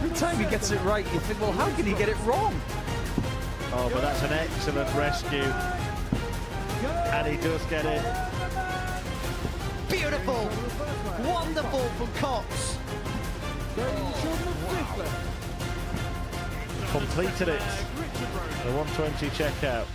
every time he gets it right, you think, well, how can he get it wrong? Oh, but that's an excellent rescue. And he does get it. Beautiful. Wonderful from Cox. Completed it. The 120 checkout.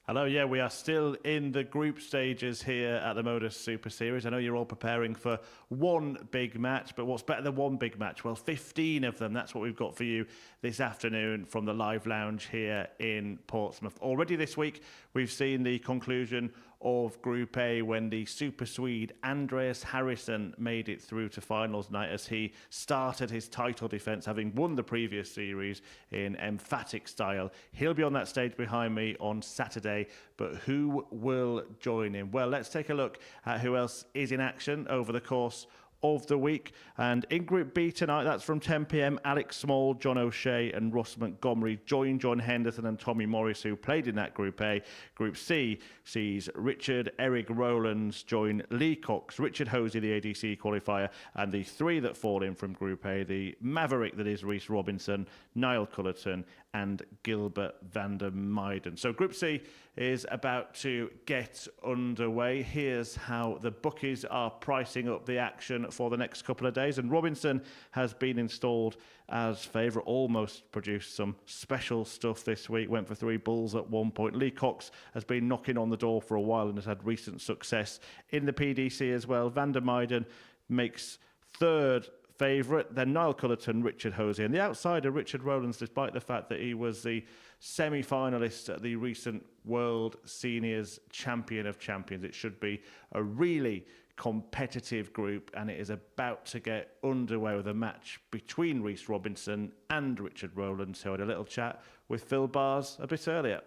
Hello, yeah, we are still in the group stages here at the Modus Super Series. I know you're all preparing for one big match, but what's better than one big match? Well, 15 of them. That's what we've got for you this afternoon from the live lounge here in Portsmouth. Already this week, we've seen the conclusion of Group A when the Super Swede Andreas Harrison made it through to finals night as he started his title defence, having won the previous series in emphatic style. He'll be on that stage behind me on Saturday, but who will join him? Well, let's take a look at who else is in action over the course of the week. And in Group B tonight, that's from 10 p.m, Alex Small, John O'Shea and Russ Montgomery join John Henderson and Tommy Morris, who played in that Group A. Group C sees Eric Roland join Lee Cox, Richard Hosy, the ADC qualifier, and the three that fall in from Group A, the maverick that is Reece Robinson, Niall Culliton and Gilbert Vander. So Group C is about to get underway. Here's how the bookies are pricing up the action for the next couple of days. And Robinson has been installed as favourite, almost produced some special stuff this week, went for 3 bulls at one point. Lee Cox has been knocking on the door for a while and has had recent success in the PDC as well. Vander makes third favourite, then Niall Culliton, Richard Hosy, and the outsider Richard Roland, despite the fact that he was the semi-finalist at the recent World Seniors Champion of Champions. It should be a really competitive group, and it is about to get underway with a match between Reece Robinson and Richard Roland. So I had a little chat with Phil Bars a bit earlier.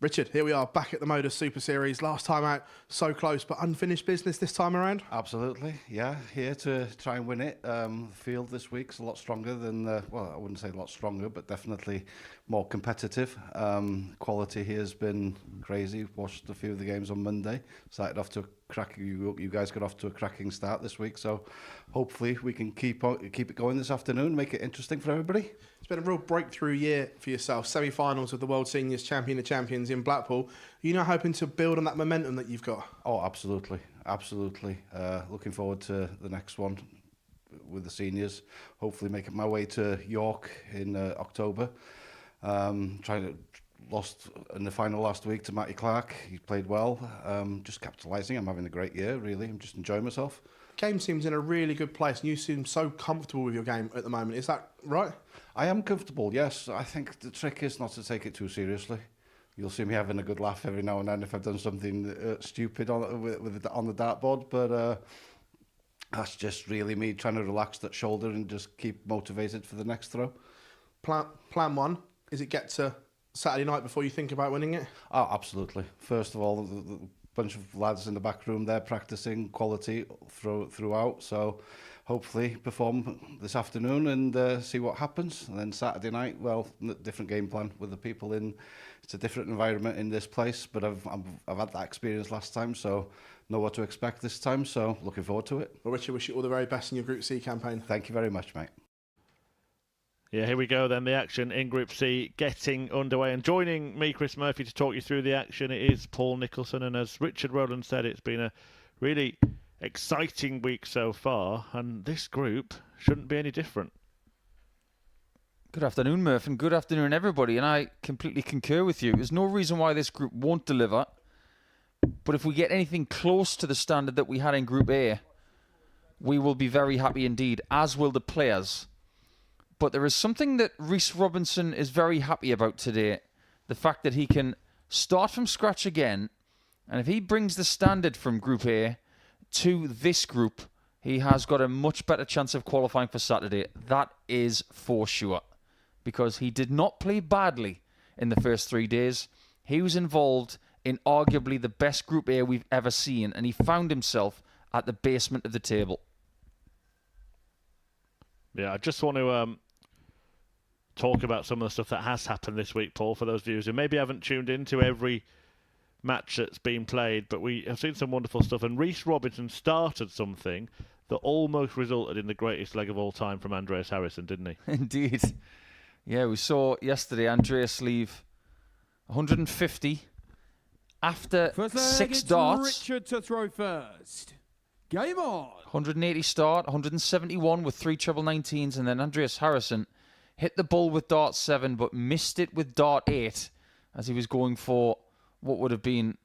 Richard, here we are back at the Modus Super Series. Last time out, so close, but unfinished business this time around? Absolutely, yeah. Here to try and win it. The field this week's a lot stronger than, well, I wouldn't say a lot stronger, but definitely more competitive. Quality here has been crazy. Watched a few of the games on Monday. Started off to a cracking. You guys got off to a cracking start this week, so hopefully we can keep it going this afternoon, make it interesting for everybody. It's been a real breakthrough year for yourself. Semi-finals of the World Seniors Champion of Champions in Blackpool. Are you now hoping to build on that momentum that you've got? Oh, absolutely, absolutely. Looking forward to the next one with the seniors. Hopefully making my way to York in October. Lost in the final last week to Matty Clark. He played well. Just capitalising. I'm having a great year, really. I'm just enjoying myself. Game seems in a really good place, and you seem so comfortable with your game at the moment. Is that right? I am comfortable, yes. I think the trick is not to take it too seriously. You'll see me having a good laugh every now and then if I've done something stupid on the dartboard, but that's just really me trying to relax that shoulder and just keep motivated for the next throw. Plan one, is it get to Saturday night before you think about winning it? Oh, absolutely. First of all, the bunch of lads in the back room there practicing quality throughout, so hopefully perform this afternoon and see what happens. And then Saturday night, well, different game plan with the people in. It's a different environment in this place, but I've had that experience last time, so know what to expect this time, so looking forward to it. Well, Richard, wish you all the very best in your Group C campaign. Thank you very much, mate. Yeah, here we go then, the action in Group C getting underway. And joining me, Chris Murphy, to talk you through the action, it is Paul Nicholson. And as Richard Roland said, it's been a really exciting week so far, and this group shouldn't be any different. Good afternoon, Murph, and good afternoon, everybody. And I completely concur with you. There's no reason why this group won't deliver. But if we get anything close to the standard that we had in Group A, we will be very happy indeed, as will the players. But there is something that Reece Robinson is very happy about today. The fact that he can start from scratch again. And if he brings the standard from Group A to this group, he has got a much better chance of qualifying for Saturday. That is for sure. Because he did not play badly in the first 3 days. He was involved in arguably the best Group A we've ever seen. And he found himself at the basement of the table. Yeah, I just want to talk about some of the stuff that has happened this week, Paul, for those viewers who maybe haven't tuned into every match that's been played, but we have seen some wonderful stuff. And Reece Robinson started something that almost resulted in the greatest leg of all time from Andreas Harrison, didn't he? Indeed. Yeah, we saw yesterday Andreas leave 150 after First leg, 6 it's darts. Richard to throw first. Game on. 180 start, 171 with 3 treble 19s, and then Andreas Harrison hit the ball with dart 7 but missed it with dart 8 as he was going for what would have been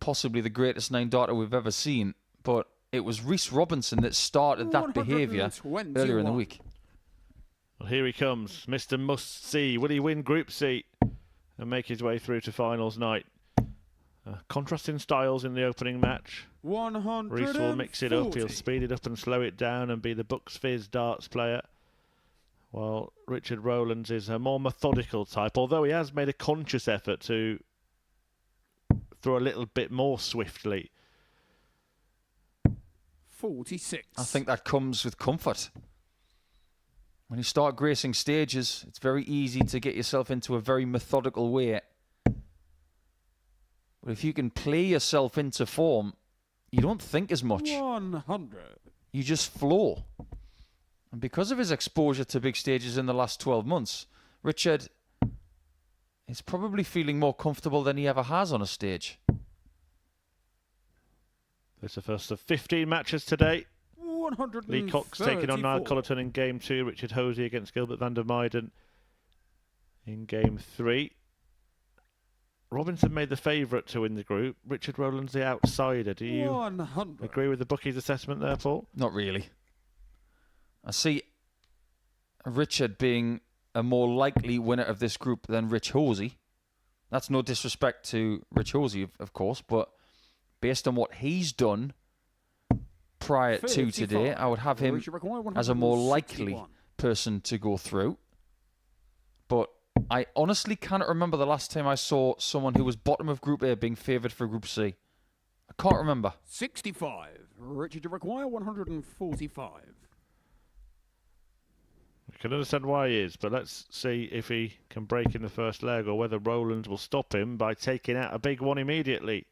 possibly the greatest 9-darter we've ever seen. But it was Reece Robinson that started that behaviour earlier in the week. Well, here he comes, Mr. Must-See. Will he win Group C and make his way through to finals night? Contrasting styles in the opening match. 140. Reece will mix it up. He'll speed it up and slow it down and be the Bucks Fizz darts player. While Richard Roland is a more methodical type, although he has made a conscious effort to throw a little bit more swiftly. 46. I think that comes with comfort. When you start gracing stages, it's very easy to get yourself into a very methodical way. But if you can play yourself into form, you don't think as much. 100. You just flow. And because of his exposure to big stages in the last 12 months, Richard is probably feeling more comfortable than he ever has on a stage. It's the first of 15 matches today. 134. Lee Cox taking on Niall Culliton in Game 2. Richard Hosy against Gilbert Vander in Game 3. Robinson made the favourite to win the group. Richard Roland's the outsider. Do you 100. agree with the bookies' assessment there, Paul? Not really. I see Richard being a more likely winner of this group than Rich Hosy. That's no disrespect to Rich Hosy, of course, but based on what he's done prior to 55. today, I would have him as a more likely 161. person to go through. But I honestly cannot remember the last time I saw someone who was bottom of Group A being favoured for Group C. I can't remember. 65. Richard to require 145. I can understand why he is, but let's see if he can break in the first leg or whether Roland will stop him by taking out a big one immediately.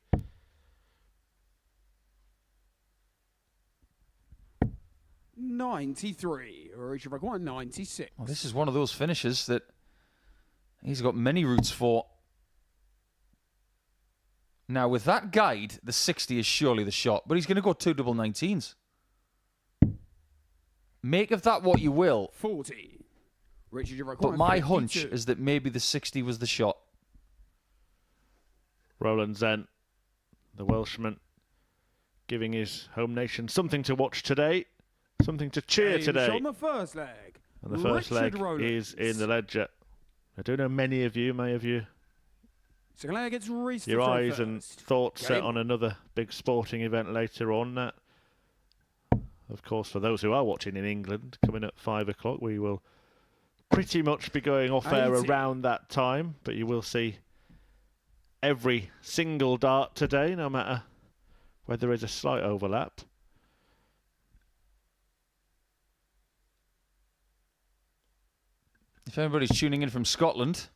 $93. Richard require 96. Well, this is one of those finishes that he's got many routes for. Now, with that guide, the 60 is surely the shot, but he's going to go 2 double 19s. Make of that what you will. 40. Richard require But my hunch 52. is that maybe the 60 was the shot. Roland Zen, the Welshman, giving his home nation something to watch today, something to cheer Games today. on the first leg. And the first Richard leg Roland. is in the ledger. I don't know many of you, may have you, Second leg, it's Reece your to throw eyes and first. thoughts set Game on another big sporting event later on. Of course, for those who are watching in England, coming at 5 o'clock, we will pretty much be going off air 80. around that time, but you will see every single dart today, no matter whether there is a slight overlap. If anybody's tuning in from Scotland,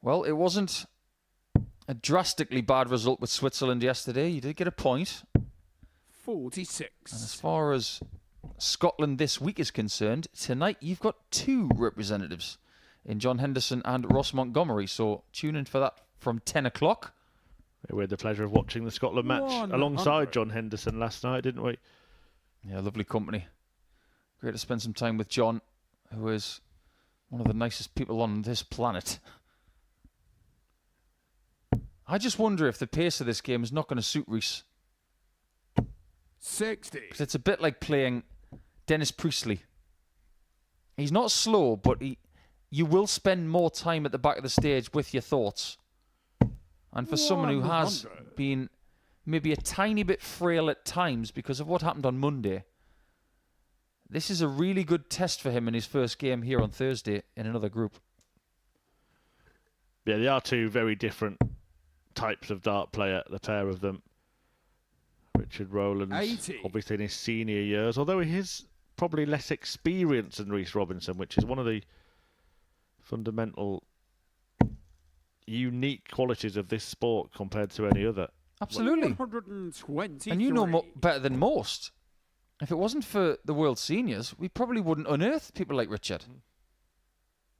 well, it wasn't a drastically bad result with Switzerland yesterday. You did get a point. 46. And as far as Scotland this week is concerned, tonight you've got 2 representatives in John Henderson and Ross Montgomery. So tune in for that from 10 o'clock. We had the pleasure of watching the Scotland match 100. alongside John Henderson last night, didn't we? Yeah, lovely company. Great to spend some time with John, who is one of the nicest people on this planet. I just wonder if the pace of this game is not going to suit Reece. 60. Because it's a bit like playing Dennis Priestley. He's not slow, but you will spend more time at the back of the stage with your thoughts. And for someone who has 100. been maybe a tiny bit frail at times because of what happened on Monday, this is a really good test for him in his first game here on Thursday in another group. Yeah, they are 2 very different types of dart player, the pair of them. Richard Roland, 80. obviously in his senior years, although he is probably less experienced than Reece Robinson, which is one of the fundamental unique qualities of this sport compared to any other. Absolutely. 123. And you know better than most. If it wasn't for the World Seniors, we probably wouldn't unearth people like Richard.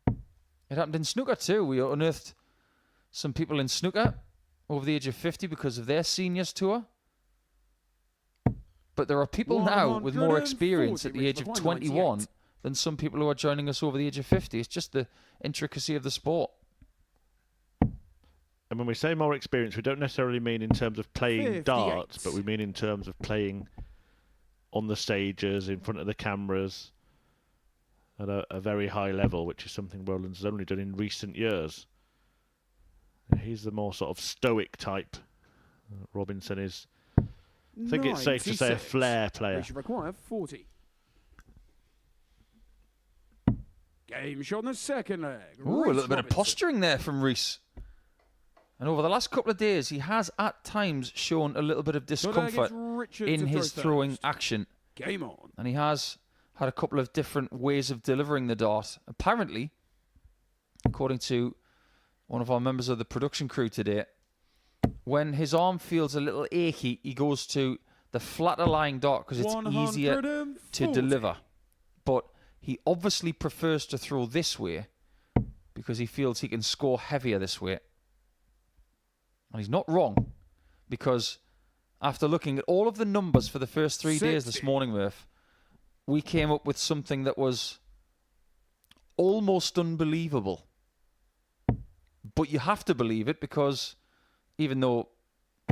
It happened in snooker too. We unearthed some people in snooker over the age of 50 because of their seniors tour. But there are people now with more experience at the age of 21 than some people who are joining us over the age of 50. It's just the intricacy of the sport. And when we say more experience, we don't necessarily mean in terms of playing 58. darts, but we mean in terms of playing on the stages, in front of the cameras, at a very high level, which is something Roland's only done in recent years. He's the more sort of stoic type. Robinson is, I think it's safe to say, a 96. flair player. We should require 40. Game shot on the second leg. Ooh, a Reece little bit of Robinson. posturing there from Reece. And over the last couple of days, he has at times shown a little bit of So there discomfort gets Richard in to his throw throwing first. action. Game on. And he has had a couple of different ways of delivering the dart. Apparently, according to one of our members of the production crew today, when his arm feels a little achy, he goes to the flatter lying dart because it's easier to 140. deliver. But he obviously prefers to throw this way because he feels he can score heavier this way. And he's not wrong, because after looking at all of the numbers for the first 3 days this 60. morning, Murph, we came up with something that was almost unbelievable. But you have to believe it, because even though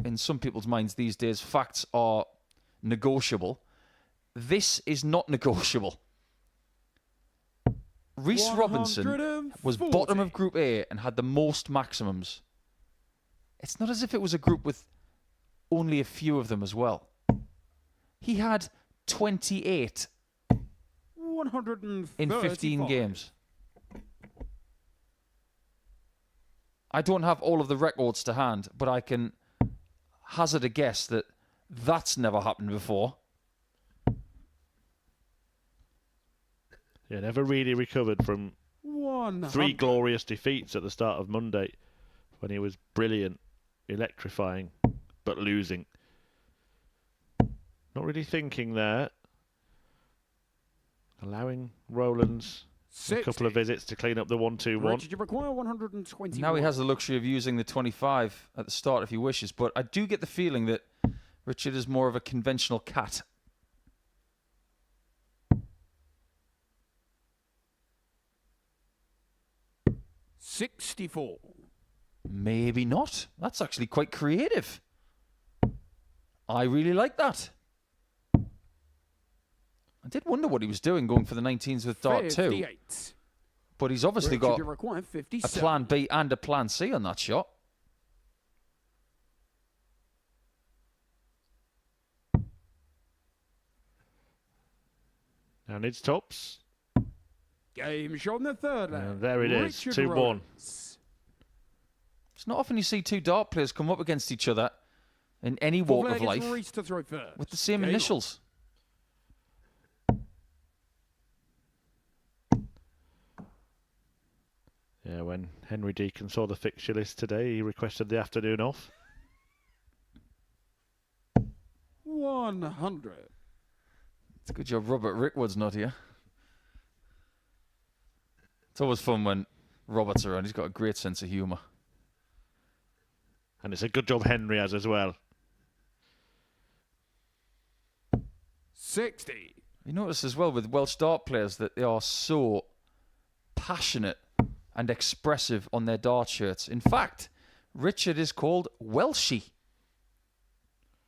in some people's minds these days facts are negotiable, this is not negotiable. Reece Robinson was 140. bottom of Group A and had the most maximums. It's not as if it was a group with only a few of them as well. He had 28 in 15 games. I don't have all of the records to hand, but I can hazard a guess that that's never happened before. Yeah, never really recovered from 100. 3 glorious defeats at the start of Monday, when he was brilliant, electrifying, but losing. Not really thinking there. Allowing Roland's a couple of visits to clean up the 1-2-1. Richard, you require 120. Now he has the luxury of using the 25 at the start if he wishes, but I do get the feeling that Richard is more of a conventional cat. $64. Maybe not. That's actually quite creative. I really like that. I did wonder what he was doing going for the 19s with dart 2. 58. But he's obviously Richard, got you require a 57. plan B and a plan C on that shot. Now needs tops. Game shot on the third leg. And there it is, Richard 2-1. Roland. It's not often you see two dart players come up against each other in any Fourth walk leg of is life Reece to throw first. with the same Game on. initials. Yeah, when Henry Deacon saw the fixture list today, he requested the afternoon off. 100. It's a good job Robert Rickwood's not here. It's always fun when Robert's around. He's got a great sense of humour. And it's a good job Henry has as well. 60. You notice as well with Welsh dart players that they are so passionate and expressive on their dart shirts. In fact, Richard is called Welshie.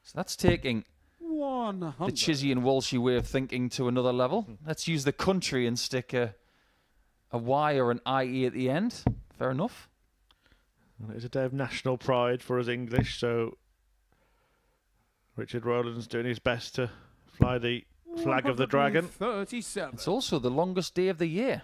So that's taking 100. the Chizzy and Walshy way of thinking to another level. Let's use the country and stick a Y or an IE at the end. Fair enough. Well, it's a day of national pride for us English, so Richard Roland's doing his best to fly the flag of the dragon. 37. It's also the longest day of the year.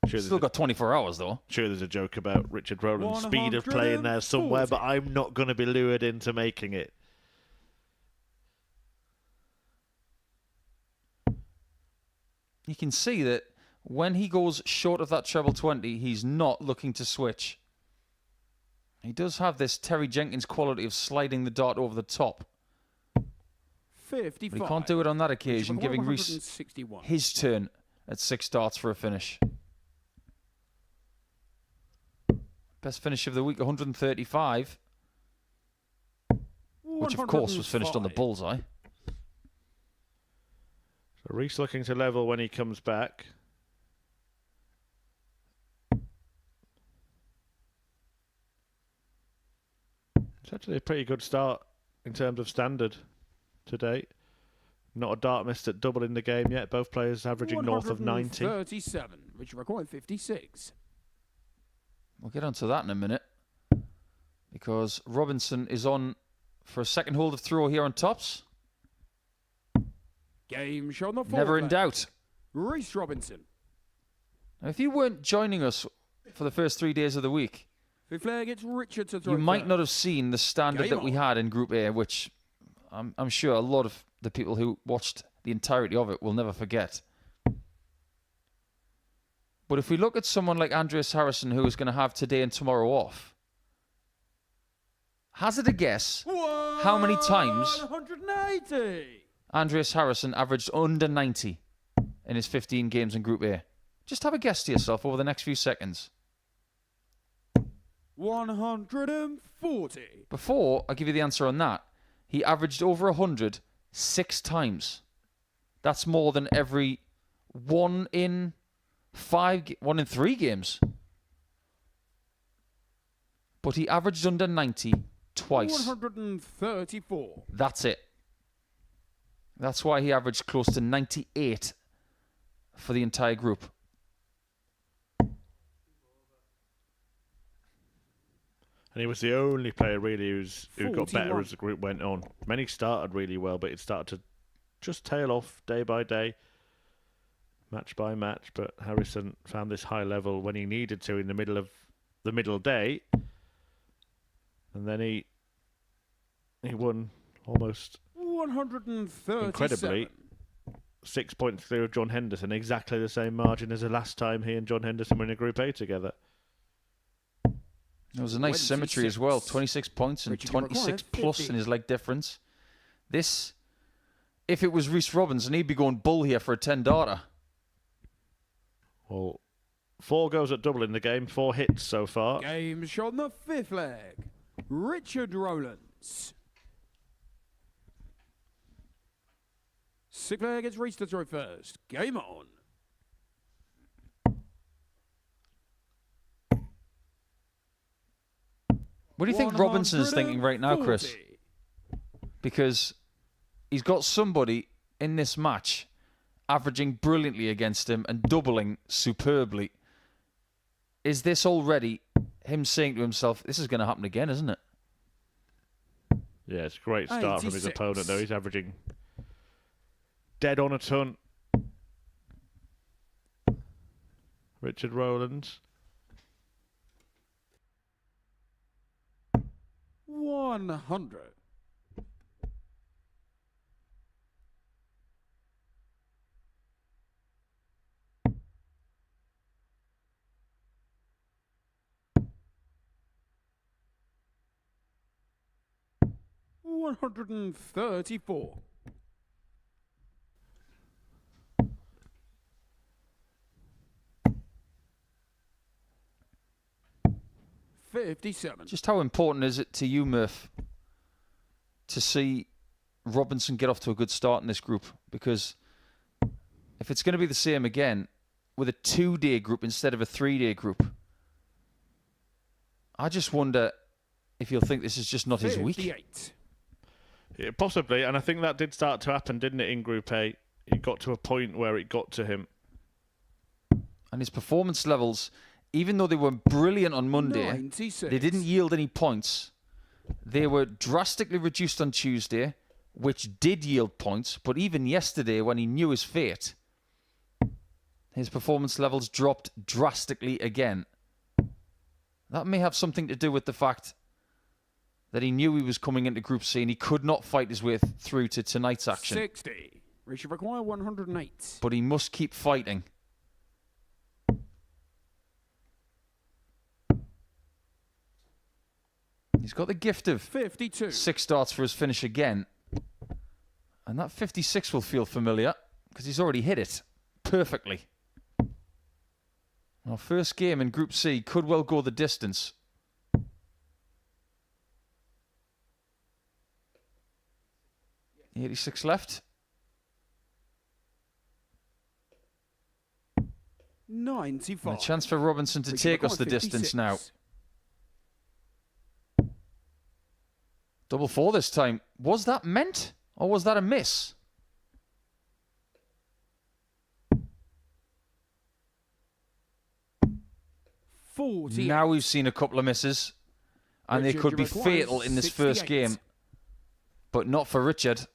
Still got 24 hours though. Sure, there's a joke about Richard Roland's speed of play in there somewhere, but I'm not going to be lured into making it. You can see that when he goes short of that treble 20, he's not looking to switch. He does have this Terry Jenkins quality of sliding the dart over the top. 55. But he can't do it on that occasion, Richard giving Roland, Reece 161. his turn at 6 darts for a finish. Best finish of the week, 135. Which, of course, was finished on the 105. bullseye. So Reece looking to level when he comes back. It's actually a pretty good start in terms of standard to date. Not a dart missed at double in the game yet. Both players averaging north of 90. 37. Richard Roland, 56. We'll get onto that in a minute. Because Robinson is on for a second hold of throw here on tops. Game shot on the fourth Never in leg. doubt. Reece Robinson. Now, if you weren't joining us for the first 3 days of the week, Fifth leg, it's Richard to throw you might first. not have seen the standard Game that we on. had in Group A, which I'm sure a lot of the people who watched the entirety of it will never forget. But if we look at someone like Andreas Harrison, who is going to have today and tomorrow off, hazard a guess how many times 180. Andreas Harrison averaged under 90 in his 15 games in Group A. Just have a guess to yourself over the next few seconds. 140. Before I give you the answer on that, he averaged over 100 6 times. That's more than every 1 in 3 games. But he averaged under 90 twice. 134. That's it. That's why he averaged close to 98 for the entire group. And he was the only player really who got better 41. as the group went on. Many started really well, but it started to just tail off day by day, match by match. But Harrison found this high level when he needed to in the middle of the middle day. And then he won almost 137. incredibly 6 points clear of John Henderson, exactly the same margin as the last time he and John Henderson were in a Group A together. There was a nice symmetry as well. 26. 26 points and Richard 26 Roland, plus 50. in his leg difference. This, if it was Reece Robinson, he'd be going bull here for a 10-darter. Well, 4 goes at double in the game, 4 hits so far. Game shot on the fifth leg. Richard Roland. Sixth leg, it's Reece to throw first. Game on. What do you think Robinson's thinking right now, Chris? 140. Because he's got somebody in this match averaging brilliantly against him and doubling superbly. Is this already him saying to himself, this is going to happen again, isn't it? Yeah, it's a great start from his 86. opponent, though. He's averaging dead on a ton. Richard Roland. 100. $134. $57. Just how important is it to you, Murph, to see Robinson get off to a good start in this group? Because if it's going to be the same again with a 2-day group instead of a 3-day group, I just wonder if you'll think this is just not his week. 58. Yeah, possibly, and I think that did start to happen, didn't it, in Group A? It got to a point where it got to him. And his performance levels, even though they were brilliant on Monday, 96. they didn't yield any points. They were drastically reduced on Tuesday, which did yield points. But even yesterday, when he knew his fate, his performance levels dropped drastically again. That may have something to do with the fact that he knew he was coming into Group C and he could not fight his way through to tonight's action. 60. Richard require 108. But he must keep fighting He's got the gift of 52. 6 starts for his finish again. And that 56 will feel familiar because he's already hit it perfectly. Our first game in Group C could well go the distance. .86 left. 95. And a chance for Robinson to take us the distance now. Double 4 this time. Was that meant or was that a miss? Now we've seen a couple of misses, and they could be fatal in this first game. But not for Richard,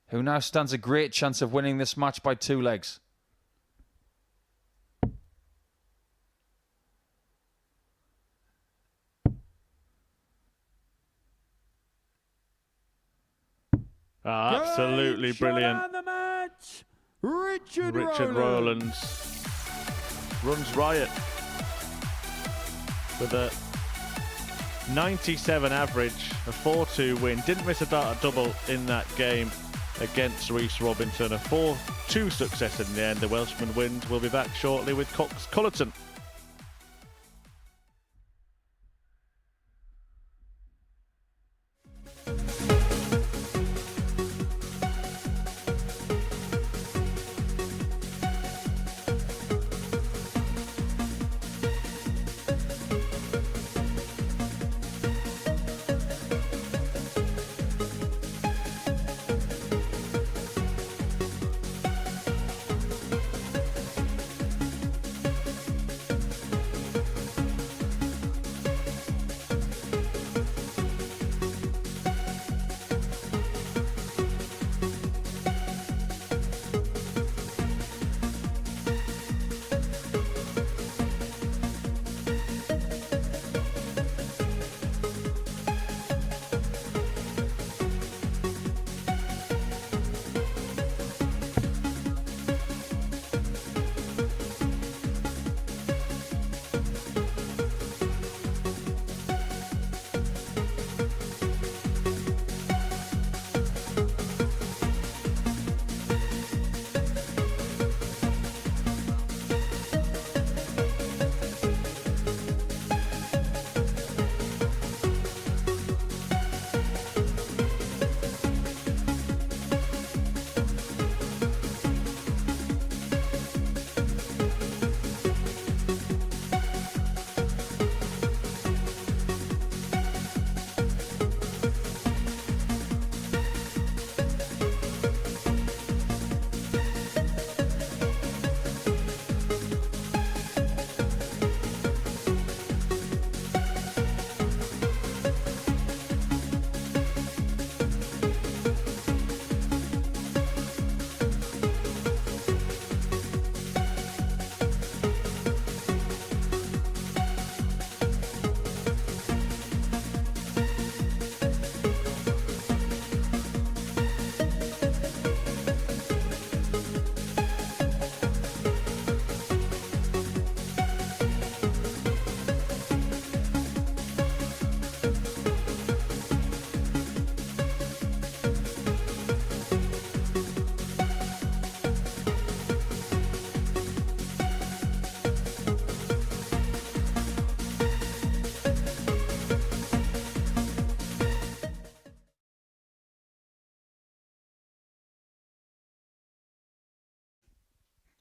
who now stands a great chance of winning this match by 2 legs. Absolutely brilliant. Richard Roland runs riot with a 97 average, a 4-2 win. Didn't miss a dart double in that game against Reece Robinson. A 4-2 success in the end. The Welshman wins. We'll be back shortly with Culliton.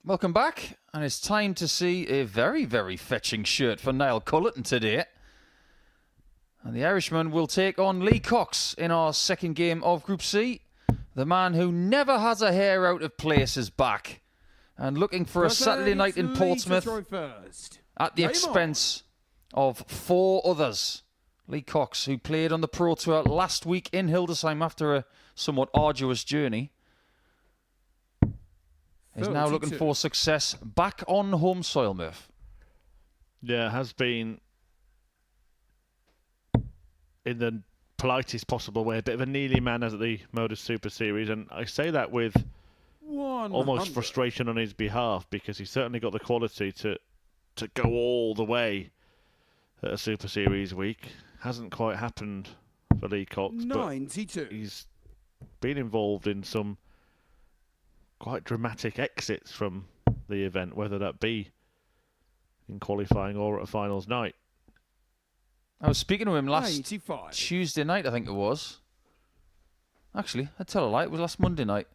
Welcome back, and it's time to see a very, very fetching shirt for Niall Culliton today. And the Irishman will take on Lee Cox in our second game of Group C. The man who never has a hair out of place is back, and looking for a Saturday night in Portsmouth at the expense of 4 others. Lee Cox, who played on the Pro Tour last week in Hildesheim after a somewhat arduous journey, is now looking for success back on home soil, Murph. Yeah, it has been, in the politest possible way, a bit of a Neely man as at the Modus Super Series, and I say that with almost frustration on his behalf, because he's certainly got the quality to go all the way at a Super Series week. hasn't quite happened for Lee Cox, but 92. he's been involved in some quite dramatic exits from the event, whether that be in qualifying or at a finals night. I was speaking to him last 85. Tuesday night, I think it was. Actually, I'd tell a lie, it was last Monday night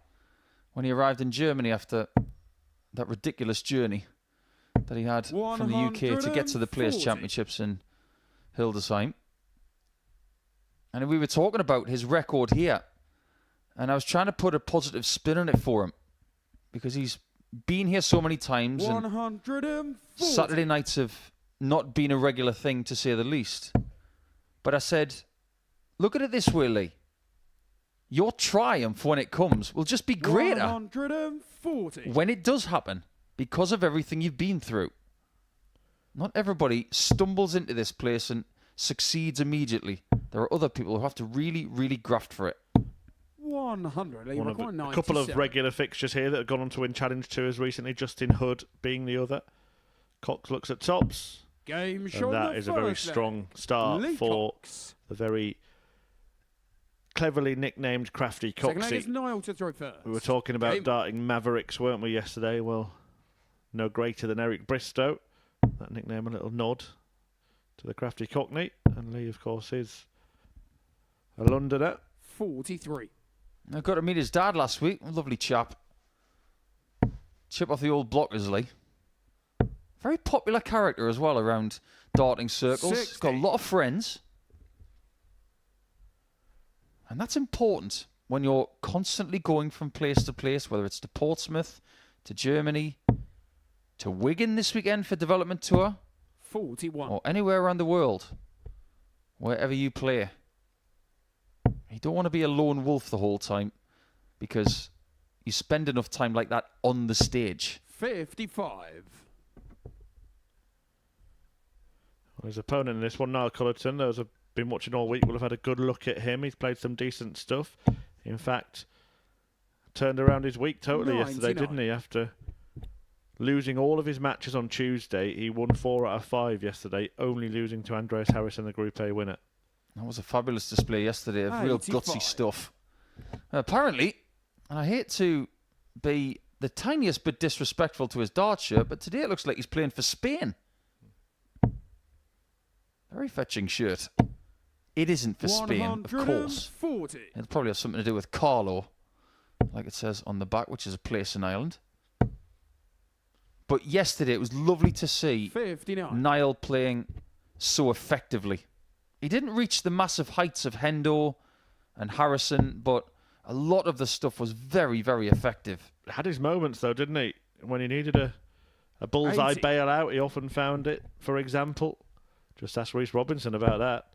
when he arrived in Germany after that ridiculous journey that he had from the UK to get to the Players' 140. Championships in Hildesheim. And we were talking about his record here. And I was trying to put a positive spin on it for him because he's been here so many times. And 140. Saturday nights have not been a regular thing, to say the least. But I said, look at it this way, Lee. Your triumph when it comes will just be greater 140. when it does happen because of everything you've been through. Not everybody stumbles into this place and succeeds immediately. There are other people who have to really, really graft for it. 100. One of a couple of regular fixtures here that have gone on to win Challenge Tours recently, Justin Hood being the other. Cox looks at tops. Game And shot. that is a very strong start for the very cleverly nicknamed Crafty Second leg is Coxie. Niall to throw first. We were talking about Game. darting Mavericks, weren't we, yesterday? Well, no greater than Eric Bristow. That nickname, a little nod to the Crafty Cockney. And Lee, of course, is a Londoner. 43. I got to meet his dad last week. A lovely chap. Chip off the old blockers, Lee. Very popular character as well around darting circles. He's got a 60. lot of friends. And that's important when you're constantly going from place to place, whether it's to Portsmouth, to Germany, to Wigan this weekend for development tour, 41. or anywhere around the world, wherever you play. You don't want to be a lone wolf the whole time because you spend enough time like that on the stage. 55. His opponent in this one, Niall Culliton, those have been watching all week will have had a good look at him. He's played some decent stuff. In fact, turned around his week totally yesterday, 99. didn't he? After losing all of his matches on Tuesday, he won 4 out of 5 yesterday, only losing to Andreas Harrison, the Group A winner. That was a fabulous display yesterday of real 85. gutsy stuff. Apparently, and I hate to be the tiniest bit disrespectful to his dart shirt, but today it looks like he's playing for Spain. Very fetching shirt. It isn't for Spain, of course. 140. It'll probably have something to do with Carlo, like it says on the back, which is a place in Ireland. But yesterday it was lovely to see 59. Niall playing so effectively. He didn't reach the massive heights of Hendo and Harrison, but a lot of the stuff was very, very effective. Had his moments, though, didn't he? When he needed a bullseye 80. bailout, he often found it, for example. Just ask Reece Robinson about that.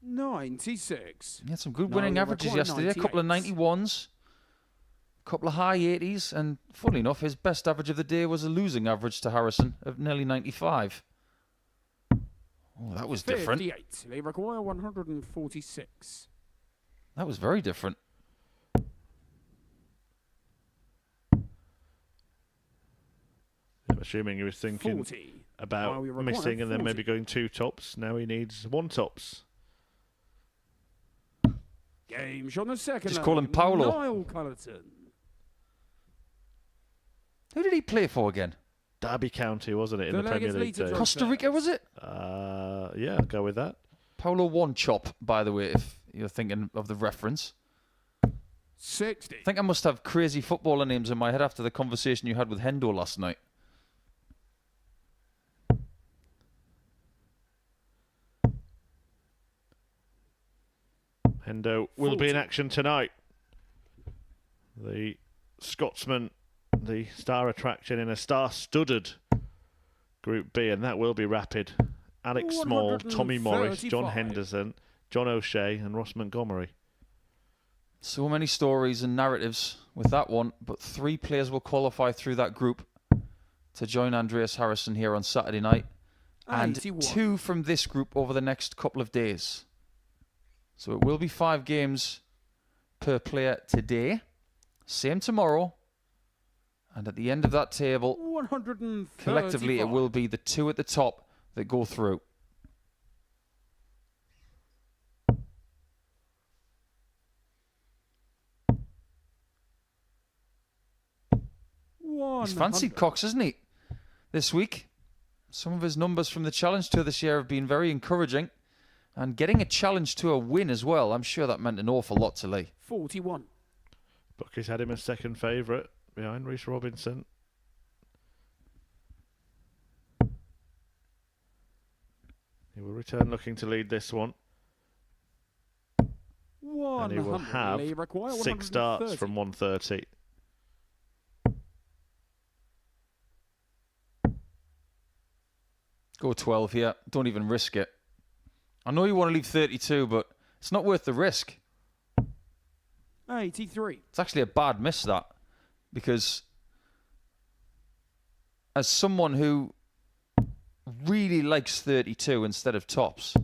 $96. He had some good No, winning they averages require yesterday. A couple of 98s. 91s, a couple of high 80s, and funnily enough, his best average of the day was a losing average to Harrison of nearly 95. Oh, that was different. 58. They require 146. That was very different. I'm assuming he was thinking 40. about Now we require missing and then 40. maybe going 2 tops. Now he needs 1 tops. Game shot on the second. Just leg. call him Paolo. Niall Culliton. Who did he play for again? Derby County, wasn't it, in The the leg Premier is League lead to days? draw. Costa Rica, was it? Yeah, I'll go with that. Paolo One Chop, by the way, if you're thinking of the reference. 60. I think I must have crazy footballer names in my head after the conversation you had with Hendo last night. Hendo will be in 40. action tonight. The Scotsman, the star attraction in a star-studded Group B, and that will be rapid. Alex Small, Tommy Morris, John 135. Henderson, John O'Shea and Ross Montgomery. So many stories and narratives with that one, but 3 players will qualify through that group to join Andreas Harrison here on Saturday night, and 81. 2 from this group over the next couple of days. So it will be 5 games per player today, same tomorrow, And at the end of that table, 135. collectively, it will be the two at the top that go through. He's fancied Cox, hasn't he, this week? Some of his numbers from the Challenge Tour this year have been very encouraging. And getting a Challenge Tour win as well, I'm sure that meant an awful lot to Lee. 41. Bucky's had him as second favourite behind Reece Robinson. He will return looking to lead this one. And he will have 6 darts from 130. Go 12 here. Don't even risk it. I know you want to leave 32, but it's not worth the risk. 83. It's actually a bad miss, that. Because as someone who really likes 32 instead of tops,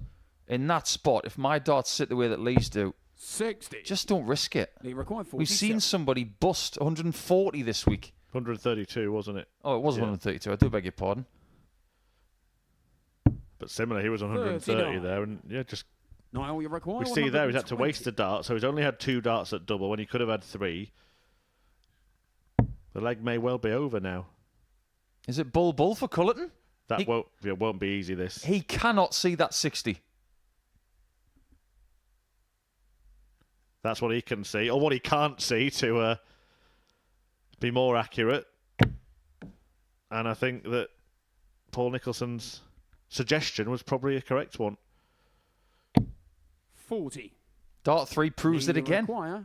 in that spot, if my darts sit the way that Lee's do, 60. just don't risk it. Lee required 47. We've seen somebody bust 140 this week. 132, wasn't it? Oh, it was 132. I do beg your pardon. But similar, he was 130 there, and yeah, just Niall, you require we see there he's had to 120. waste a dart, so he's only had 2 darts at double when he could have had 3. The leg may well be over now. Is it bull for Culliton? That won't be easy. This He cannot see that 60. that's what he can see, or what he can't see to be more accurate. And I think that Paul Nicholson's suggestion was probably a correct one. 40. Dart 3 proves it again. Require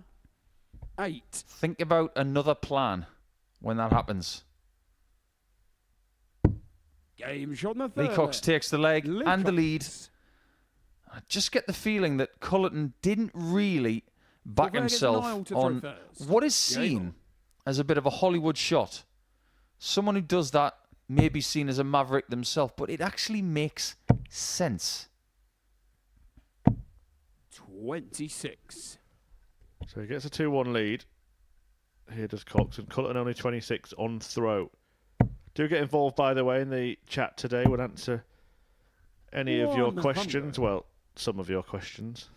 8. Think about another plan when that happens. Game shot in the third. Lee Cox takes the leg Lee and the lead. Cox. I just get the feeling that Culliton didn't really back Well, himself Niall to throw on first. what is seen as a bit of a Hollywood shot. Someone who does that may be seen as a maverick themselves, but it actually makes sense. 26. So he gets a 2-1 lead. Here does Cox, and Culliton only 26 on throw. Do get involved, by the way, in the chat today. We'll answer any of your 100. questions. Well, some of your questions.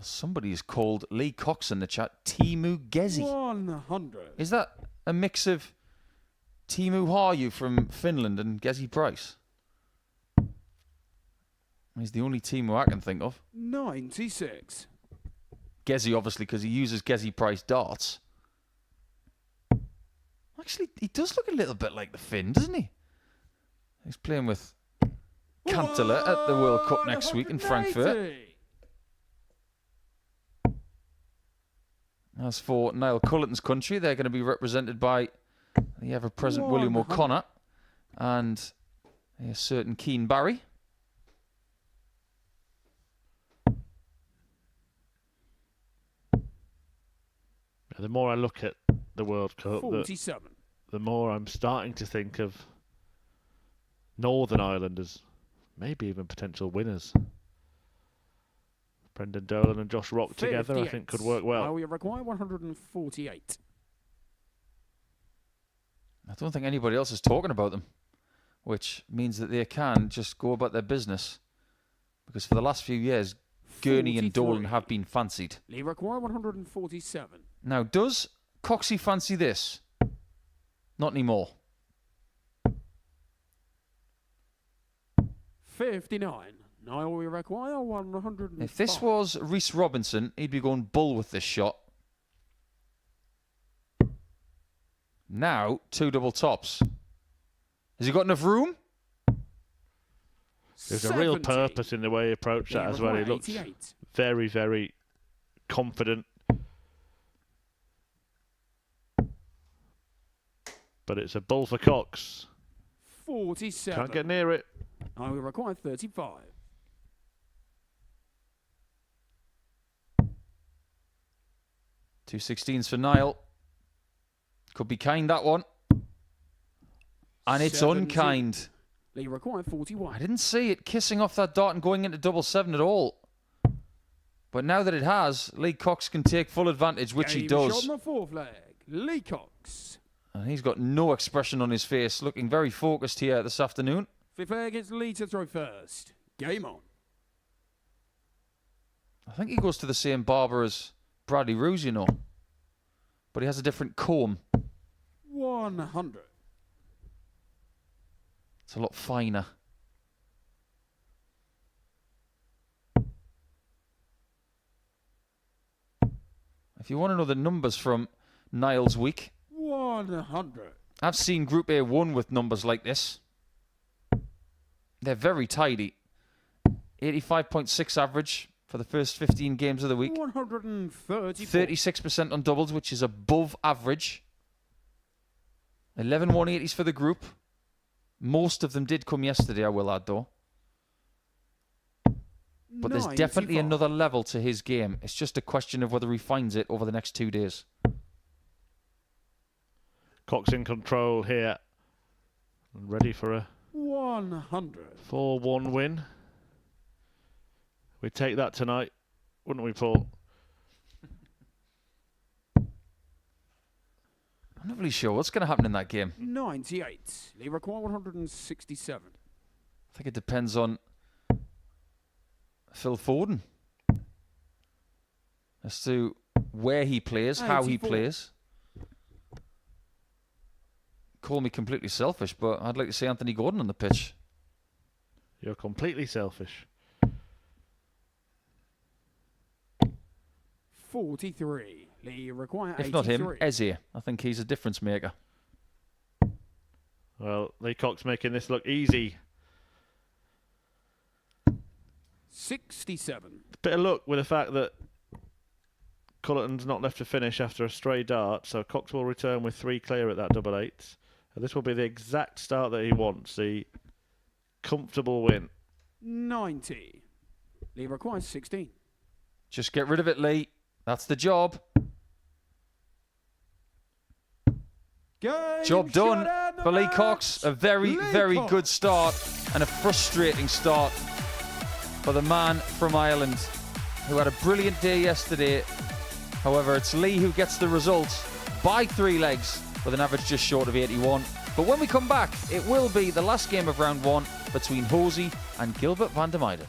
Somebody's called Lee Cox in the chat Timu Gezi. 100. Is that a mix of Timu Harju from Finland and Gezi Price? He's the only Timu I can think of. 96. Gezi, obviously, because he uses Gezi Price darts. Actually, he does look a little bit like the Finn, doesn't he? He's playing with Cantala at the World Cup next week in Frankfurt. 180. As for Niall Culliton's country, they're going to be represented by the ever-present William 100. O'Connor and a certain Keane Barry. The more I look at the World Cup, 47. the more I'm starting to think of Northern Ireland as maybe even potential winners. Brendan Dolan and Josh Rock together, I think, could work well. Now we require 148. I don't think anybody else is talking about them, which means that they can just go about their business. Because for the last few years, Gurney and 43. Dolan have been fancied. Lee require 147. Now, does Coxey fancy this? Not anymore. 59. Now we require 105. If this was Reece Robinson, he'd be going bull with this shot. Now, 2 double tops. Has he got enough room? There's a real 70. purpose in the way he approached that Lee as well. He require looks 88. very, very confident. But it's a bull for Cox. 47. Can't get near it. Now we require 35. Two 16s for Niall. Could be kind, that one. And it's 70. unkind. Lee require 41. I didn't see it kissing off that dart and going into double 7 at all. But now that it has, Lee Cox can take full advantage, which he Game does. shot on the fourth leg. Lee Cox. And he's got no expression on his face, looking very focused here this afternoon. Fifth leg, it's Lee to throw first. Game on. I think he goes to the same barber as Bradley Roos, you know. But he has a different comb. 100. It's a lot finer. If you want to know the numbers from Niall's week, 100. I've seen Group A1 with numbers like this. They're very tidy. 85.6 average for the first 15 games of the week. 130. 36% on doubles, which is above average. 11 180s for the group. Most of them did come yesterday, I will add, though. But there's definitely 95. another level to his game. It's just a question of whether he finds it over the next 2 days. Cox in control here. Ready for a 100. 4-1 win. We'd take that tonight, wouldn't we, Paul? I'm not really sure what's going to happen in that game. 98. Lee require 167. I think it depends on Phil Foden as to where he plays, how he 84. plays. Call me completely selfish, but I'd like to see Anthony Gordon on the pitch. You're completely selfish. 43. Lee require 83. If not him, Eze. I think he's a difference maker. Well, Lee Cox making this look easy. 67. Bit of luck with the fact that Culliton's not left to finish after a stray dart, so Cox will return with 3 clear at that double eight. And this will be the exact start that he wants, the comfortable win. 90. Lee requires 16. Just get rid of it, Lee. That's the job. Game Job done shot and the for Lee match. Cox. A very, Lee very Cox. good start and a frustrating start for the man from Ireland who had a brilliant day yesterday. However, it's Lee who gets the result by 3 legs with an average just short of 81. But when we come back, it will be the last game of round 1 between Hosy and Gilbert Vander.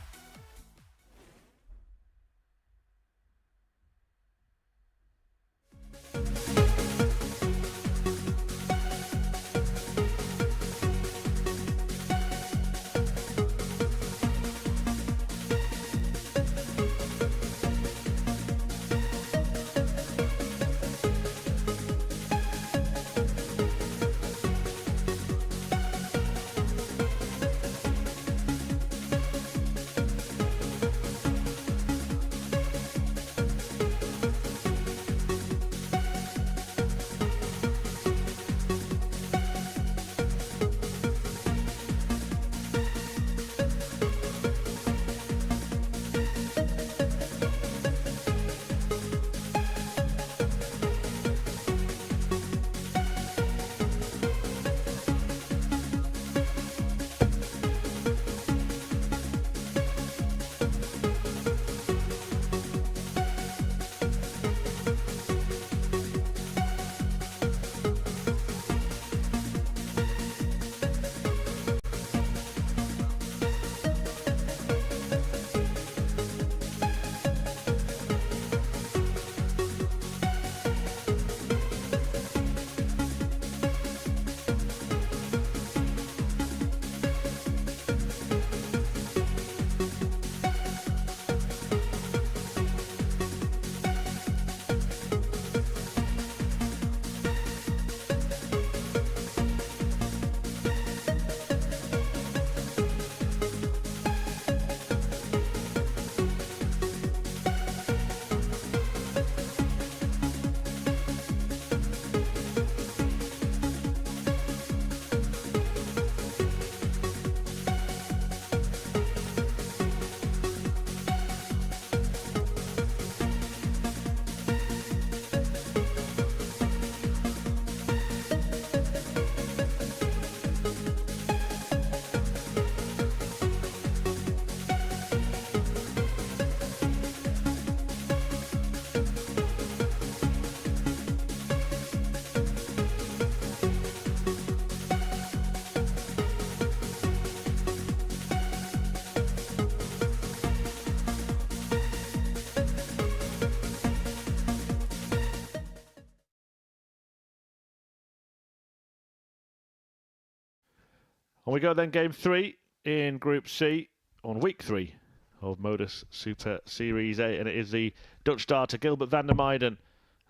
On we go then, game 3 in Group C on week 3 of Modus Super Series A, and it is the Dutch darter Gilbert Vander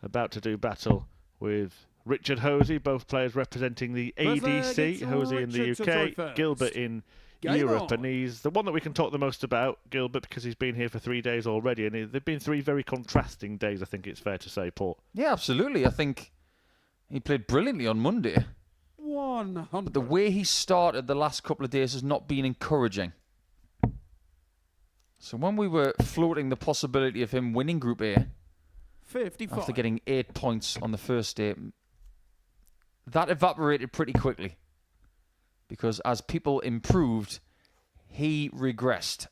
about to do battle with Richard Hosy, both players representing the ADC. Hosy in the UK, Gilbert in Europe, and he's the one that we can talk the most about, Gilbert, because he's been here for 3 days already, and they've been 3 very contrasting days, I think it's fair to say, Paul. Yeah, absolutely. I think he played brilliantly on Monday. 100. But the way he started the last couple of days has not been encouraging. So when we were floating the possibility of him winning Group A, 55. after getting 8 points on the first day, that evaporated pretty quickly. Because as people improved, he regressed.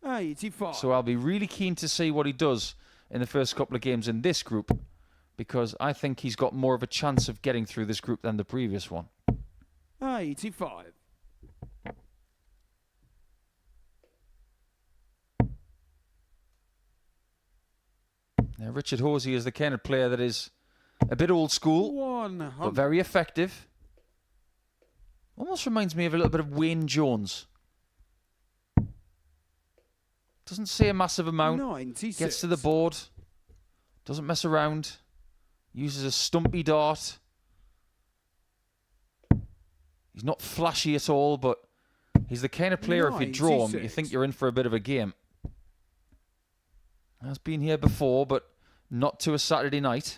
85. So I'll be really keen to see what he does in the first couple of games in this group, because I think he's got more of a chance of getting through this group than the previous one. 85. Now, Richard Hosy is the kind of player that is a bit old school, 100. but very effective. Almost reminds me of a little bit of Wayne Jones. Doesn't say a massive amount. 96. Gets to the board. Doesn't mess around. Uses a stumpy dart. He's not flashy at all, but he's the kind of player, if you draw him, you 96. think you're in for a bit of a game. Has been here before, but not to a Saturday night.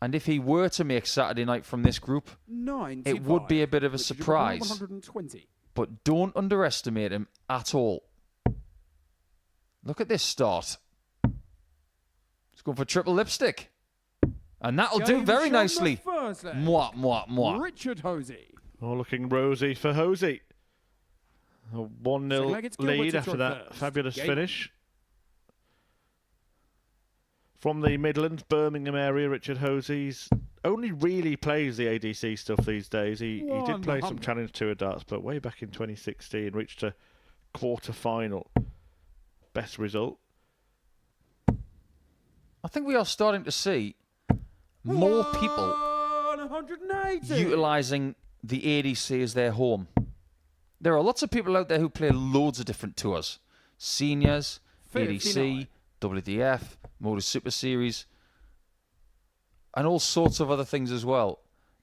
And if he were to make Saturday night from this group, 95. it would be a bit of a Richard surprise. 120. But don't underestimate him at all. Look at this start. He's going for triple lipstick. And that'll do Game very shown nicely. the first leg. Mwah, mwah, mwah. Richard Hosy. Oh, looking rosy for Hosy. A 1-0 leg, it's Gilbert lead to after throw that first. fabulous Game. finish. From the Midlands, Birmingham area, Richard Hosy's only really plays the ADC stuff these days. He did play some 100. Challenge Tour darts, but way back in 2016, reached a quarter-final. Best result. I think we are starting to see more people 180. utilising the ADC as their home. There are lots of people out there who play loads of different tours. Seniors, 59. ADC, WDF, Modus Super Series, and all sorts of other things as well.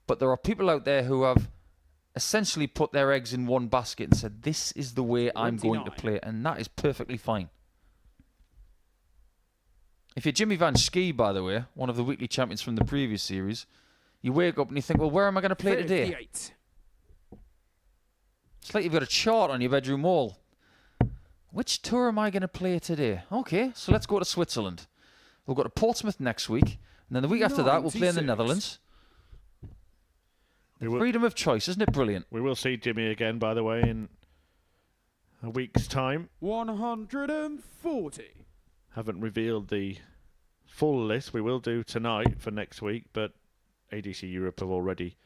But there are people out there who have essentially put their eggs in one basket and said, this is the way I'm going to 29. play, and that is perfectly fine. If you're Jimmy Van Schie, by the way, one of the weekly champions from the previous series, you wake up and you think, well, where am I going to play today? 58. It's like you've got a chart on your bedroom wall. Which tour am I going to play today? Okay, so let's go to Switzerland. We'll go to Portsmouth next week, and then the week after that, we'll play in the 96. Netherlands. We will, Freedom of choice, isn't it brilliant? we will see Jimmy again, by the way, in a week's time. 140. Haven't revealed the full list. We will do tonight for next week, but ADC Europe have already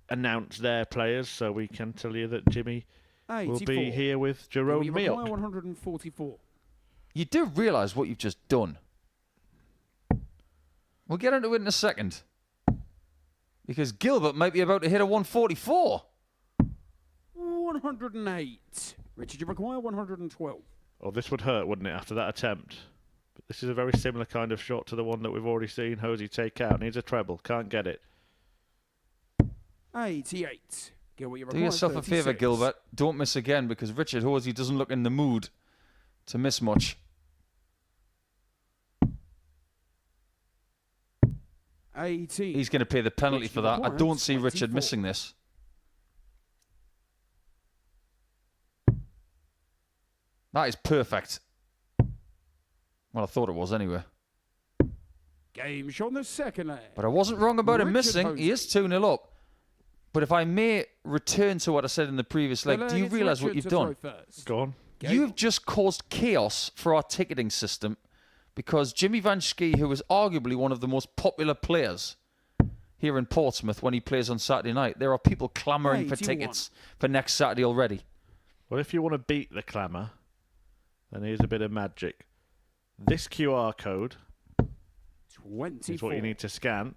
announced their players, so we can tell you that Jimmy 84. will be here with Jerome We require Meok. 144. You do realise what you've just done. We'll get into it in a second. Because Gilbert might be about to hit a 144. 108. Richard, you require 112. Oh, this would hurt, wouldn't it, after that attempt? But this is a very similar kind of shot to the one that we've already seen Hosy take out. Needs a treble. Can't get it. 88. Gilbert, you Do require yourself a favour, 36. Gilbert. Don't miss again, because Richard Hosy doesn't look in the mood to miss much. 18. He's going to pay the penalty Which for that. I requires don't see Richard 24. missing this. That is perfect. Well, I thought it was anyway. Game shot on the second leg. But I wasn't wrong about him Richard missing. He is 2-0 up. But if I may return to what I said in the previous leg, do you It's realise what Richard you've to done? throw first. Go on. You have just caused chaos for our ticketing system because Jimmy Van Schie, who is arguably one of the most popular players here in Portsmouth when he plays on Saturday night, there are people clamouring for 81. tickets for next Saturday already. Well, if you want to beat the clamour, then here's a bit of magic. This QR code 24. is what you need to scan.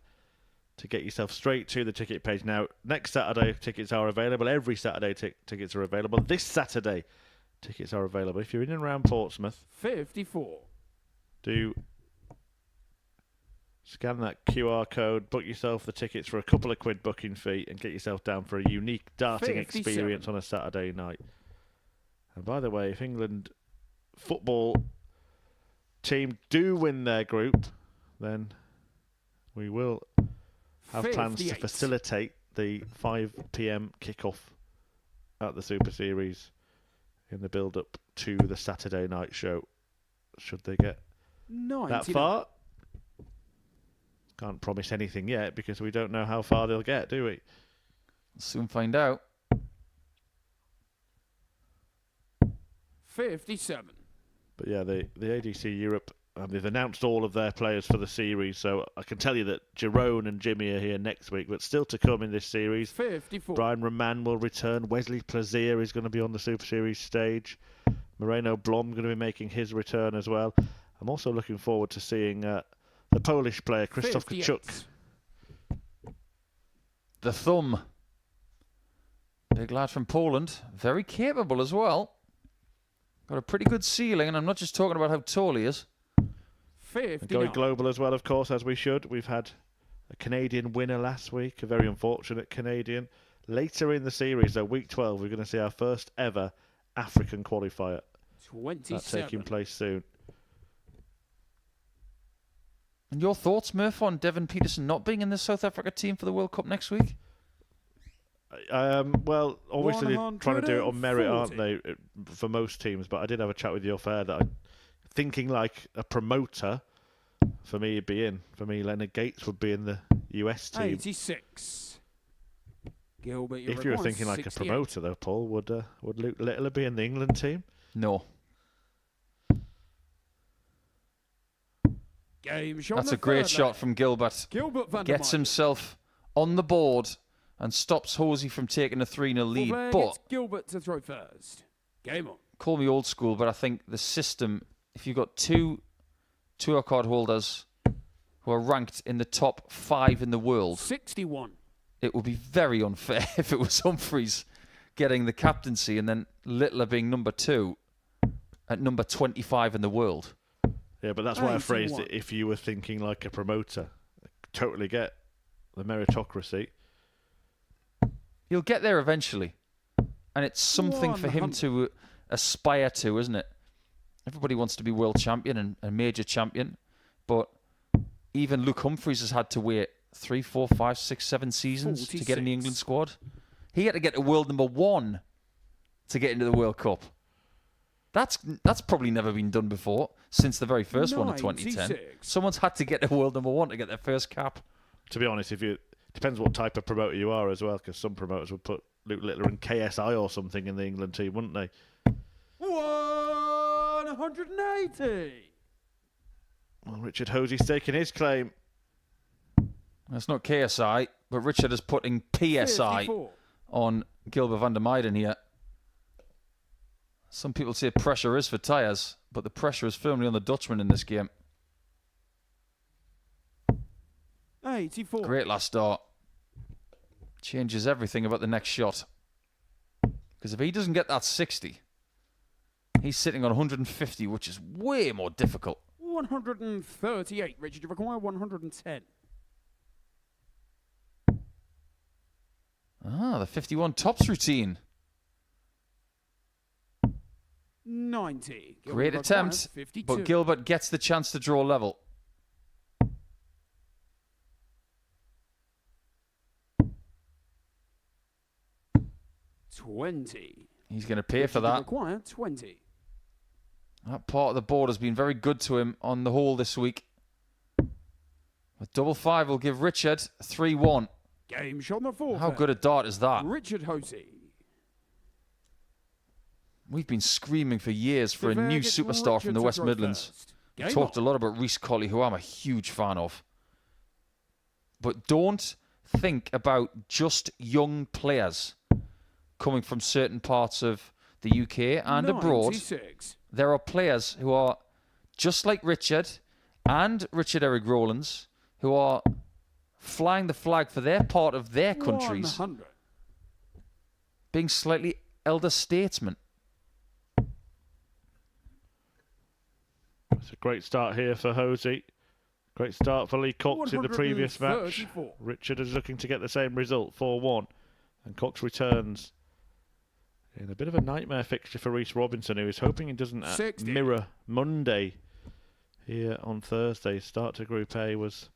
to get yourself straight to the ticket page. Now, next Saturday, tickets are available. Every Saturday, tickets are available. This Saturday, tickets are available. If you're in and around Portsmouth, 54. do scan that QR code, book yourself the tickets for a couple of quid booking fee, and get yourself down for a unique darting 57. experience on a Saturday night. And by the way, if England football team do win their group, then we will have plans to 58. facilitate the 5 p.m. kickoff at the Super Series in the build-up to the Saturday night show. Should they get 99. that far? Can't promise anything yet because we don't know how far they'll get, do we? Soon find out. 57. But yeah, the ADC Europe, they've announced all of their players for the series, so I can tell you that Jerome and Jimmy are here next week, but still to come in this series. 54. Brian Roman will return. Wesley Plazier is going to be on the Super Series stage. Moreno Blom going to be making his return as well. I'm also looking forward to seeing the Polish player Krzysztof 58. Kachuk. The thumb. Big lad from Poland. Very capable as well. Got a pretty good ceiling, and I'm not just talking about how tall he is. 59. Going global as well, of course, as we should. We've had a Canadian winner last week, a very unfortunate Canadian. Later in the series, though, week 12, we're going to see our first ever African qualifier. 27. That's taking place soon. And your thoughts, Murph, on Devin Peterson not being in the South Africa team for the World Cup next week? Well, obviously they're trying to do it on merit, aren't 140. they, for most teams? But I did have a chat with you off air that thinking like a promoter, for me, he'd be in. For me, Leonard Gates would be in the US team. 86. Gilbert, If you were thinking like a promoter, though, Paul, would Luke Littler be in the England team? No. Game shot. That's a great shot from Gilbert. Gilbert Vander Gets himself on the board and stops Hosy from taking a 3-0 lead. But Gilbert to throw first. Game on. call me old school, but I think the system, if you've got two tour card holders who are ranked in the top 5 in the world, 61. it would be very unfair if it was Humphreys getting the captaincy and then Littler being number 2 at number 25 in the world. Yeah, but that's why I 81. phrased it. If you were thinking like a promoter, I totally get the meritocracy. He'll get there eventually. And it's something for him 100. to aspire to, isn't it? Everybody wants to be world champion and major champion. But even Luke Humphreys has had to wait 3, 4, 5, 6, 7 seasons to get in the 46. England squad. He had to get to world number 1 to get into the World Cup. That's probably never been done before since the very first one in 2010. 96. Someone's had to get to world number 1 to get their first cap. To be honest, depends what type of promoter you are as well, because some promoters would put Luke Littler in KSI or something in the England team, wouldn't they? 180. Well, Richard Hosy's taking his claim. It's not KSI, but Richard is putting PSI 54. on Gilbert Van der Meijden here. Some people say pressure is for tyres, but the pressure is firmly on the Dutchman in this game. 84. Great last start. Changes everything about the next shot. Because if he doesn't get that 60, he's sitting on 150, which is way more difficult. 138. Richard, you require 110. Ah, the 51 tops routine. 90. Gilbert Great requires attempt, 52. but Gilbert gets the chance to draw level. $20. He's going to pay for that. Require 20. That part of the board has been very good to him on the whole this week. With double 5 will give Richard 3-1. Game shot on the fourth. How good a dart is that? Richard Hosy. We've been screaming for years for a new Gets superstar Richard from the to West throw Midlands. first. We Game talked a on. lot about Reece Colley, who I'm a huge fan of. But don't think about just young players coming from certain parts of the UK and abroad. 96. There are players who are just like Richard and Richard Eric Rowlands, who are flying the flag for their part of their countries, 100. being slightly elder statesmen. It's a great start here for Hosy. Great start for Lee Cox in the previous match. 134. Richard is looking to get the same result, 4-1. And Cox returns in a bit of a nightmare fixture for Reece Robinson, who is hoping he doesn't 60. mirror Monday here on Thursday. Start to Group A was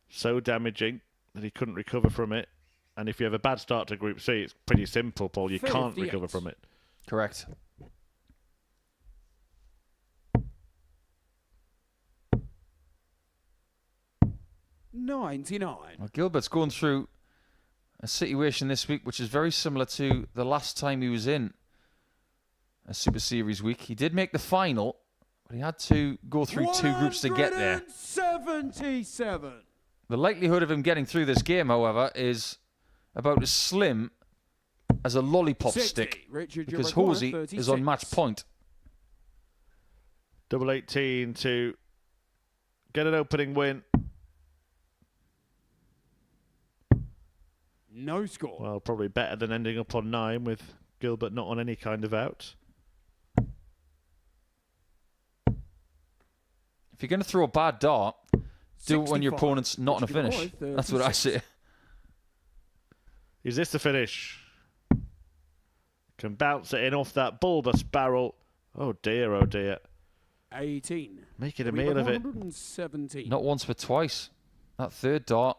so damaging that he couldn't recover from it. And if you have a bad start to Group C, it's pretty simple, Paul. You can't 58. recover from it. Correct. $99. Well, Gilbert's going through a situation this week which is very similar to the last time he was in a Super Series week. He did make the final, but he had to go through two groups to get there. 177. The likelihood of him getting through this game, however, is about as slim as a lollipop 60. stick, Richard, you because require Hosy is on 36. match point. Double 18 to get an opening win. No score. Well, probably better than ending up on 9 with Gilbert not on any kind of out. If you're going to throw a bad dart, do it when your 65. opponent's not on a Richard, you finish. require That's what I 36. say. Is this the finish? Can bounce it in off that bulbous barrel. Oh dear, oh dear. 18. Making a We meal have of it. 117. Not once but twice. That third dart,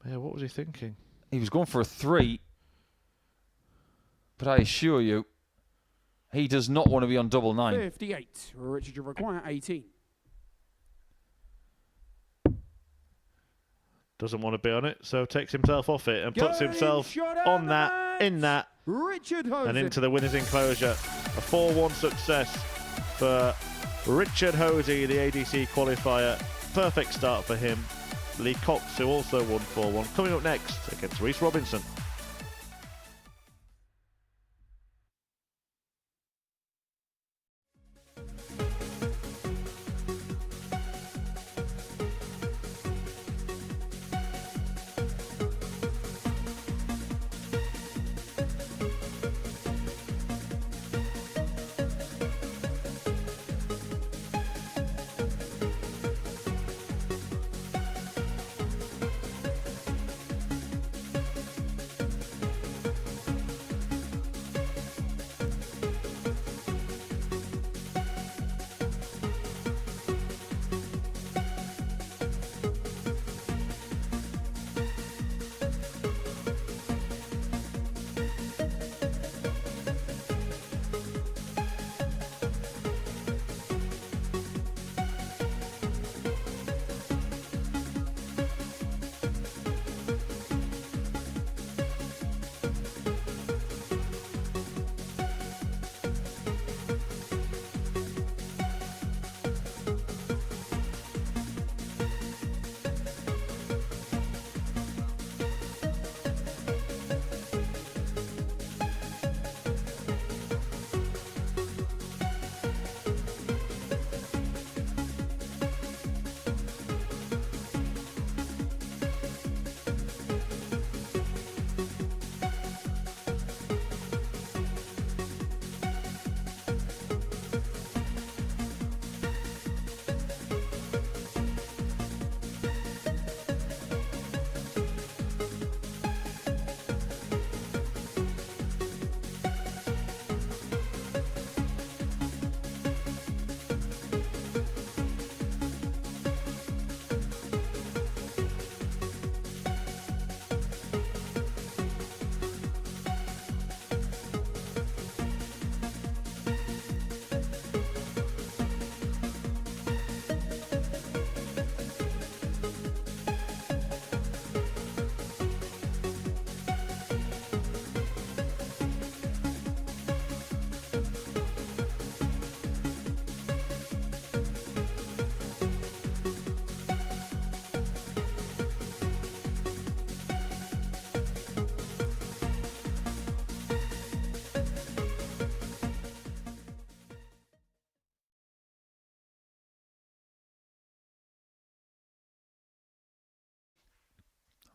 Yeah, what was he thinking? he was going for a 3. But I assure you, he does not want to be on double 9. 58. Richard, you require 18. Doesn't want to be on it, so takes himself off it and puts Game himself shot out on the that, match. in that, Richard Hosy. and into the winner's enclosure. A 4-1 success for Richard Hosy, the ADC qualifier. Perfect start for him. Lee Cox, who also won 4-1, coming up next against Reece Robinson.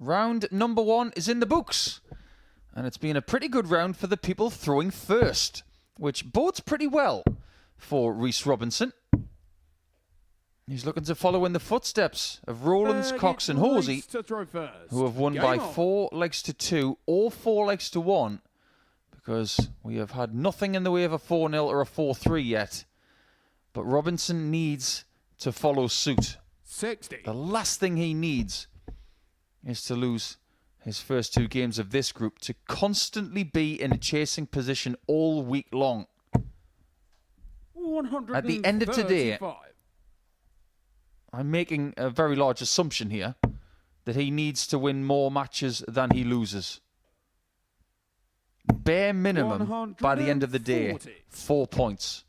Round number 1 is in the books. And it's been a pretty good round for the people throwing first, which bodes pretty well for Reece Robinson. He's looking to follow in the footsteps of Roland, Cox and Hosy, who have won by 4 legs to 2 or 4 legs to 1, because we have had nothing in the way of a 4-0 or a 4-3 yet. But Robinson needs to follow suit. 60. The last thing he needs is to lose his first 2 games of this group, to constantly be in a chasing position all week long. At the end of today, I'm making a very large assumption here that he needs to win more matches than he loses. Bare minimum, by the end of the day, 4 points.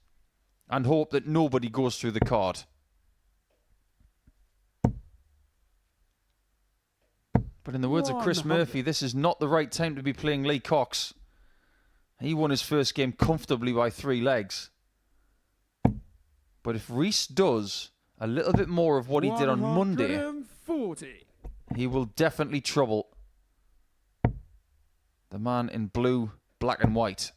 And hope that nobody goes through the card. But in the words of Chris Murphy, this is not the right time to be playing Lee Cox. He won his first game comfortably by 3 legs. But if Reece does a little bit more of what he did on Monday, he will definitely trouble the man in blue, black and white.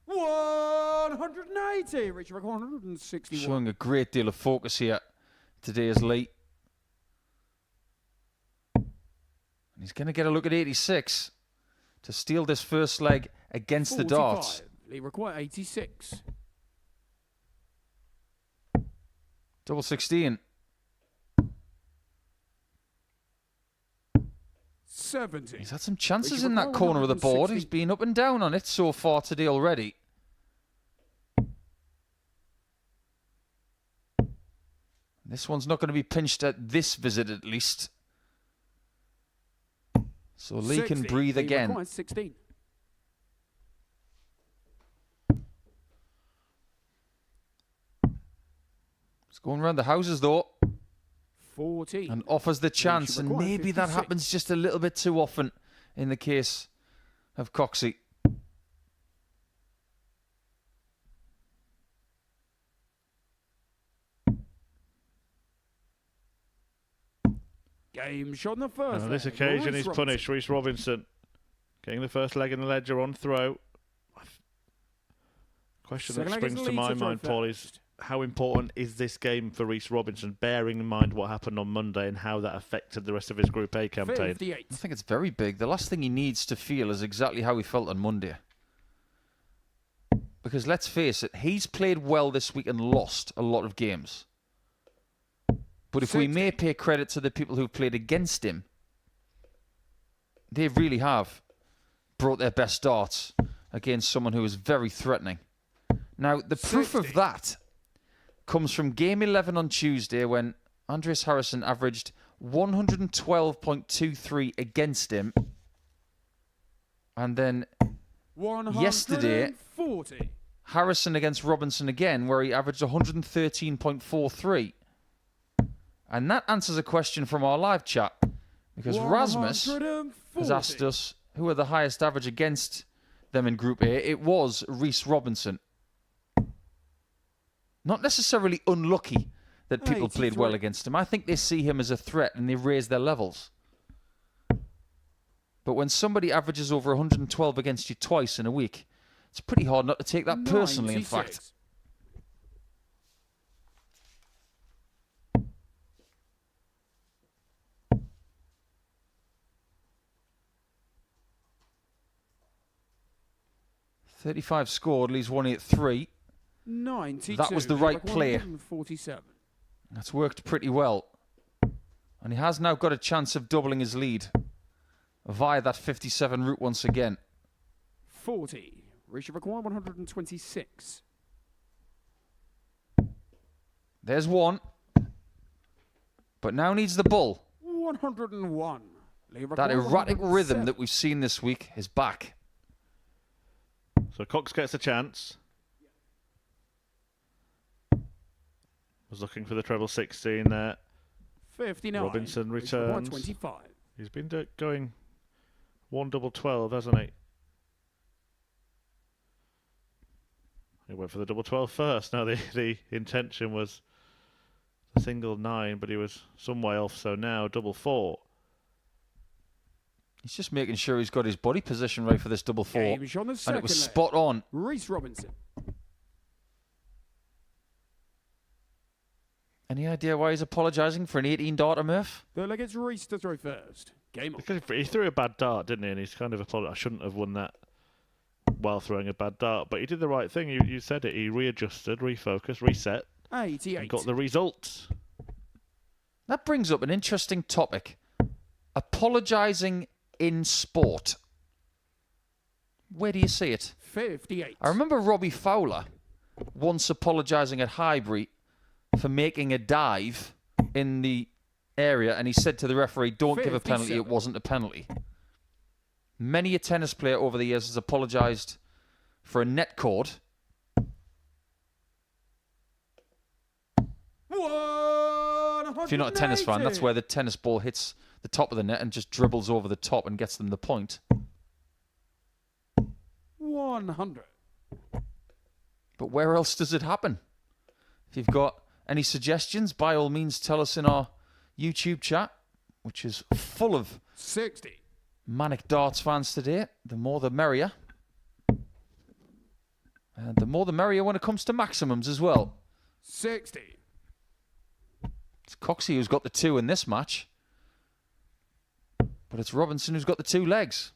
180. Richard 161. Showing a great deal of focus here today is Lee. And he's going to get a look at 86 to steal this first leg against 45. the darts. Lee require 86. Double 16. 70. He's had some chances in that corner of the board. He's been up and down on it so far today already. This one's not going to be pinched at this visit, at least. So Lee can breathe again. 16. It's going around the houses, though. 14. And offers the chance. And maybe that happens just a little bit too often in the case of Coxey. Game shot on the first. On this occasion, he's punished. Reece Robinson getting the first leg in the ledger on throw. Question that springs to my mind, Paul, is how important is this game for Reece Robinson, bearing in mind what happened on Monday and how that affected the rest of his Group A campaign? 58. I think it's very big. The last thing he needs to feel is exactly how he felt on Monday. Because let's face it, he's played well this week and lost a lot of games. But if we may pay credit to the people who've played against him, they really have brought their best darts against someone who is very threatening. Now, the proof of that comes from Game 11 on Tuesday when Andreas Harrison averaged 112.23 against him. And then yesterday, Harrison against Robinson again, where he averaged 113.43. And that answers a question from our live chat, because Rasmus has asked us who are the highest average against them in Group A. It was Reece Robinson. Not necessarily unlucky that people played well against him. I think they see him as a threat and they raise their levels. But when somebody averages over 112 against you twice in a week, it's pretty hard not to take that personally, in fact. .35 scored, leaves 183. 92. That was the right play. 47. That's worked pretty well. And he has now got a chance of doubling his lead via that 57 route once again. 40. Richard require 126. There's one. But now needs the bull. 101. That erratic rhythm that we've seen this week is back. So Cox gets a chance. Was looking for the treble 16 there. 59. Robinson returns. 25. He's been going 1 double 12, hasn't he? He went for the double 12 first. No, the intention was single 9, but he was some way off, so now double 4. He's just making sure he's got his body position right for this double 4. Game is on the And second it was leg. spot on. Reece Robinson. Any idea why he's apologising for an 18-darter, Murph? Third leg, it's Reece to throw first. Game on. Because he threw a bad dart, didn't he? And he's kind of apologized. I shouldn't have won that while throwing a bad dart. But he did the right thing. You said it. He readjusted, refocused, reset, 88. and got the result. That brings up an interesting topic. Apologising in sport. Where do you see it? 58. I remember Robbie Fowler once apologising at Highbury for making a dive in the area, and he said to the referee, "Don't give a penalty, it 57. wasn't a penalty." Many a tennis player over the years has apologised for a net cord. If you're not a tennis fan, that's where the tennis ball hits the top of the net and just dribbles over the top and gets them the point. 100. But where else does it happen? If you've got any suggestions, by all means tell us in our YouTube chat, which is full of 60. manic darts fans today. The more the merrier. And the more the merrier when it comes to maximums as well. 60. It's Coxey who's got the 2 in this match. But it's Robinson who's got the 2 legs.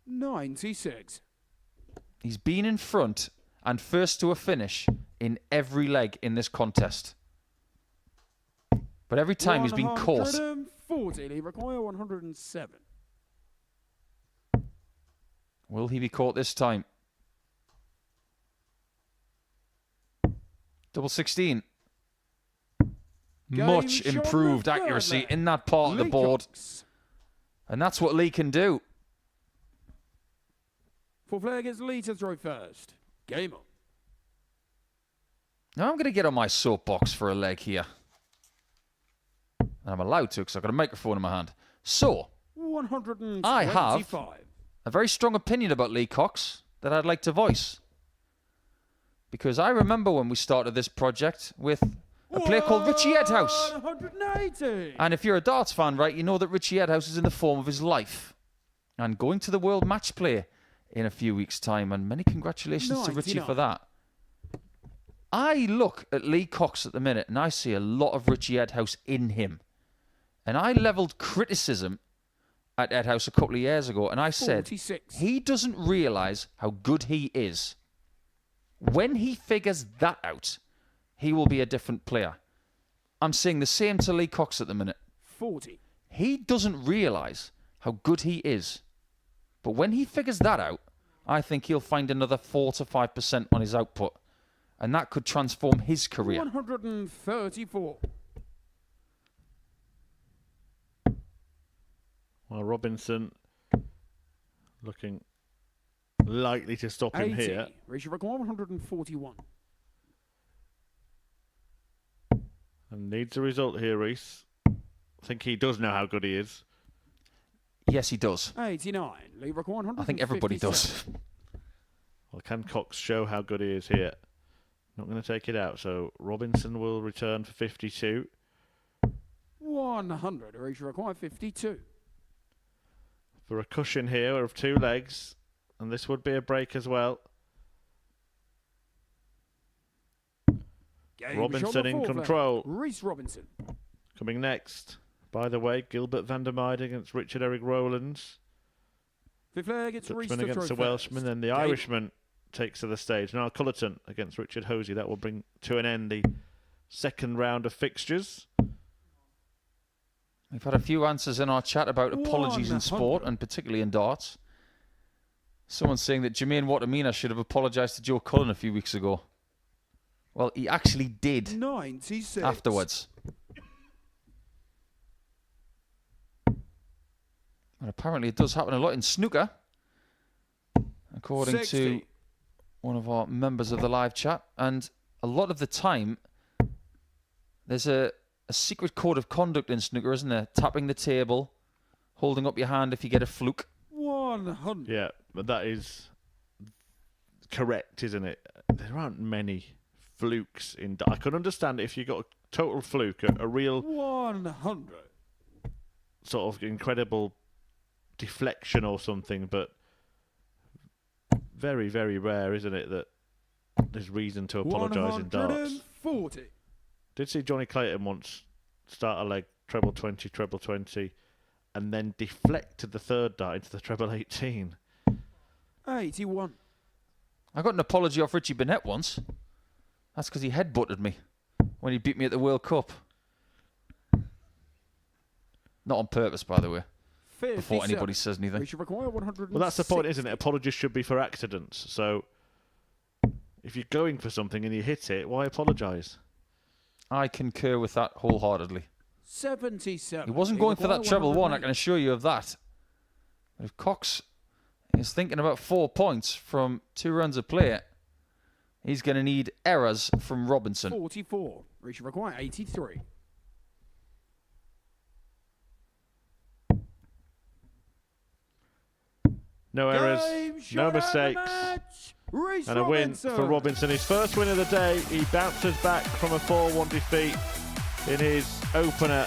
96. He's been in front and first to a finish in every leg in this contest. But every time he's been caught. 140. They require 107. Will he be caught this time? Double 16. Game Much shot improved the third accuracy leg. in that part of the Lee board. Cox. And that's what Lee can do. Fourth leg is Lee to throw first. Game on. Now I'm going to get on my soapbox for a leg here. And I'm allowed to because I've got a microphone in my hand. So, 125. I have a very strong opinion about Lee Cox that I'd like to voice. Because I remember when we started this project with a player called Richie Edhouse. 180. And if you're a darts fan, right, you know that Richie Edhouse is in the form of his life. And going to the World Match Play in a few weeks' time. And many congratulations to Richie 99. for that. I look at Lee Cox at the minute and I see a lot of Richie Edhouse in him. And I levelled criticism at Edhouse a couple of years ago and I said, 46. he doesn't realise how good he is. When he figures that out, he will be a different player. I'm saying the same to Lee Cox at the minute. 40. He doesn't realise how good he is. But when he figures that out, I think he'll find another 4 to 5% on his output. And that could transform his career. 134. Well, Robinson looking likely to stop him 80. here. Reece require 141. And needs a result here, Reece. I think he does know how good he is. Yes, he does. 89. Lee require 157. I think everybody does. Well, can Cox show how good he is here? Not going to take it out. So Robinson will return for 52. 100. Reece require 52. For a cushion here of 2 legs. And this would be a break as well. Game Robinson shot the in fourth leg. control. Reece Robinson. Coming next. By the way, Gilbert Vander against Richard Roland. Fifth leg, it's Reece Dutchman to against throw the Welshman. first. Then the Game. Irishman takes to the stage. Niall Culliton against Richard Hosy. That will bring to an end the second round of fixtures. We've had a few answers in our chat about apologies in sport, 100. and particularly in darts. Someone's saying that Jermaine Watamina should have apologised to Joe Cullen a few weeks ago. Well, he actually did 96. afterwards. And apparently it does happen a lot in snooker, according 60. to one of our members of the live chat. And a lot of the time, there's a secret code of conduct in snooker, isn't there? Tapping the table, holding up your hand if you get a fluke. 100. Yeah, but that is correct, isn't it? There aren't many flukes in. I can understand if you got a total fluke, a real 100. sort of incredible deflection or something, but very, very rare, isn't it, that there's reason to apologise in darts. 140. Did see Johnny Clayton once start a leg treble 20, and then deflected the third dart into the treble 18. 81. I got an apology off Richie Burnett once. That's because he headbutted me when he beat me at the World Cup. Not on purpose, by the way. 57. Before anybody says anything. We should require 100. Well, that's the point, isn't it? Apologies should be for accidents. So if you're going for something and you hit it, why apologise? I concur with that wholeheartedly. 77. He wasn't going for that treble one, I can assure you of that. But if Cox is thinking about 4 points from 2 rounds of play, he's going to need errors from Robinson. 44. We should require 83. No errors, no mistakes, and a win for Robinson. His first win of the day. He bounces back from a 4-1 defeat in his opener,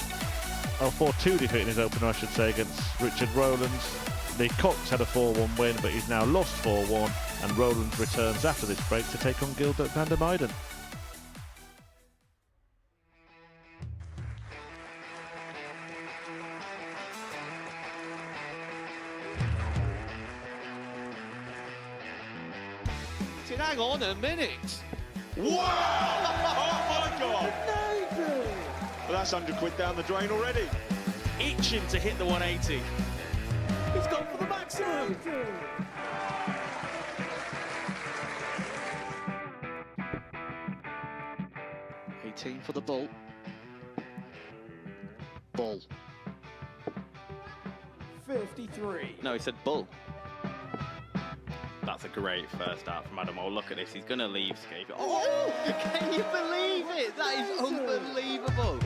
or 4-2 defeat in his opener, I should say, against Richard Roland. The Cox had a 4-1 win, but he's now lost 4-1, and Roland returns after this break to take on Gilbert Vander. Hang on a minute. Wow! Oh my God! Well, that's 100 quid down the drain already. Itching to hit the 180. He's gone for the maximum. Team for the ball. Ball. 53. No, he said bull. That's a great first out from Adam. Oh, look at this. He's going to leave Scave. Oh, can you believe it? That is unbelievable.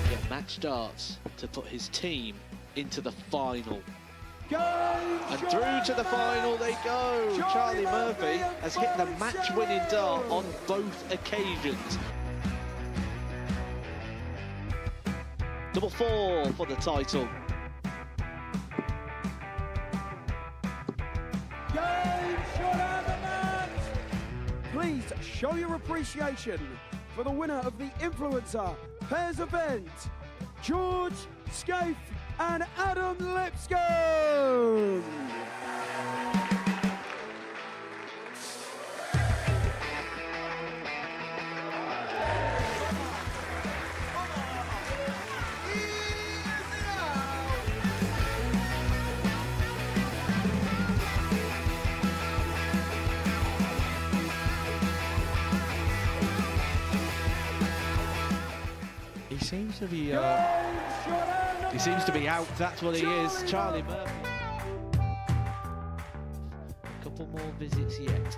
Get match darts to put his team into the final. And through to the final they go. Charlie Murphy has hit the match-winning dart on both occasions. Double 4 for the title. Please show your appreciation for the winner of the Influencer Pairs event, George Scaife and Adam Lipscomb. He seems to be out. That's what he is. Charlie Murphy. A couple more visits yet.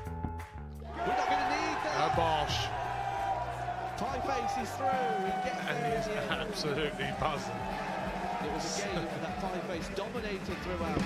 We're not going to need that. Bosh. Pie face is through. He gets And he's absolutely buzzing. It was a game with that pie face dominated throughout.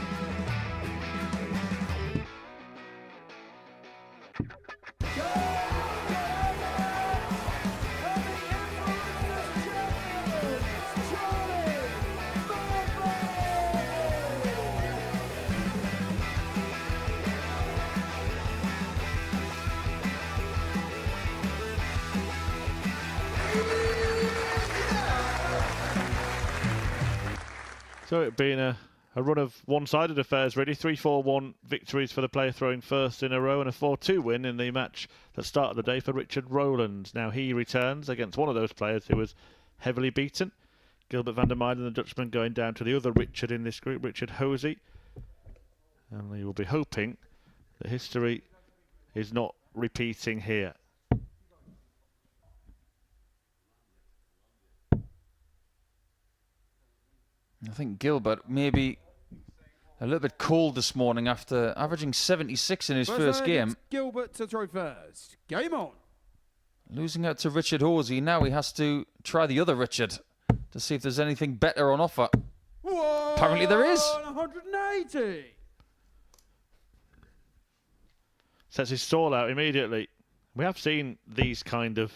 So it being a run of one-sided affairs, really. 3-4-1 victories for the player throwing first in a row, and a 4-2 win in the match that started the day for Richard Roland. Now he returns against one of those players who was heavily beaten. Gilbert Vander, the Dutchman, going down to the other Richard in this group, Richard Hosy. And we will be hoping that history is not repeating here. I think Gilbert maybe a little bit cold this morning after averaging 76 in his first game. Gilbert to throw first. Game on. Losing out to Richard Hosy. Now he has to try the other Richard to see if there's anything better on offer. Apparently there is. 109. 80. Sets his stall out immediately. We have seen these kind of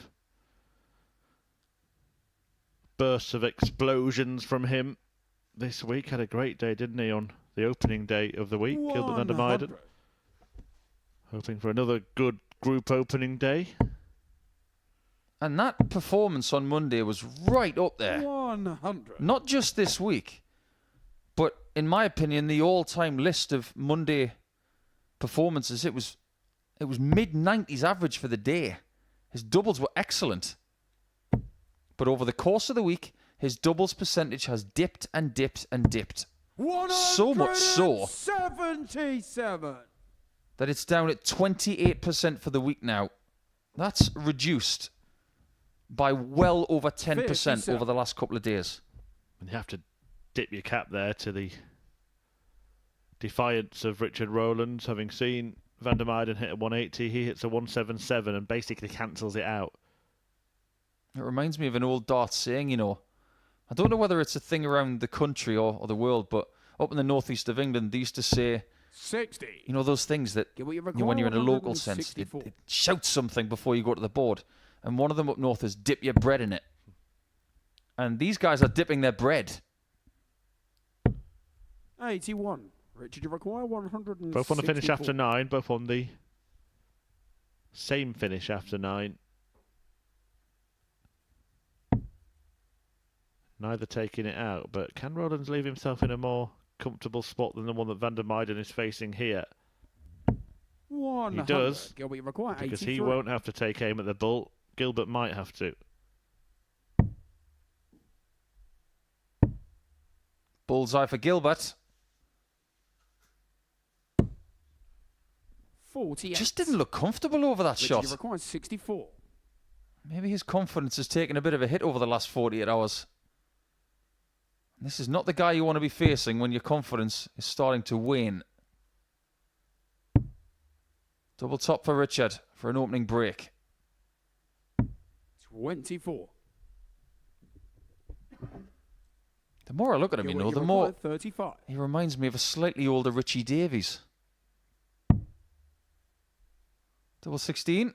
bursts of explosions from him this week. Had a great day, didn't he, on the opening day of the week? Gilbert Vander 100. hoping for another good group opening day. And that performance on Monday was right up there. 100. Not just this week, but in my opinion, the all-time list of Monday performances, it was mid-90s average for the day. His doubles were excellent. But over the course of the week, his doubles percentage has dipped and dipped and dipped. So much so 77. that it's down at 28% for the week now. That's reduced by well over 10% 57. over the last couple of days. And you have to dip your cap there to the defiance of Richard Roland, having seen Van der Meijden hit a 180, he hits a 177 and basically cancels it out. It reminds me of an old darts saying, you know, I don't know whether it's a thing around the country or the world, but up in the northeast of England, they used to say, 60. you know, those things that Get what you when you're in a local 164. sense, it shouts something before you go to the board. And one of them up north is dip your bread in it. And these guys are dipping their bread. 81. Richard, you require 164. Both on the finish after 9, both on the same finish after 9. Neither taking it out, but can Rollins leave himself in a more comfortable spot than the one that Van der Meijden is facing here? 100. He does, Get what you require. because 83. he won't have to take aim at the bull. Gilbert might have to. Bullseye for Gilbert. 48. Just didn't look comfortable over that Richard, shot. you require 64. Maybe his confidence has taken a bit of a hit over the last 48 hours. This is not the guy you want to be facing when your confidence is starting to wane. Double top for Richard for an opening break. 24. The more I look at him, Get you what know, the require, more 35. he reminds me of a slightly older Richie Davies. Double 16.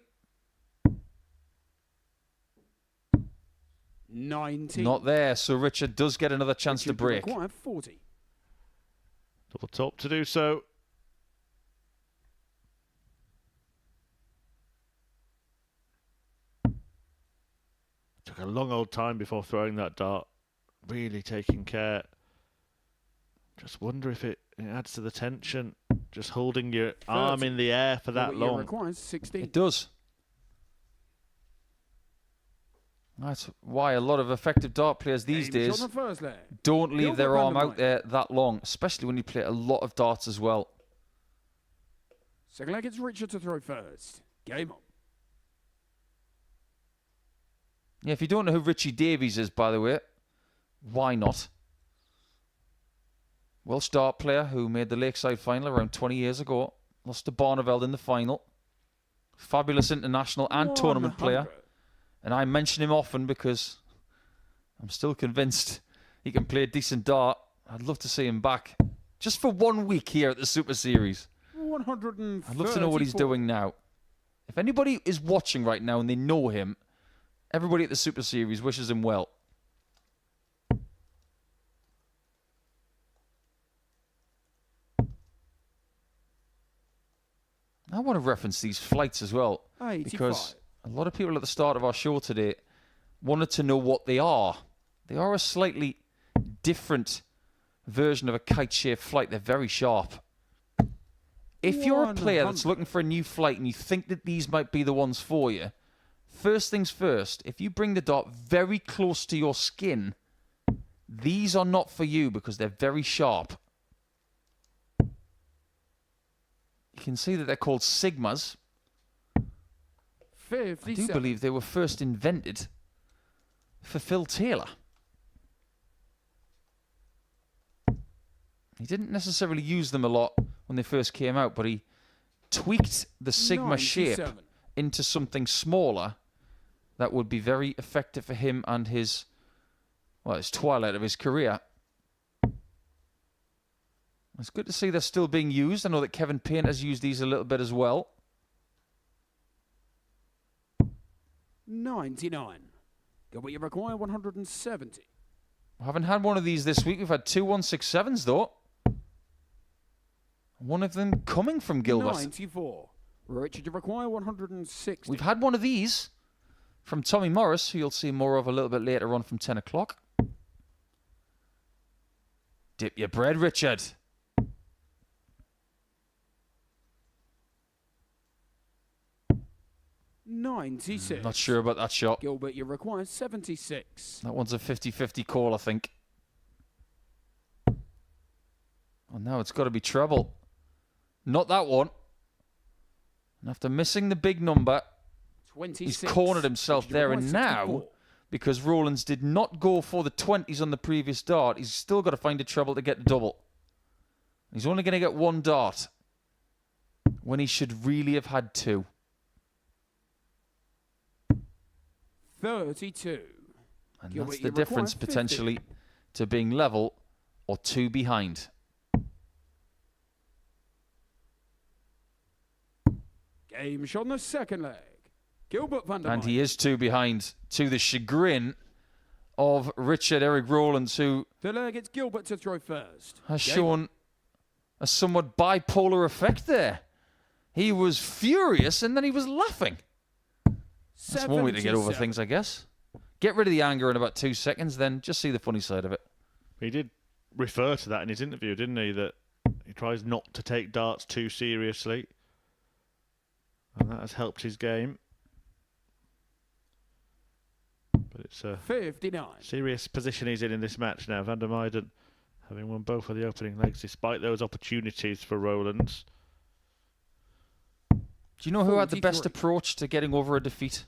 19. Not there, so Richard does get another chance Richard, to break. You require 40. Double top to do so. Took a long old time before throwing that dart. Really taking care. Just wonder if it adds to the tension. Just holding your arm in the air for that You long. require 16. It does. That's why a lot of effective dart players these Aim days shot on the first leg. don't leave their Gilbert arm Vander out there that long, especially when you play a lot of darts as well. Second leg, it's Richard to throw first. Game on. Yeah, if you don't know who Richie Davies is, by the way, why not? Welsh dart player who made the Lakeside final around 20 years ago. Lost to Barneveld in the final. Fabulous international and tournament player. 100. And I mention him often because I'm still convinced he can play a decent dart. I'd love to see him back just for 1 week here at the Super Series. 134. I'd love to know what he's doing now. If anybody is watching right now and they know him, everybody at the Super Series wishes him well. I want to reference these flights as well, 85. because a lot of people at the start of our show today wanted to know what they are. They are a slightly different version of a kite-shaped flight. They're very sharp. If you're a player that's 100. looking for a new flight and you think that these might be the ones for you, first things first, if you bring the dart very close to your skin, these are not for you because they're very sharp. You can see that they're called Sigmas. I 57. do believe they were first invented for Phil Taylor. He didn't necessarily use them a lot when they first came out, but he tweaked the Sigma shape 97. into something smaller that would be very effective for him and his, well, his twilight of his career. It's good to see they're still being used. I know that Kevin Payne has used these a little bit as well. 99. Gilbert, you require 170. We haven't had one of these this week. We've had 2 167s, though. One of them coming from Gilbert. 94. Richard, you require 160. We've had one of these from Tommy Morris, who you'll see more of a little bit later on from 10 o'clock. Dip your bread, Richard. $96. Not sure about that shot. Gilbert, you require 76. That one's a 50-50 call, I think. Oh, now it's got to be treble. Not that one. And after missing the big number, 26. he's cornered himself there. And now, because Rollins did not go for the 20s on the previous dart, he's still got to find a treble to get the double. He's only going to get 1 dart when he should really have had 2. 32. And Gilbert, that's you the difference require 50. potentially to being level or 2 behind. Game shot on the second leg. Gilbert Vander. And he is 2 behind, to the chagrin of Richard Eric Roland, who The leg, it's Gilbert to throw first. has Game shown a somewhat bipolar effect there. He was furious and then he was laughing. That's one way to get over 77. things, I guess. Get rid of the anger in about 2 seconds, then just see the funny side of it. He did refer to that in his interview, didn't he? That he tries not to take darts too seriously. And that has helped his game. But it's a 59. serious position he's in this match now. Van der Meijden having won both of the opening legs despite those opportunities for Rollins. Do you know who had the best 43. approach to getting over a defeat?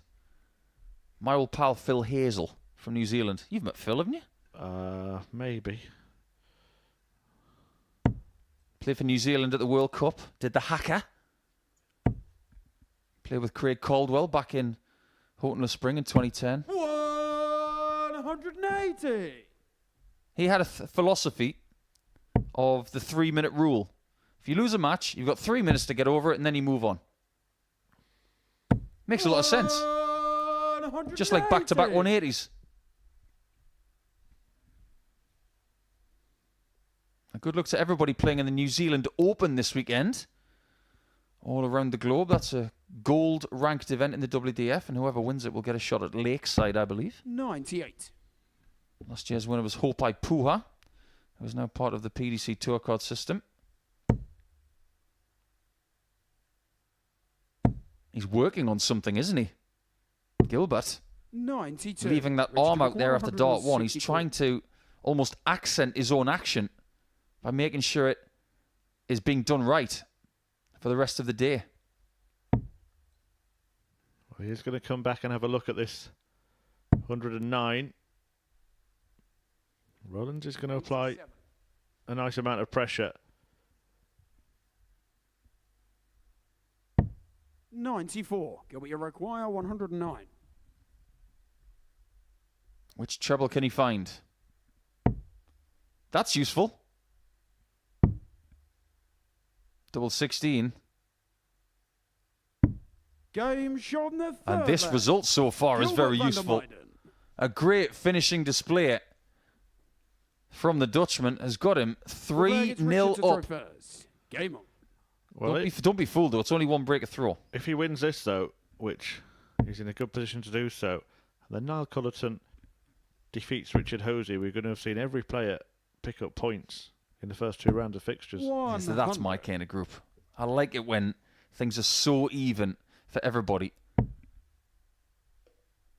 My old pal Phil Hazel from New Zealand. You've met Phil, haven't you? Maybe. Played for New Zealand at the World Cup. Did the haka. Played with Craig Caldwell back in Houghton-le-Spring in 2010. 180. He had a philosophy of the 3-minute rule. If you lose a match, you've got 3 minutes to get over it and then you move on. Makes a lot of sense. Just like back-to-back 180s. A good luck to everybody playing in the New Zealand Open this weekend. All around the globe. That's a gold-ranked event in the WDF, and whoever wins it will get a shot at Lakeside, I believe. 98. Last year's winner was Hopai Puha, who is now part of the PDC Tour Card system. He's working on something, isn't he? Gilbert. 92. Leaving that Richard arm out there after dart 1. He's 164. trying to almost accent his own action by making sure it is being done right for the rest of the day. Well, he's going to come back and have a look at this 109. Rollins is going to apply a nice amount of pressure. 94. Gilbert, you require 109. Which treble can he find? That's useful. Double 16. Game shot on the third And this leg. result so far is Gilbert very Vander useful. Meijden. A great finishing display from the Dutchman has got him The leg, it's Richard 3-0 to throw up. first. Game on. Well, Don't be fooled, though. It's only 1 break a throw. if he wins this, though, which he's in a good position to do so, then Niall Culliton defeats Richard Hosy. We're going to have seen every player pick up points in the first 2 rounds of fixtures. So that's my kind of group. I like it when things are so even for everybody.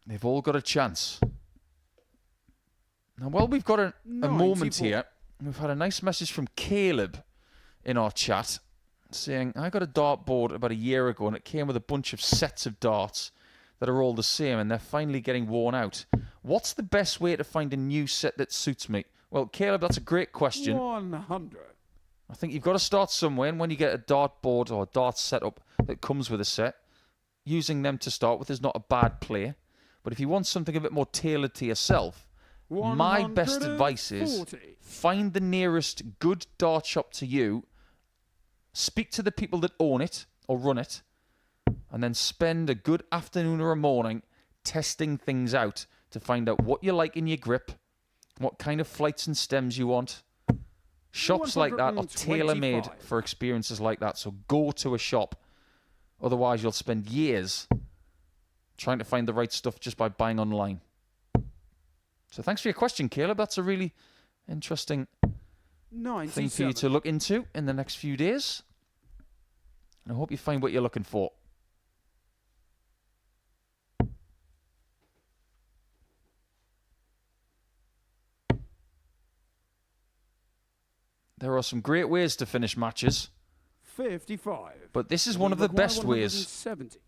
They've all got a chance. Now, while we've got a moment 94. here, we've had a nice message from Caleb in our chat saying, I got a dartboard about a year ago and it came with a bunch of sets of darts that are all the same and they're finally getting worn out. What's the best way to find a new set that suits me? Well, Caleb, that's a great question. 100. I think you've got to start somewhere, and when you get a dartboard or a dart setup that comes with a set, using them to start with is not a bad play. But if you want something a bit more tailored to yourself, My best advice is 140. find the nearest good dart shop to you, speak to the people that own it or run it, and then spend a good afternoon or a morning testing things out to find out what you like in your grip, what kind of flights and stems you want. Shops like that are tailor-made for experiences like that, so go to a shop. Otherwise, you'll spend years trying to find the right stuff just by buying online. So thanks for your question, Caleb. That's a really interesting thing for you to look into in the next few days. And I hope you find what you're looking for. There are some great ways to finish matches, 55. but this is one of the best ways. 170.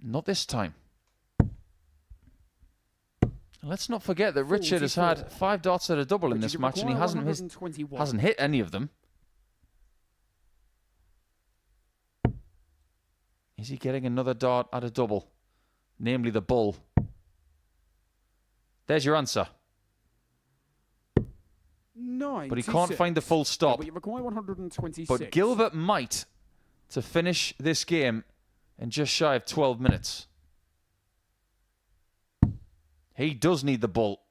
Not this time. Let's not forget that Richard has had 5 darts at a double in this match, and he hasn't hit any of them. Is he getting another dart at a double? Namely the bull. There's your answer. 96. But he can't find the full stop. But you require 126. But Gilbert might to finish this game in just shy of 12 minutes. He does need the bull.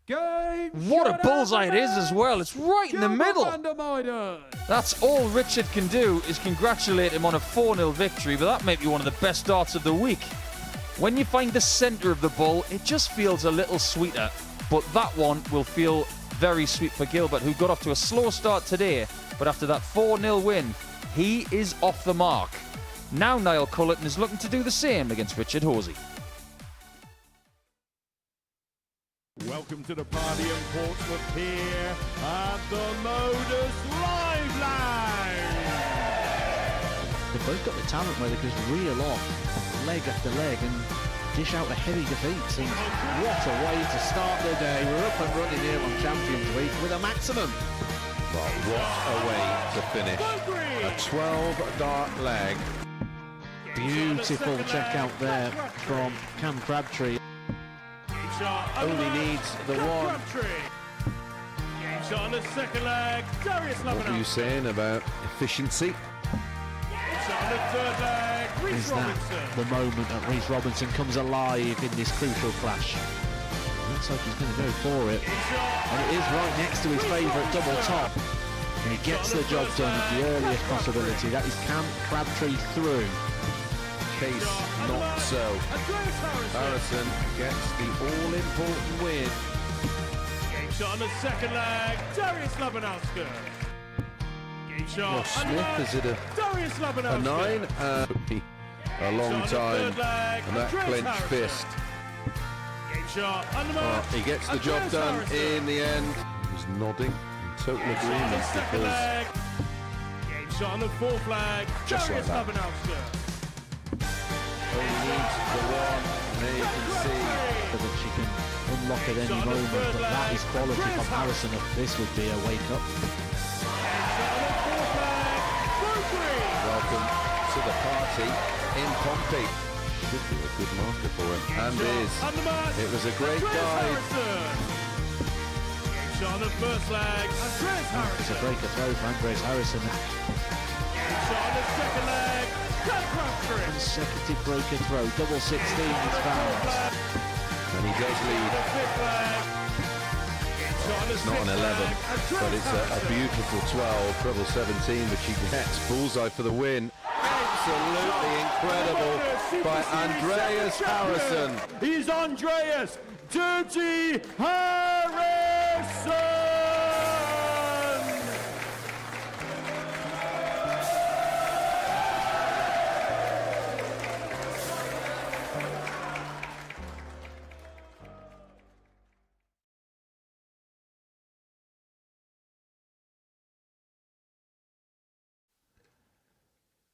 Game What a bullseye it is as well. It's right in the middle. Vander. That's all Richard can do is congratulate him on a 4-0 victory, but that may be one of the best darts of the week. When you find the centre of the bull, it just feels a little sweeter. But that one will feel very sweet for Gilbert, who got off to a slow start today. But after that 4-0 win, he is off the mark. Now Niall Culliton is looking to do the same against Richard Hosy. Welcome to the party in Portsmouth here at the Modus Live Lounge. They've both got the talent where they can just reel off leg after leg and dish out a heavy defeat. What a way to start the day. We're up and running here on Champions Week with a maximum. Well, what a way to finish. A 12-dart leg. Beautiful check out there from Cam Crabtree. Only needs the one. Shot on the second leg. What were you saying about efficiency? Shot on the third leg. Reece Is that Robinson. the moment that Reece Robinson comes alive in this crucial clash? Looks like he's going to go for it. And it is right next to his favourite double top. And he gets the job done at the earliest possibility. That is Cam Crabtree through. Case not so. Harrison gets the all-important win. Game shot on the second leg. Darius Labanowski. Game shot. Well, Smith, is it a 9? A long time. And that clenched fist. Game shot. He gets the job done in the end. He's nodding in total agreement because game shot on the fourth leg. Just like Darius that. Labanowski. only needs the one. And there you can see that she can unlock at any moment, but that is quality from Harrison. This would be a wake-up. welcome to the party in Pompey. Should be a good marker for him, and is. It was a great guide. Shot on the first leg. Andreas Harrison. It's a breaker throw for Andreas Harrison. Shot on the second leg. Consecutive breaker throw. Double 16 is found. And he does lead. It's not an 11, but it's a beautiful 12, treble 17, which he gets. Bullseye for the win. Absolutely incredible by Andreas Harrison. He's Andreas Dirty Harrison!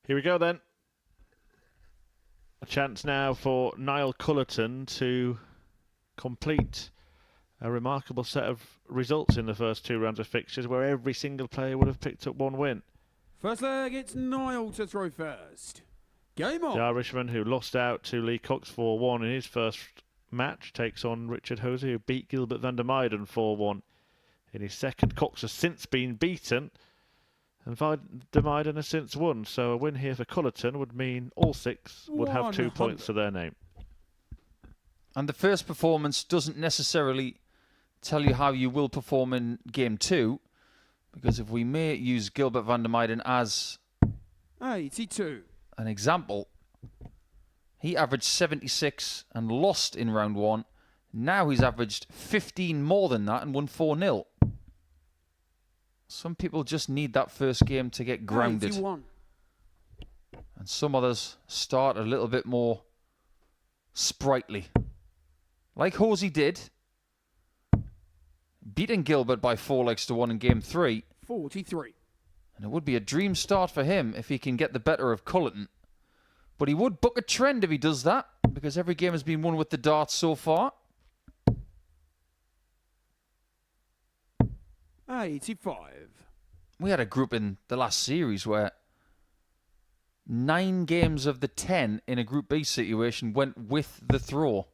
Here we go then. A chance now for Niall Culliton to complete a remarkable set of results in the first two rounds of fixtures where every single player would have picked up one win. First leg, it's Niall to throw first. Game on. The Irishman, who lost out to Lee Cox 4-1 in his first match, takes on Richard Hosy, who beat Gilbert Vander 4-1 in his second. Cox has since been beaten, and Vander has since won. So a win here for Culliton would mean all 6 would have 2 points to their name. And the first performance doesn't necessarily tell you how you will perform in game 2, because if we may use Gilbert Vander as 82. an example, he averaged 76 and lost in round 1. Now he's averaged 15 more than that and won 4-0. Some people just need that first game to get grounded. 81. And some others start a little bit more sprightly. Like Hosy did, beating Gilbert by 4-1 in game 3. 43. And it would be a dream start for him if he can get the better of Culliton. But he would book a trend if he does that, because every game has been won with the darts so far. 85. We had a group in the last series where 9 games of the 10 in a Group B situation went with the throw.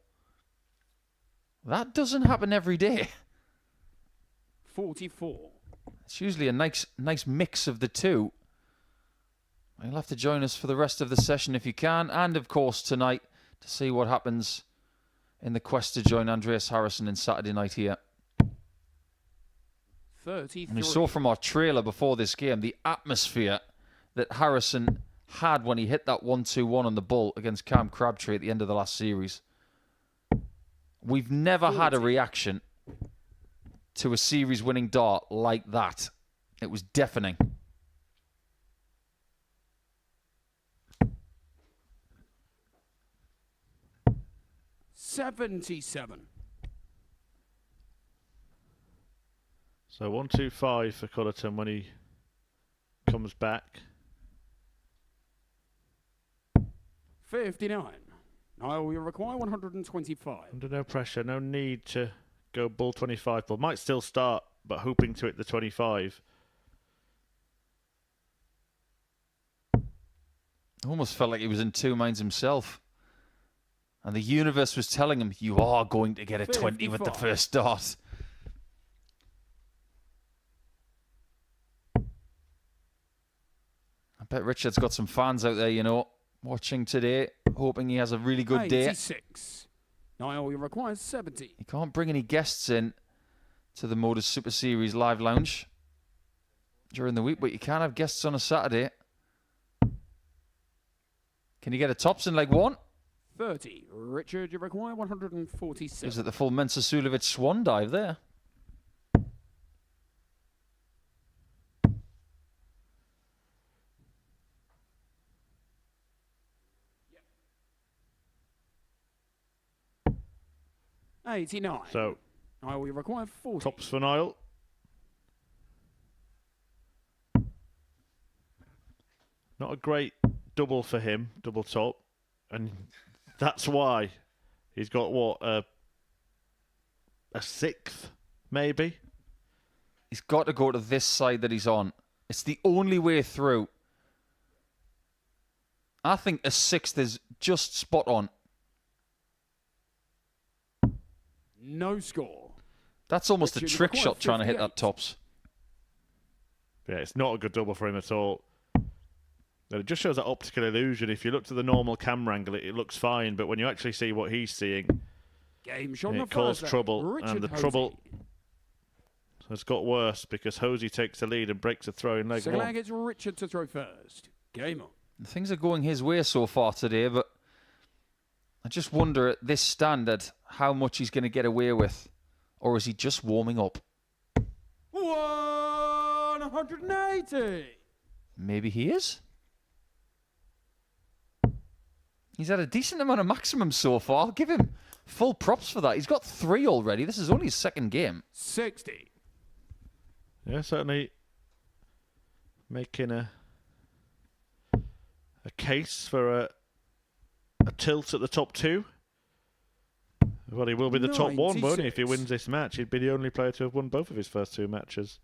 That doesn't happen every day. 44. It's usually a nice mix of the two. You'll have to join us for the rest of the session if you can, and of course tonight to see what happens in the quest to join Andreas Harrison in Saturday night here. 33. And we saw from our trailer before this game the atmosphere that Harrison had when he hit that 1-2-1 on the bull against Cam Crabtree at the end of the last series. We've never had a reaction to a series-winning dart like that. It was deafening. $77. So 1-2-5 for Culliton when he comes back. 59. Niall, we require 125. Under no pressure, no need to go bull 25. But might still start, but hoping to hit the 25. Almost felt like he was in two minds himself. And the universe was telling him, you are going to get a 20 with the first dart. I bet Richard's got some fans out there, you know, watching today, hoping he has a really good day. 86. Niall, we require 70. He can't bring any guests in to the Modus Super Series live lounge during the week, but you can have guests on a Saturday. Can you get a tops in leg 1? 30. Richard, you require 147. Is it the full Mensa Sulovic swan dive there? Yep. 89. So, Niall, we require 40. tops for Niall. Not a great double for him, double top. And that's why he's got, what, a 6th, maybe? He's got to go to this side that he's on. It's the only way through. I think a 6th is just spot on. No score. That's almost Richard, a trick you require shot trying to hit 58. that tops. Yeah, it's not a good double for him at all. But it just shows that optical illusion. If you look to the normal camera angle, it looks fine. But when you actually see what he's seeing, Game shot it on the caused first trouble. Richard And the Hosy. trouble has got worse because Hosy takes the lead and breaks a throw in leg Second 1. leg, it's Richard to throw first. Game on. Things are going his way so far today, but I just wonder at this standard how much he's going to get away with. Or is he just warming up? 180. Maybe he is. He's had a decent amount of maximum so far. I'll give him full props for that. He's got 3 already. This is only his second game. 60. Yeah, certainly making a case for a tilt at the top 2. Well, he will be the top 1, won't he? If he 96. wins this match, he'd be the only player to have won both of his first 2 matches.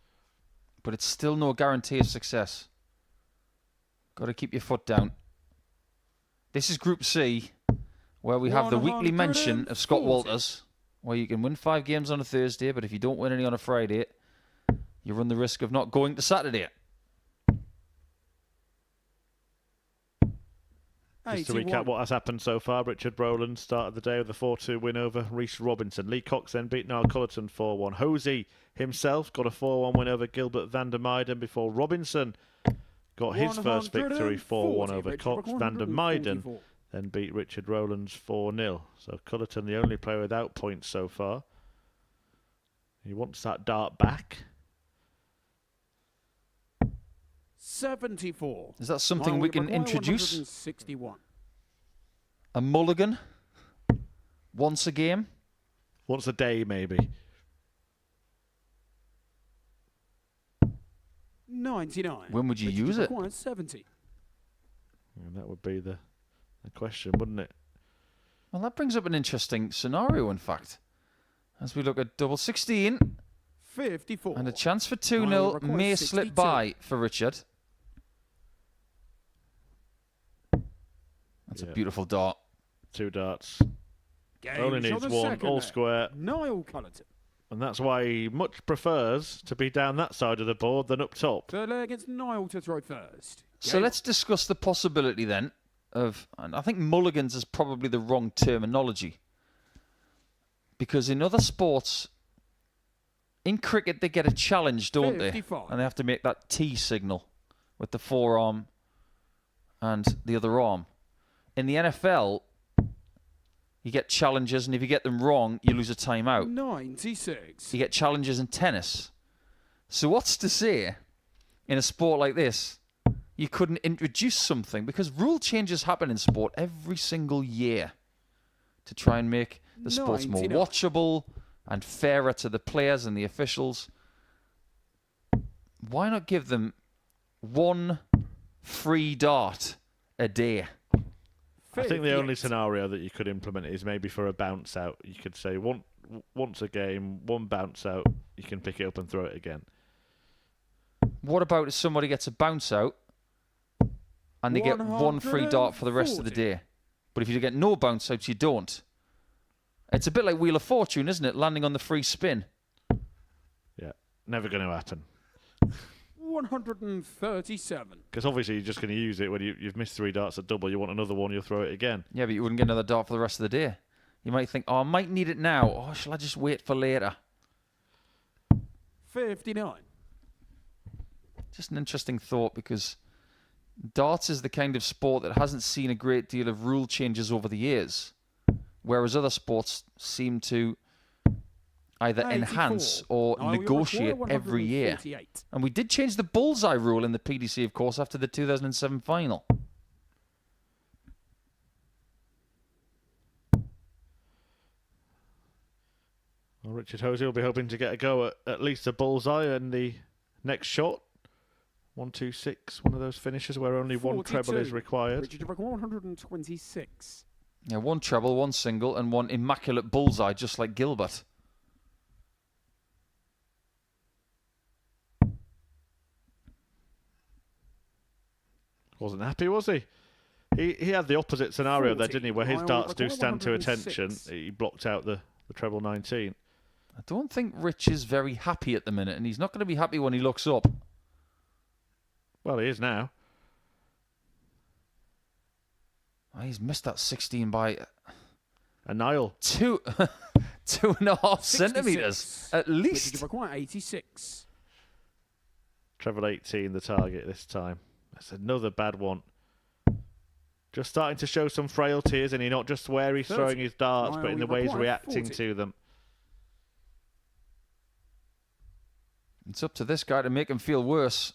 But it's still no guarantee of success. Got to keep your foot down. This is Group C, where we have the weekly mention of Scott 140. Walters, where you can win 5 games on a Thursday, but if you don't win any on a Friday, you run the risk of not going to Saturday. Just to recap what has happened so far, Richard Roland started the day with a 4-2 win over Reece Robinson. Lee Cox then beat Niall Culliton 4-1. Hosy himself got a 4-1 win over Gilbert, Vander before Robinson got his first victory 4-1 over Cox. Vander then beat Richard Roland's 4-0. So Culliton the only player without points so far. He wants that dart back. 74. Is that something we can introduce? 161. A mulligan? Once a game? Once a day, maybe. 99. When would you use it? 70. And that would be the question, wouldn't it? Well, that brings up an interesting scenario, in fact. As we look at double 16. 54. And a chance for 2-0 may slip by for Richard. That's a beautiful dart. 2 darts. Only needs 1, all square. Niall Culliton. And that's why he much prefers to be down that side of the board than up top. Third leg against Niall to throw first. So let's discuss the possibility then of, and I think mulligans is probably the wrong terminology. Because in other sports, in cricket they get a challenge, don't 55. they? And they have to make that T signal with the forearm and the other arm. In the NFL, you get challenges, and if you get them wrong, you lose a timeout. 96. You get challenges in tennis. So what's to say, in a sport like this, you couldn't introduce something? Because rule changes happen in sport every single year to try and make the sports more 99. watchable and fairer to the players and the officials. Why not give them 1 free dart a day? I think the only scenario that you could implement is maybe for a bounce out. You could say once a game, 1 bounce out, you can pick it up and throw it again. What about if somebody gets a bounce out and they get 1 free dart for the rest of the day? But if you get no bounce outs, you don't. It's a bit like Wheel of Fortune, isn't it? Landing on the free spin. Yeah, never going to happen. 137. Because obviously you're just going to use it when you've missed 3 darts at double. You want another one, you'll throw it again. Yeah, but you wouldn't get another dart for the rest of the day. You might think, oh, I might need it now. Oh, shall I just wait for later? 59. Just an interesting thought, because darts is the kind of sport that hasn't seen a great deal of rule changes over the years, whereas other sports seem to either 84. enhance or negotiate every year. And we did change the bullseye rule in the PDC, of course, after the 2007 final. Well, Richard Hosy will be hoping to get a go at least a bullseye in the next shot. 1-2-6, one of those finishes where only 1 treble is required. Richard, 126. Yeah, 1 treble, 1 single, and 1 immaculate bullseye, just like Gilbert. Wasn't happy, was he? He had the opposite scenario 40. there, didn't he? Where his darts do stand to 106. attention. He blocked out the treble 19. I don't think Rich is very happy at the minute, and he's not going to be happy when he looks up. Well, he is now. Oh, he's missed that 16 by a Niall. 2.5 centimetres at least. Richard, 86. Treble 18, the target this time. That's another bad one. Just starting to show some frailties, and he's not just where he's throwing his darts, but in the way he's reacting to them. It's up to this guy to make him feel worse.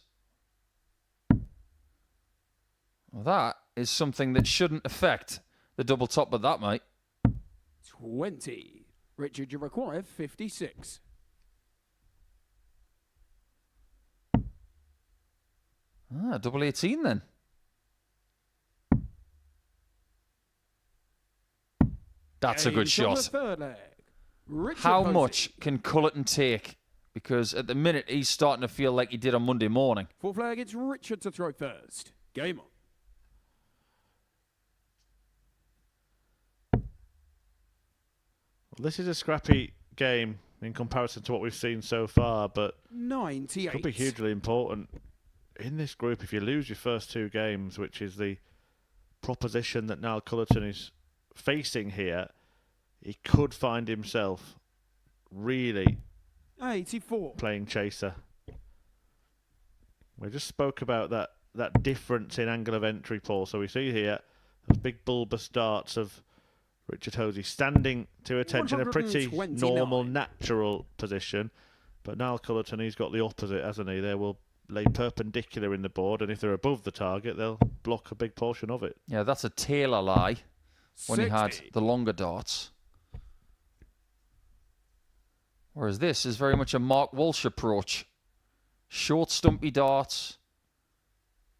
Well, that is something that shouldn't affect the double top, but that might. 20. Richard, you require 56. Double 18 then. That's a good shot. How much can Culliton take? Because at the minute, he's starting to feel like he did on Monday morning. 4th leg, it's Richard to throw first. Game on. This is a scrappy game in comparison to what we've seen so far, but 98. could be hugely important in this group if you lose your first 2 games, which is the proposition that Niall Culliton is facing here. He could find himself really 84. playing chaser. We just spoke about that difference in angle of entry, Paul. So we see here those big bulbous darts of Richard Hosy standing to attention, a pretty 129. normal, natural position. But Niall Culliton, he's got the opposite, hasn't he? They will lay perpendicular in the board, and if they're above the target, they'll block a big portion of it. Yeah, that's a Taylor lie when he had 60. the longer darts. Whereas this is very much a Mark Walsh approach. Short, stumpy darts,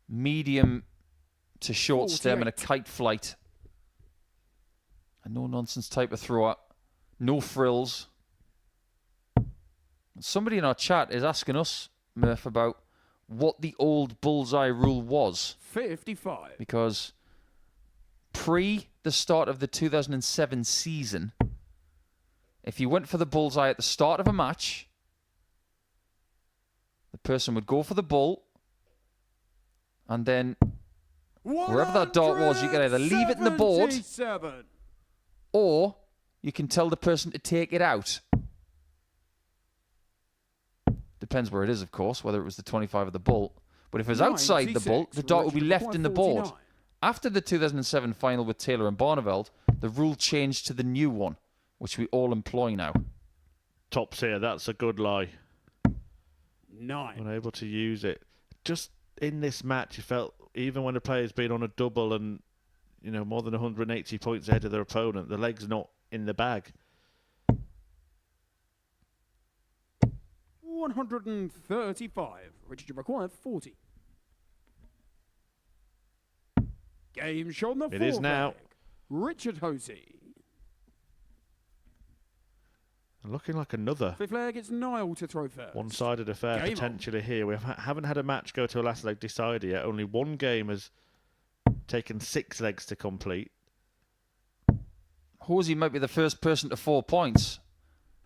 medium to short stem, and a 48. kite flight. A no-nonsense type of thrower. No frills. Somebody in our chat is asking us, Murph, about what the old bullseye rule was. 55. Because pre the start of the 2007 season, if you went for the bullseye at the start of a match, the person would go for the bull, and then wherever that dart was, you can either leave it in the board, 177. or you can tell the person to take it out. Depends where it is, of course, whether it was the 25 or the bull. But if it was outside the bull, the dart would be left in the board. 49. After the 2007 final with Taylor and Barneveld, the rule changed to the new one, which we all employ now. Tops here, that's a good lie. 9. Unable to use it. Just in this match, you felt, even when a player's been on a double and, you know, more than 180 points ahead of their opponent, the leg's not in the bag. 135. Richard, you require 40. Game shot on the It is fourth now. leg. Richard Hosy. Looking like another Fifth leg, it's Niall to throw first. one-sided affair Game potentially here. We haven't had a match go to a last leg decider yet. Only one game has taken 6 legs to complete. Hosey might be the first person to 4 points,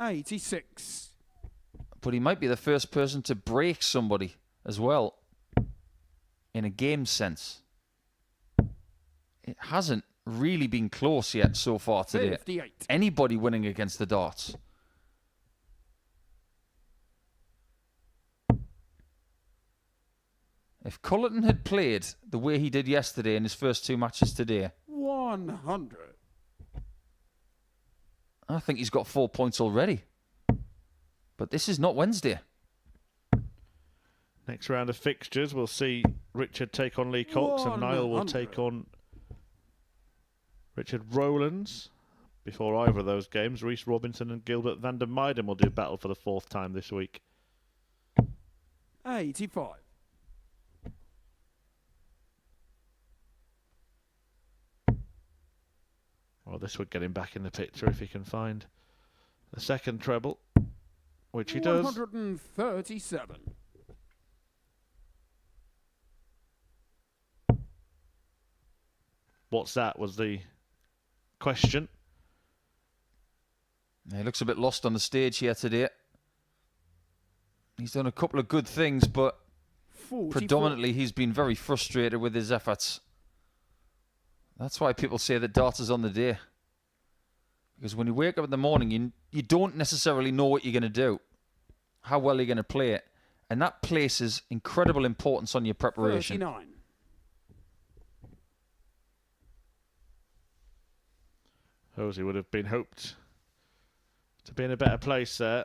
86. but he might be the first person to break somebody as well, in a game sense. It hasn't really been close yet so far today. 58. Anybody winning against the darts. If Culliton had played the way he did yesterday in his first 2 matches today, 100. I think he's got 4 points already. But this is not Wednesday. Next round of fixtures, we'll see Richard take on Lee Cox and Niall will 100. take on Richard Roland. Before either of those games, Reece Robinson and Gilbert Vander will do battle for the 4th time this week. 85. Well, this would get him back in the picture if he can find the second treble, which he does. 137. What's that was the question. He looks a bit lost on the stage here today. He's done a couple of good things, but 44. predominantly he's been very frustrated with his efforts. That's why people say that darts is on the day. Because when you wake up in the morning, you don't necessarily know what you're going to do, how well you're going to play it. And that places incredible importance on your preparation. 39. Hosey would have been hoped to be in a better place there.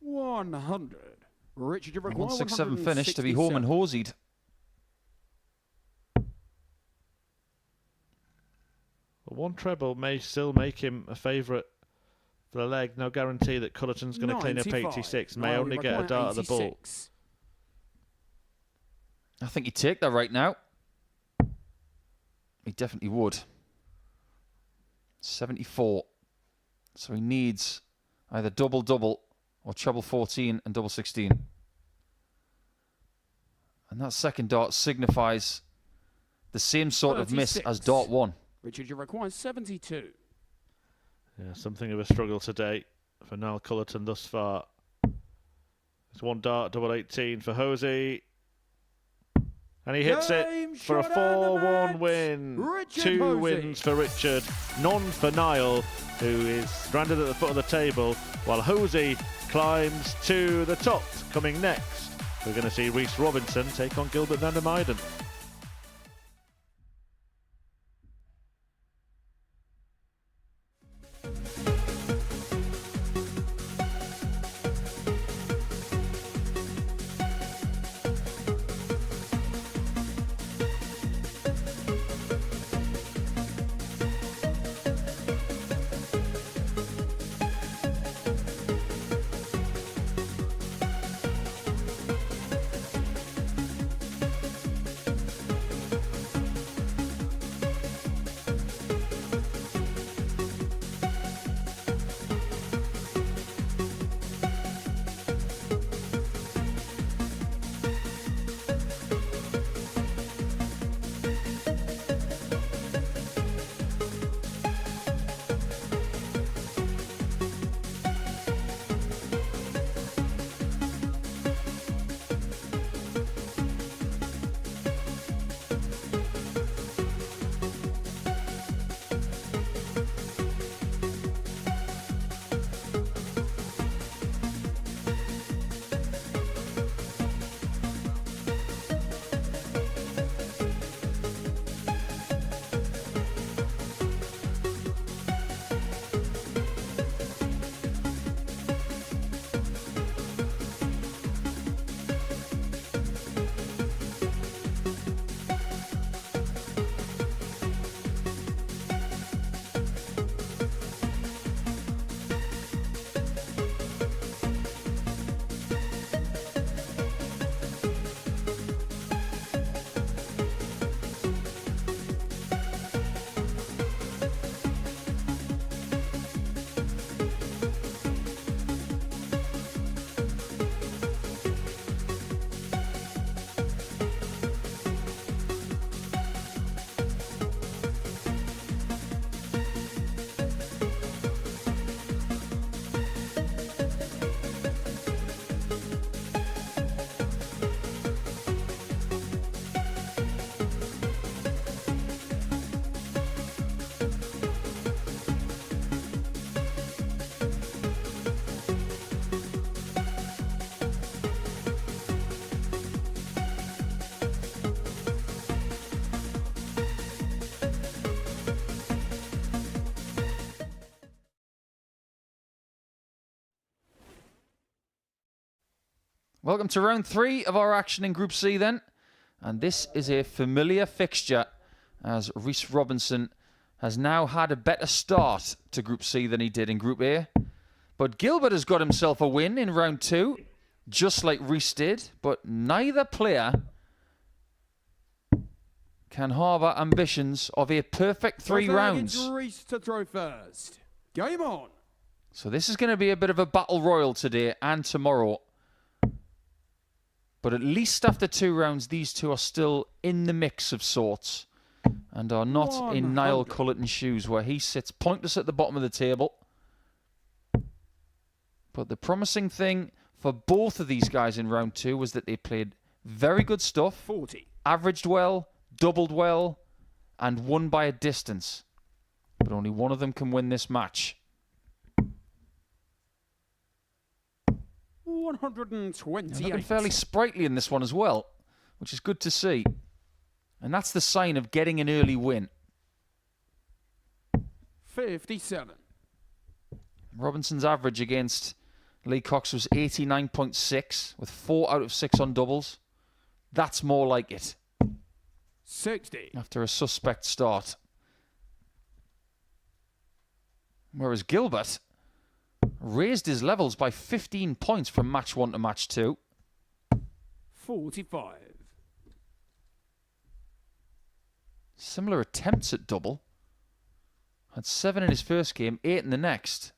$100. Richard, you require 167 finish to be home and hosied. Well, one treble may still make him a favourite for the leg. No guarantee that Culliton's going to clean up 86. May only get a dart at the ball. I think he'd take that right now. He definitely would. 74. So he needs either double-double or treble 14 and double 16. And that second dart signifies the same sort of miss 36. as Dart 1. Richard, you require 72. Yeah, something of a struggle today for Niall Culliton thus far. It's one dart, double 18 for Hosy. And he hits it for a 4-1 win. Richard 2 Hosy. wins for Richard, none for Niall, who is stranded at the foot of the table, while Hosy climbs to the top. Coming next, we're going to see Reece Robinson take on Gilbert Vander. Welcome to round 3 of our action in Group C then. And this is a familiar fixture as Reece Robinson has now had a better start to Group C than he did in Group A. But Gilbert has got himself a win in round 2, just like Reece did. But neither player can harbour ambitions of a perfect 3 rounds. Reece to throw first. Game on. So this is going to be a bit of a battle royal today and tomorrow. But at least after 2 rounds, these two are still in the mix of sorts and are not 100. in Niall Culliton's shoes, where he sits pointless at the bottom of the table. But the promising thing for both of these guys in round 2 was that they played very good stuff, 40. averaged well, doubled well, and won by a distance. But only one of them can win this match. 128. They're looking fairly sprightly in this one as well, which is good to see. And that's the sign of getting an early win. 57. Robinson's average against Lee Cox was 89.6 with 4 out of 6 on doubles. That's more like it. 60. After a suspect start. Whereas Gilbert raised his levels by 15 points from match 1 to match 2. 45. Similar attempts at double. Had 7 in his first game, 8 in the next.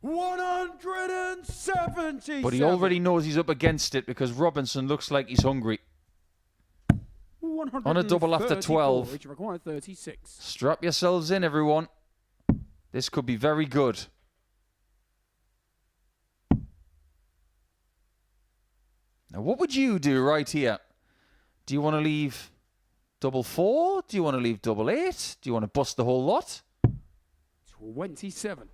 177. But he already knows he's up against it because Robinson looks like he's hungry. On a double after 12. Which required 36. Strap yourselves in, everyone. This could be very good. Now, what would you do right here? Do you want to leave double 4? Do you want to leave double 8? Do you want to bust the whole lot? 27.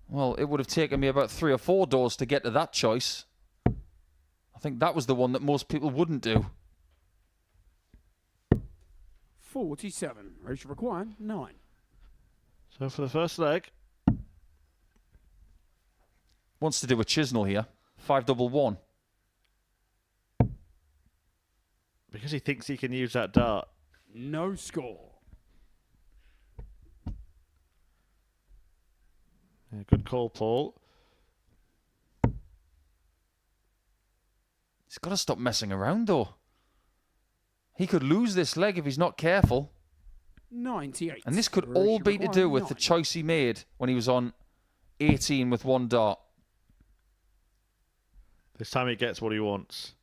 Well, it would have taken me about 3 or 4 doors to get to that choice. I think that was the one that most people wouldn't do. 47. Race required 9. So for the first leg. Wants to do a Chisnell here. 5 double 1. Because he thinks he can use that dart. No score. Yeah, good call, Paul. He's got to stop messing around, though. He could lose this leg if he's not careful. 98. And this could all be to do with the choice he made when he was on 18 with 1 dart. This time he gets what he wants.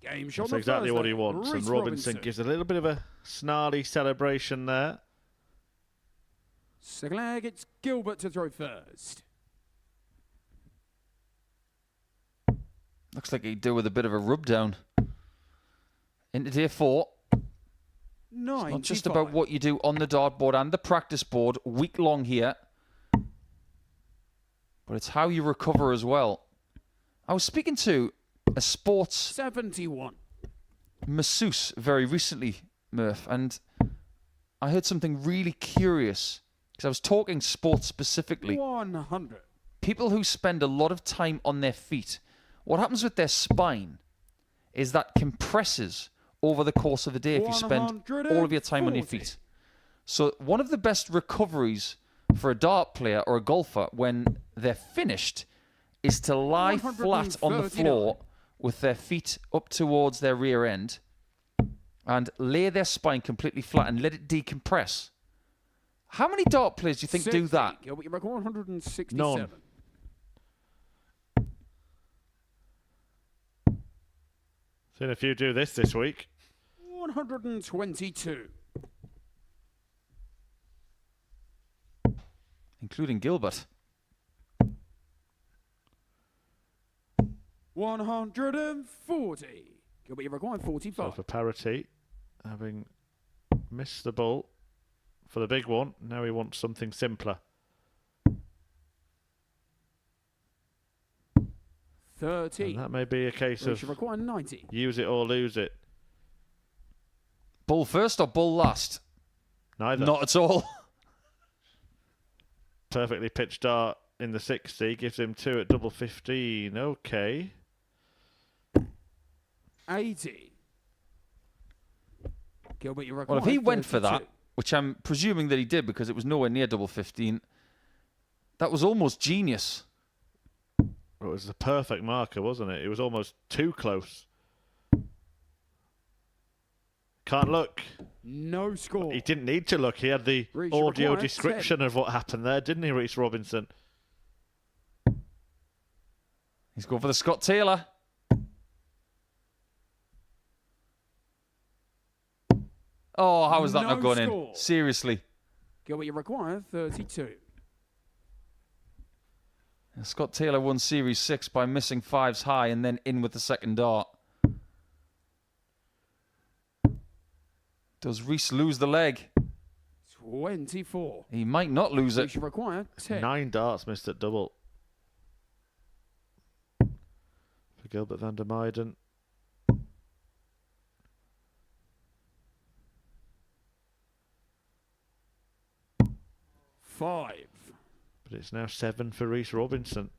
Game shot. That's exactly what he wants. And Robinson gives a little bit of a snarly celebration there. Second leg, it's Gilbert to throw first. Looks like he'd do with a bit of a rub down. Into tier 4. It's not just about what you do on the dartboard and the practice board week long here, but it's how you recover as well. I was speaking to a sports 71 masseuse very recently, Murph, and I heard something really curious because I was talking sports specifically. 100. People who spend a lot of time on their feet, what happens with their spine is that compresses over the course of the day if you spend all of your time on your feet. So one of the best recoveries for a dart player or a golfer when they're finished is to lie flat on the floor with their feet up towards their rear end and lay their spine completely flat and let it decompress. How many dart players do you think do that? 167. None. Seen a few do this week. 122. Including Gilbert. 140. Gilbert, you require 45. So for parity, having missed the ball for the big one, now he wants something simpler. 30. And that may be a case of require 90. Use it or lose it. Bull first or bull last? Neither. Not at all. Perfectly pitched dart in the 60 gives him 2 at double 15. Okay. 80. Gilbert, you require Well, if he went for 32. that, which I'm presuming that he did because it was nowhere near double 15, that was almost genius. It was the perfect marker, wasn't it? It was almost too close. Can't look. No score. He didn't need to look. He had the Reece audio required description 10. of what happened there, didn't he, Reece Robinson? He's going for the Scott Taylor. Oh, how is that not going in? Seriously. Gilbert, you require 32. Scott Taylor won Series 6 by missing 5s high and then in with the second dart. Does Reece lose the leg? 24. He might not lose it. Reece require 10. 9 darts missed at double. For Gilbert Vander Meiden. Five. But it's now 7 for Reece Robinson.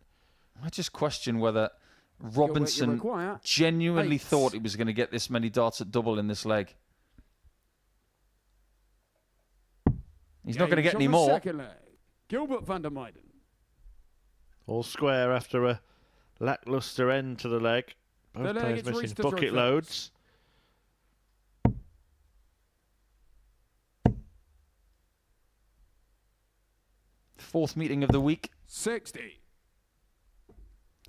I just question whether Robinson require genuinely 8. thought he was going to get this many darts at double in this leg. He's not going to get any more. Second leg. Gilbert Vander Meiden. All square after a lacklustre end to the leg. Both The leg players is missing Reece to bucket throw loads. Fourth meeting of the week. 60.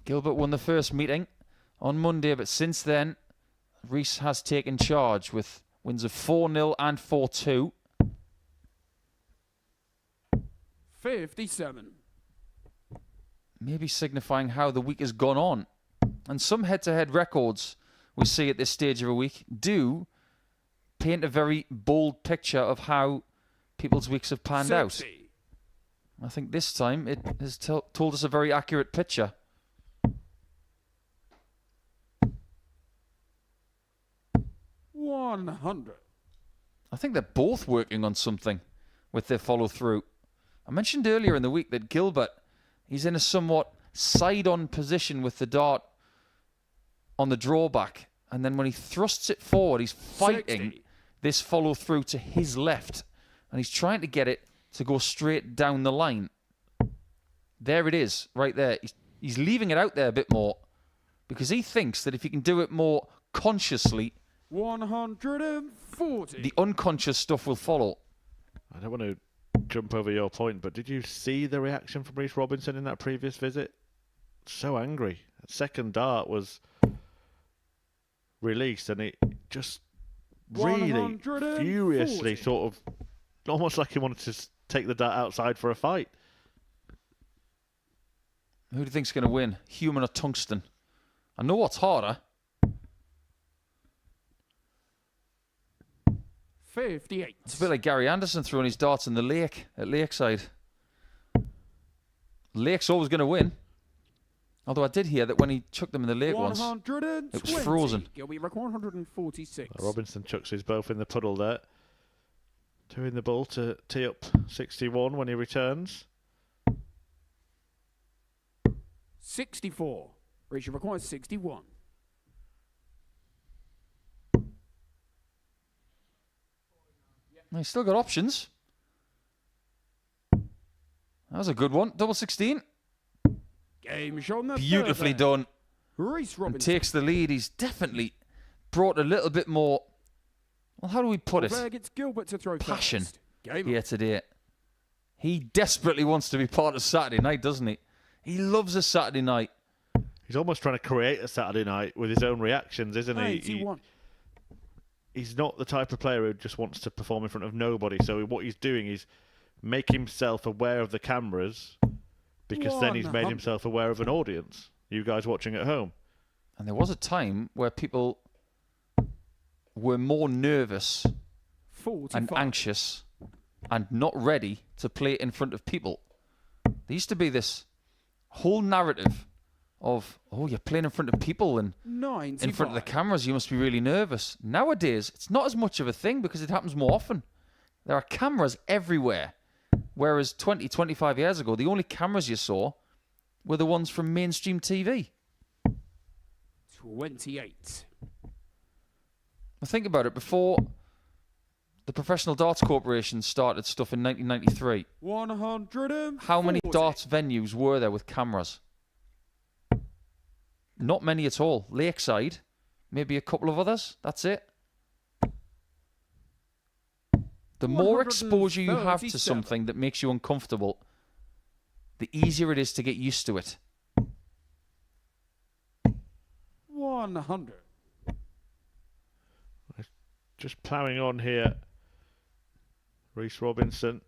Gilbert won the first meeting on Monday, but since then, Reece has taken charge with wins of 4-0 and 4-2. 57. Maybe signifying how the week has gone on. And some head-to-head records we see at this stage of a week do paint a very bold picture of how people's weeks have panned out. I think this time it has told us a very accurate picture. 100. I think they're both working on something with their follow-through. I mentioned earlier in the week that Gilbert, he's in a somewhat side-on position with the dart on the drawback. And then when he thrusts it forward, he's fighting 60. This follow-through to his left. And he's trying to get it to go straight down the line. There it is, right there. He's leaving it out there a bit more because he thinks that if he can do it more consciously, 140. the unconscious stuff will follow. I don't want to jump over your point, but did you see the reaction from Reece Robinson in that previous visit? So angry. That second dart was released and it just really furiously sort of, almost like he wanted to take the dart outside for a fight. Who do you think's going to win, human or tungsten? I know what's harder. 58. It's a bit like Gary Anderson throwing his darts in the lake at Lakeside. Lake's always going to win. Although I did hear that when he chucked them in the lake once, it was frozen. Gilbert, 146. Robinson chucks his both in the puddle there. Doing the ball to tee up 61 when he returns. 64. Richard requires 61. He's still got options. That was a good one. Double 16. Game shown the Beautifully done. Reece Robinson and takes the lead. He's definitely brought a little bit more, well, how do we put it? Gets Gilbert to throw passion Game here today. He desperately wants to be part of Saturday night, doesn't he? He loves a Saturday night. He's almost trying to create a Saturday night with his own reactions, isn't he? He's not the type of player who just wants to perform in front of nobody. So what he's doing is make himself aware of the cameras, because then he's made himself aware of an audience, you guys watching at home. And there was a time where people were more nervous 45. and anxious and not ready to play in front of people. There used to be this whole narrative of, oh, you're playing in front of people and 95. in front of the cameras, you must be really nervous. Nowadays, it's not as much of a thing because it happens more often. There are cameras everywhere. Whereas 20, 25 years ago, the only cameras you saw were the ones from mainstream TV. 28. Well, think about it. Before the Professional Darts Corporation started stuff in 1993, 140. how many darts venues were there with cameras? Not many at all. Lakeside, maybe a couple of others. That's it. The more exposure you have to something that makes you uncomfortable, the easier it is to get used to it. 100. Just ploughing on here. Reece Robinson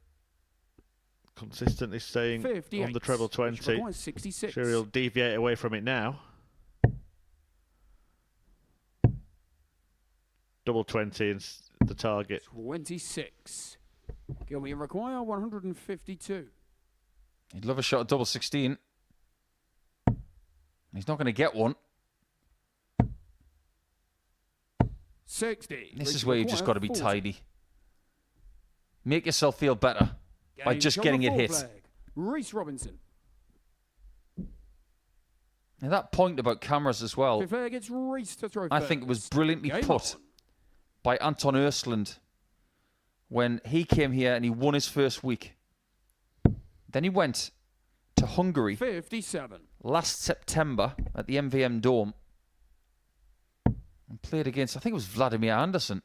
consistently staying 58. on the treble 20. 66. Sure, he'll deviate away from it now. Double 20 is the target. 26. Gilbert require 152. He'd love a shot at double 16. He's not going to get one. 60. This is where you've just got to be tidy. Make yourself feel better by just getting it hit. Reece Robinson. Now that point about cameras as well, Gets Reece to throw I think it was brilliantly put by Anton Östlund when he came here and he won his first week. Then he went to Hungary 57. last September at the MVM Dome and played against, I think it was Vladimir Andersen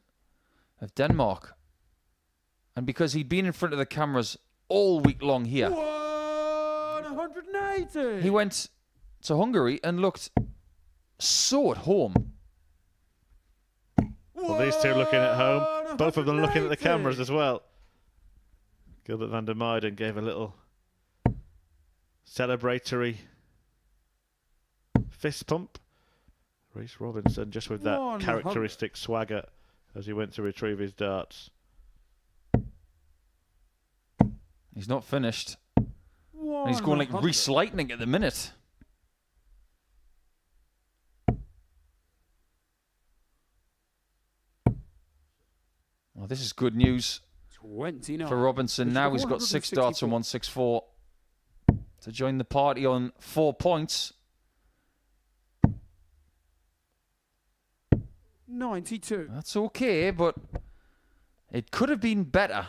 of Denmark. And because he'd been in front of the cameras all week long here, 180. he went to Hungary and looked so at home. Well, these two looking at home, both of them looking at the cameras as well. Gilbert Vander Meijden gave a little celebratory fist pump. Reece Robinson just with that characteristic swagger as he went to retrieve his darts. He's not finished. And he's going like Reece Lightning at the minute. Well, this is good news 29. for Robinson. Now he's got 6 darts and 164 to join the party on 4 points. 92. That's okay, but it could have been better.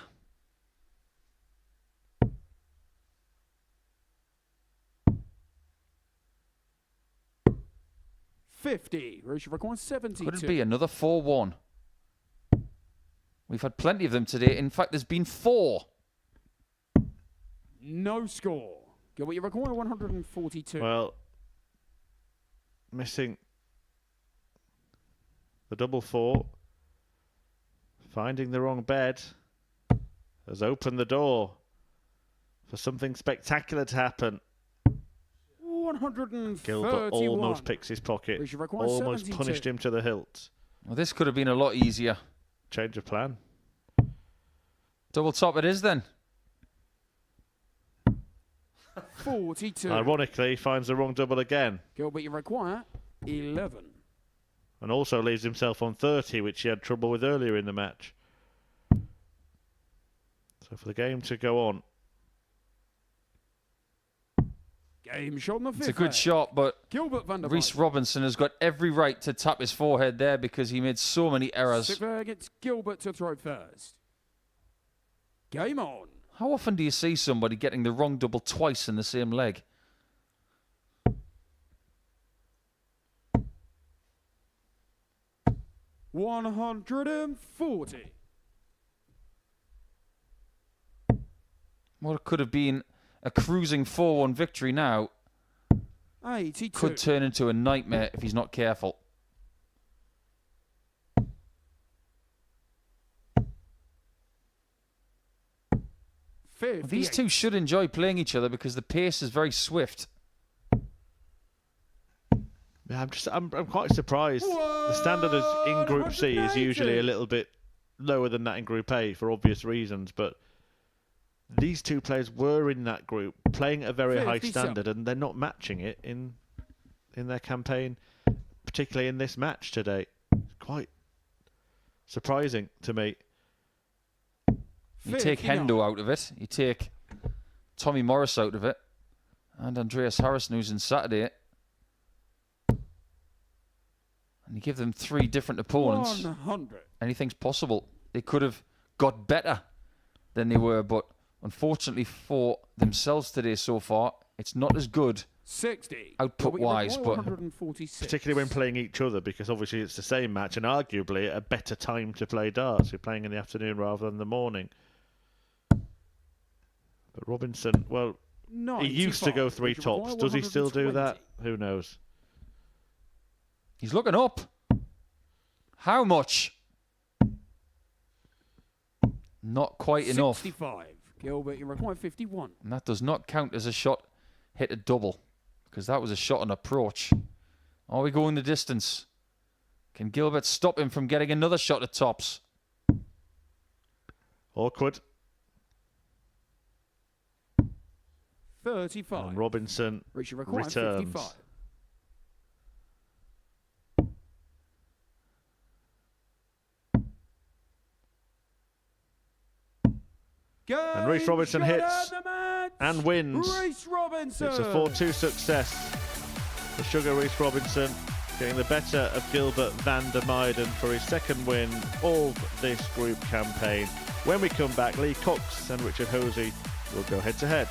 $50. Ratio record 72. Could it be another 4-1? We've had plenty of them today. In fact, there's been 4. No score. Gilbert, you record 142. Well, missing the double 4, finding the wrong bed, has opened the door for something spectacular to happen. 131. Gilbert almost picks his pocket, almost 72. punished him to the hilt. Well, this could have been a lot easier. Change of plan. Double top it is then. 42. Ironically, finds the wrong double again. Gilbert, you require 11. And also leaves himself on 30, which he had trouble with earlier in the match. So for the game to go on. Game shot on the 5th. It's a good shot, but Gilbert Vander Reece Meijden. Robinson has got every right to tap his forehead there because he made so many errors. 6 gets Gilbert to throw first. Game on. How often do you see somebody getting the wrong double twice in the same leg? $140. What could have been a cruising 4-1 victory now 82. could turn into a nightmare if he's not careful. Well, these two should enjoy playing each other because the pace is very swift. Yeah, I'm quite surprised. The standard in Group C is usually a little bit lower than that in Group A for obvious reasons, but these two players were in that group playing at a very high standard, and they're not matching it in their campaign, particularly in this match today. It's quite surprising to me. You take Hendo out of it, you take Tommy Morris out of it, and Andreas Harrison, who's in Saturday, and you give them 3 different opponents. 100. Anything's possible. They could have got better than they were, but unfortunately for themselves today so far, it's not as good 60 output-wise, but particularly when playing each other, because obviously it's the same match and arguably a better time to play darts. You're playing in the afternoon rather than the morning. But Robinson, well, 95. he used to go 3 tops. Does he still do that? Who knows? he's looking up. How much? Not quite enough. 65. Gilbert, you require 51. And that does not count as a shot hit a double, because that was a shot on approach. Are we going the distance? Can Gilbert stop him from getting another shot at tops? Awkward. 35. And Robinson returns. 55. And Reece Robinson hits and wins. Reece Robinson. It's a 4-2 success for Sugar Reece Robinson, getting the better of Gilbert Vander Meijden for his second win of this group campaign. When we come back, Lee Cox and Richard Hosy will go head to head.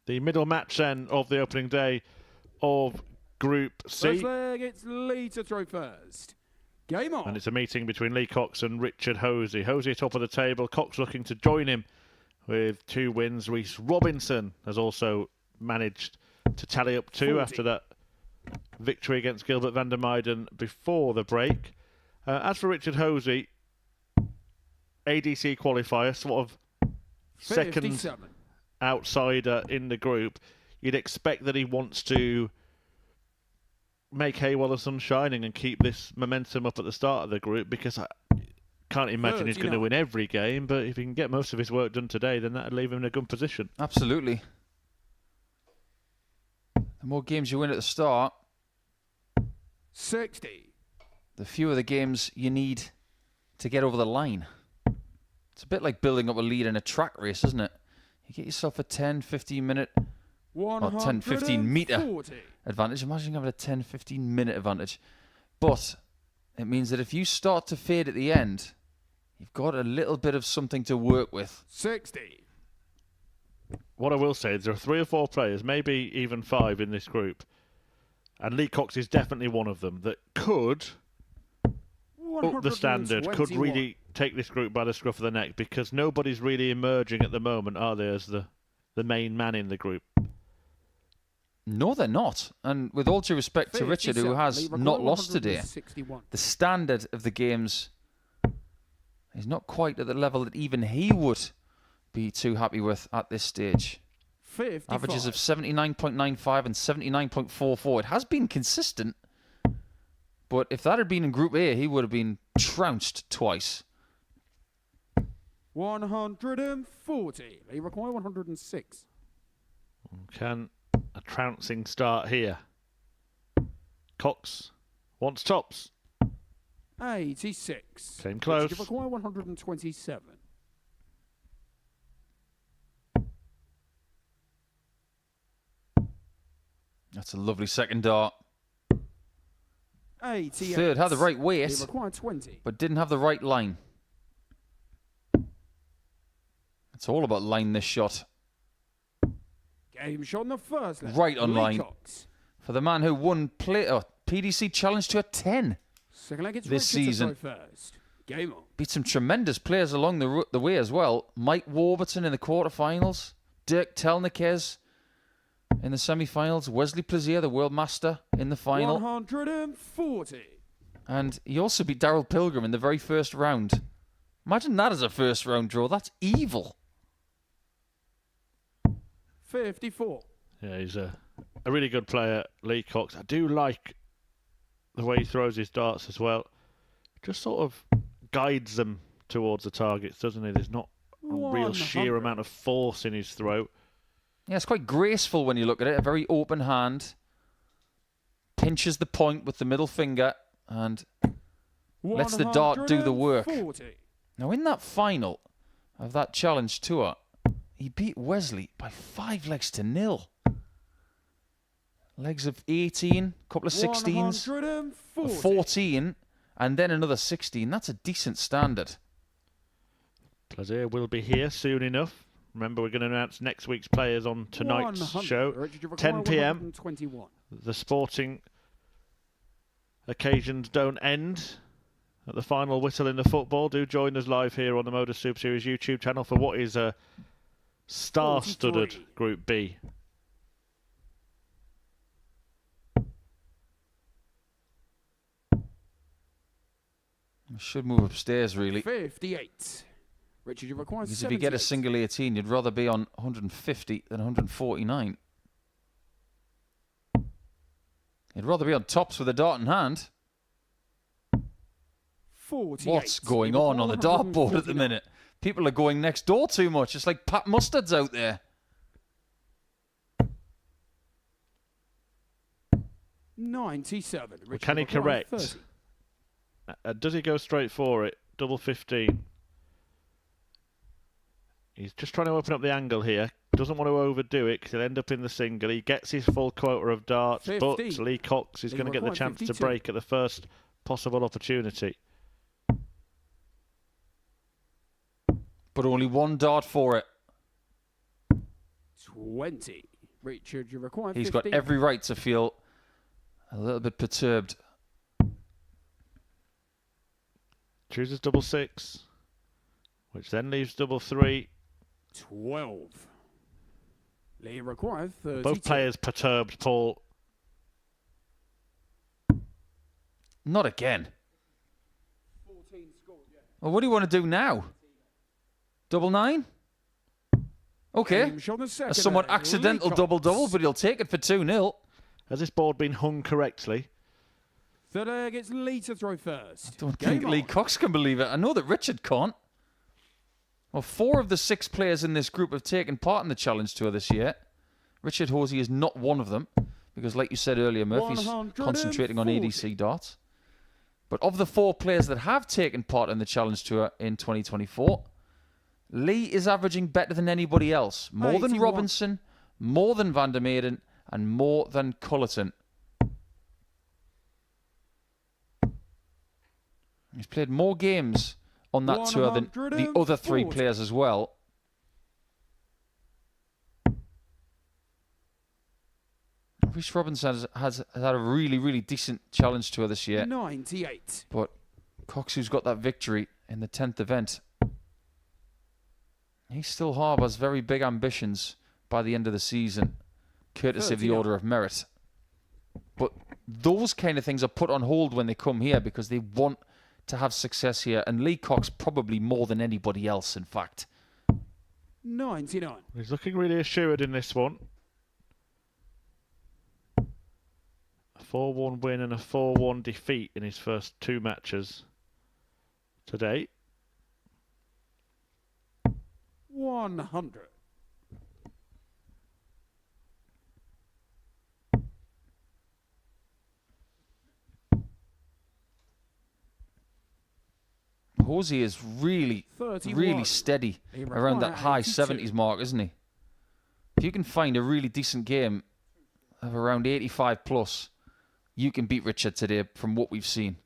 The middle match then of the opening day of Group C. First leg, it's Lee to throw first. Game on. And it's a meeting between Lee Cox and Richard Hosy. Hosy top of the table, Cox looking to join him with 2 wins. Reece Robinson has also managed to tally up 2 after that victory against Gilbert, Vander before the break. As for Richard Hosy, ADC qualifier, sort of second 57. outsider in the group. You'd expect that he wants to make hay while the sun's shining and keep this momentum up at the start of the group, because I can't imagine he's going to win every game, but if he can get most of his work done today, then that would leave him in a good position. Absolutely. The more games you win at the start, 60. the fewer the games you need to get over the line. It's a bit like building up a lead in a track race, isn't it? You get yourself a 10, 15 minute, or 10, 15 metre advantage. Imagine having a 10, 15 minute advantage. But it means that if you start to fade at the end, you've got a little bit of something to work with. 60. What I will say is there are 3 or 4 players, maybe even 5 in this group, and Lee Cox is definitely one of them, that could up the standard, could really take this group by the scruff of the neck, because nobody's really emerging at the moment, are they, as the main man in the group? No, they're not. And with all due respect to Richard, who has not lost today, the standard of the games is not quite at the level that even he would be too happy with at this stage. 55. Averages of 79.95 and 79.44. It has been consistent, but if that had been in Group A, he would have been trounced twice. 140. They require 106. Can a trouncing start here? Cox wants tops. 86. Came close. They require 127. That's a lovely second dart. 88. Third had the right weight, They require 20. but didn't have the right line. It's all about line, this shot. Game shot on the first leg. Right on Lee line. Cox. For the man who won PDC Challenge to a 10 Second leg, it's this Richard to season. throw first. Game on. Beat some tremendous players along the way as well. Mike Warburton in the quarterfinals. Dirk Telnikes in the semi-finals. Wesley Plazier, the world master, in the final. 140. And he also beat Daryl Pilgrim in the very first round. Imagine that as a first round draw. That's evil. 54. Yeah, he's a really good player, Lee Cox. I do like the way he throws his darts as well. Just sort of guides them towards the targets, doesn't he? There's not a real sheer amount of force in his throw. Yeah, it's quite graceful when you look at it. A very open hand. Pinches the point with the middle finger and lets the dart do the work. 140. Now, in that final of that challenge tour, he beat Wesley by 5 legs to 0. Legs of 18, couple of 16s, 140. 14, and then another 16. That's a decent standard. Plazier will be here soon enough. Remember, we're going to announce next week's players on tonight's 100. show, Richard, you require 10 p.m. 121. The sporting occasions don't end at the final whistle in the football. Do join us live here on the Modus Super Series YouTube channel for what is a star-studded 43. Group B. I should move upstairs, really. 58. Richard, you require Because if you get a 78. single 18, you'd rather be on 150 than 149. You'd rather be on tops with a dart in hand. 48. What's going They on require the dartboard at the 149. minute? People are going next door too much. It's like Pat Mustard's out there. 97. Richard, Can he you require correct? 30. Does he go straight for it? Double 15. He's just trying to open up the angle here. Doesn't want to overdo it because he'll end up in the single. He gets his full quota of darts, 50. but Lee Cox is He going to get the required chance to 52. break at the first possible opportunity. But only one dart for it. 20. Richard, you require He's 15. got every right to feel a little bit perturbed. Chooses double 6, which then leaves double 3. 12. Lee requires 32. Both players perturbed, Paul. Not again. 14 scored, yeah. Well, what do you want to do now? Double 9? Okay. Game shot on the A second somewhat leg. accidental Lee double-double, Cox. but he'll take it for 2-0. Has this board been hung correctly? Third leg, it's Lee to throw first. I don't Game think Lee on. Cox can believe it. I know that Richard can't. Well, 4 of the 6 players in this group have taken part in the Challenge Tour this year. Richard Hosy is not one of them, because like you said earlier, Murphy's concentrating on 140. ADC darts. But of the 4 players that have taken part in the Challenge Tour in 2024, Lee is averaging better than anybody else. More than 81. Robinson, more than Vander, and more than Culliton. He's played more games on that tour than the other 3 140. players as well. Reece Robinson has had a really, really decent Challenge Tour this year. 98. But Cox, who's got that victory in the 10th event, he still harbours very big ambitions by the end of the season, courtesy of the 39. Order of Merit. But those kind of things are put on hold when they come here because they want to have success here. And Lee Cox probably more than anybody else, in fact. 99. He's looking really assured in this one. A 4-1 win and a 4-1 defeat in his first 2 matches to date. 100. Hosy is really, 31. really steady He around that high requires 70s mark, isn't he? If you can find a really decent game of around 85 plus, you can beat Richard today from what we've seen.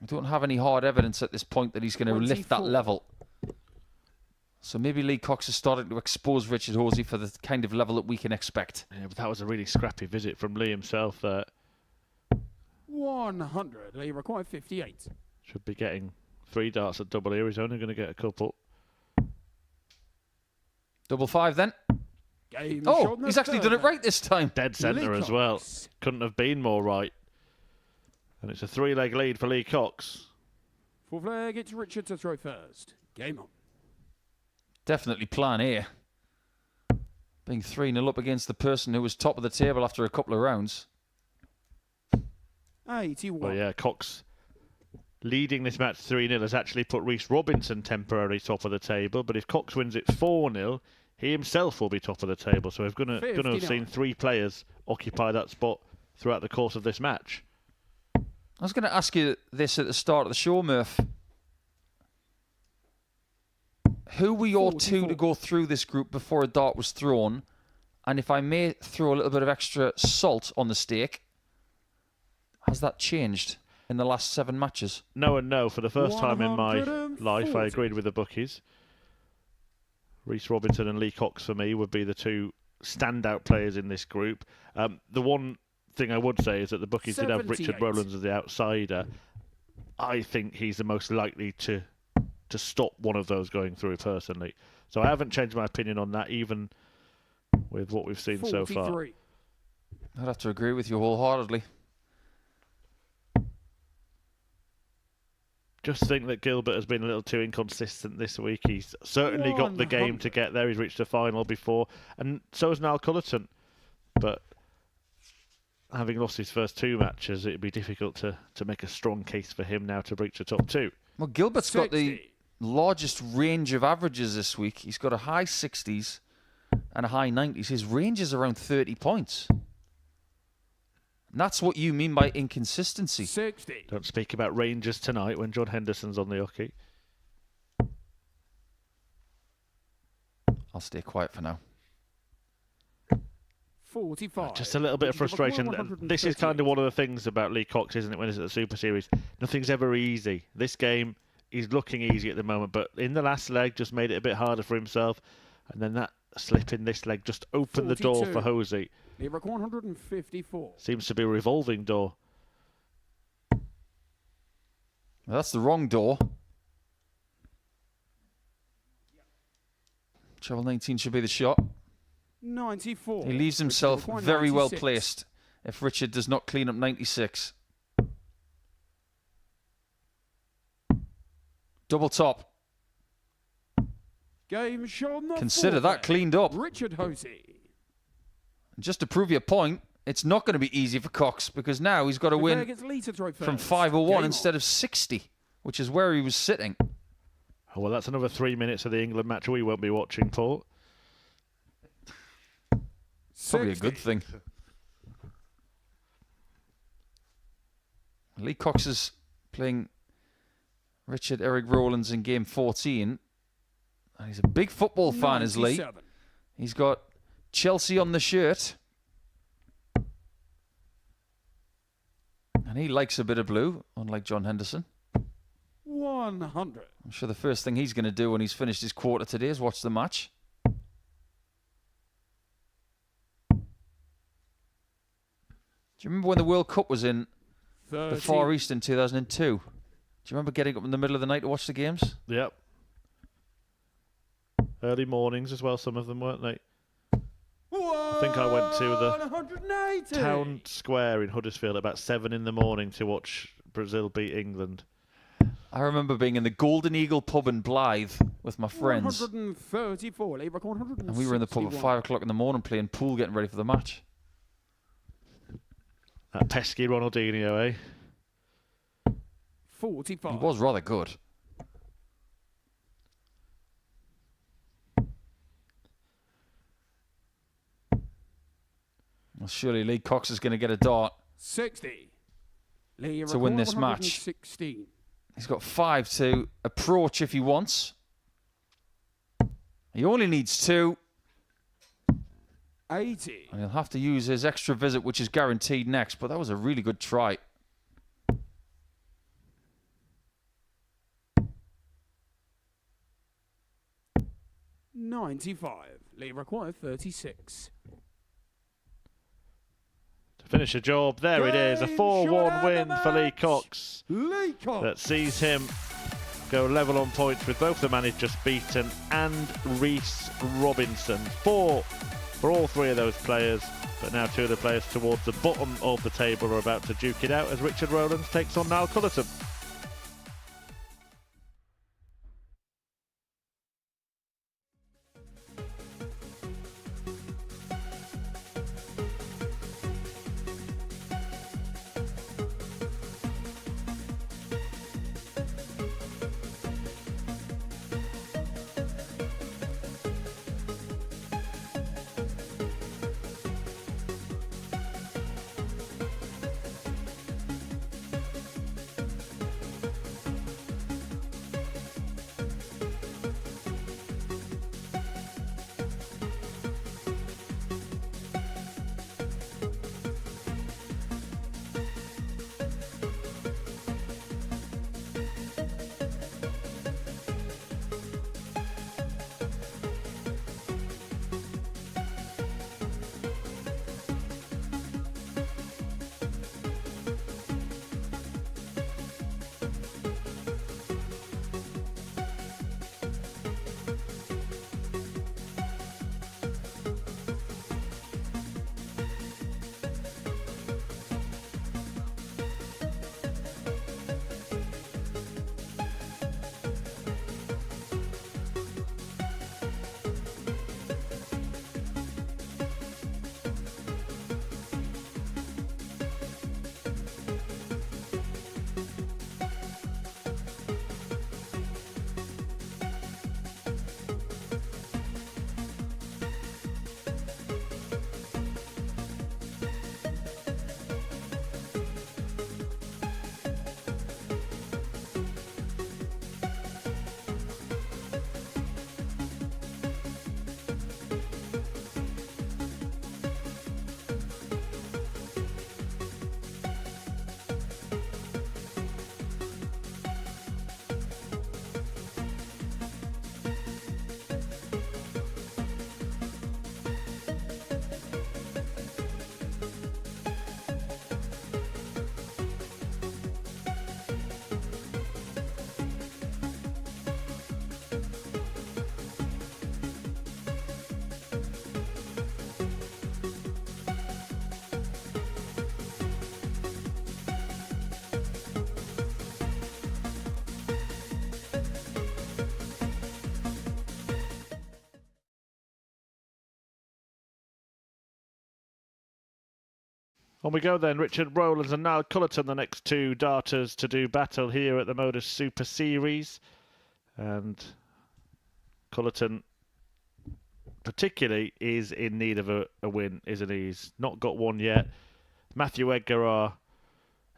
I don't have any hard evidence at this point that he's going to lift that 24. level. So maybe Lee Cox is starting to expose Richard Hosy for the kind of level that we can expect. Yeah, but that was a really scrappy visit from Lee himself there. 100. Lee required 58. Should be getting 3 darts at double here. He's only going to get a couple. Double 5 then. Game Oh, shot in the he's actually third done it leg. right this time. Dead centre Lee as well. Cox. Couldn't have been more right. And it's a 3-leg lead for Lee Cox. Fourth leg, it's Richard to throw first. Game on. Definitely plan A. Being 3-0 up against the person who was top of the table after a couple of rounds. 81. Well, yeah, Cox leading this match 3-0 has actually put Reece Robinson temporarily top of the table. But if Cox wins it 4-0, he himself will be top of the table. So we're going to have 59. seen 3 players occupy that spot throughout the course of this match. I was going to ask you this at the start of the show, Murph. Who were your 2 to 44. go through this group before a dart was thrown? And if I may throw a little bit of extra salt on the steak, has that changed in the last 7 matches? No and no. For the first time in my 140. life, I agreed with the bookies. Reece Robinson and Lee Cox, for me, would be the 2 standout players in this group. The one thing I would say is that the bookies did have Richard 78. Roland as the outsider. I think he's the most likely to stop one of those going through, personally. So I haven't changed my opinion on that, even with what we've seen so far. 43. I'd have to agree with you wholeheartedly. Just think that Gilbert has been a little too inconsistent this week. He's certainly got the game 100. to get there. He's reached a final before, and so has Niall Culliton. But having lost his first 2 matches, it'd be difficult to make a strong case for him now to breach the top 2. Well, Gilbert's got the 60. largest range of averages this week. He's got a high 60s and a high 90s. His range is around 30 points. And that's what you mean by inconsistency. 60. Don't speak about Rangers tonight when John Henderson's on the hockey. I'll stay quiet for now. 45. Just a little bit of frustration. This is kind of one of the things about Lee Cox, isn't it, when he's at the Super Series? Nothing's ever easy. This game, he's looking easy at the moment, but in the last leg, just made it a bit harder for himself. And then that slip in this leg just opened the door for 42. Hosy. Lever 154. Seems to be a revolving door. Well, that's the wrong door. Treble 19 should be the shot. 94. He leaves himself Richard very well 96. placed if Richard does not clean up 96. Double top. Game shot not Consider that forfeit. cleaned up. Richard Hosy. Just to prove your point, it's not going to be easy for Cox because now he's got to win from 501 instead of 60, which is where he was sitting. Oh, well, that's another 3 minutes of the England match we won't be watching, Paul. Probably a good thing. Lee Cox is playing Richard Roland's in game 14. And he's a big football fan, is Lee. 97. He's got Chelsea on the shirt. And he likes a bit of blue, unlike John Henderson. 100. I'm sure the first thing he's going to do when he's finished his quarter today is watch the match. Do you remember when the World Cup was in 30. the Far East in 2002? Do you remember getting up in the middle of the night to watch the games? Yep. Early mornings as well, some of them, weren't they? I think I went to the 180. town square in Huddersfield at about 7 in the morning to watch Brazil beat England. I remember being in the Golden Eagle pub in Blythe with my friends. 134. Lever 161. And we were in the pub at 5 o'clock in the morning playing pool, getting ready for the match. That pesky Ronaldinho, eh? 45. He was rather good. Well, surely Lee Cox is going to get a dart 60. Lever to win this match. 116. He's got 5 to approach if he wants. He only needs 2. 80. And he'll have to use his extra visit, which is guaranteed next. But that was a really good try. $95. Lever required 36. To finish the job, there it is. A 4-1 win for Lee Cox. Lee Cox. That sees him go level on points with both the man he's just beaten and Reece Robinson. 4 for all 3 of those players, but now 2 of the players towards the bottom of the table are about to duke it out as Richard Roland takes on Niall Culliton. On we go then. Richard Roland and Niall Culliton, the next two darters to do battle here at the Modus Super Series. And Culliton particularly is in need of a win, isn't he? He's not got one yet. Matthew Edgar, our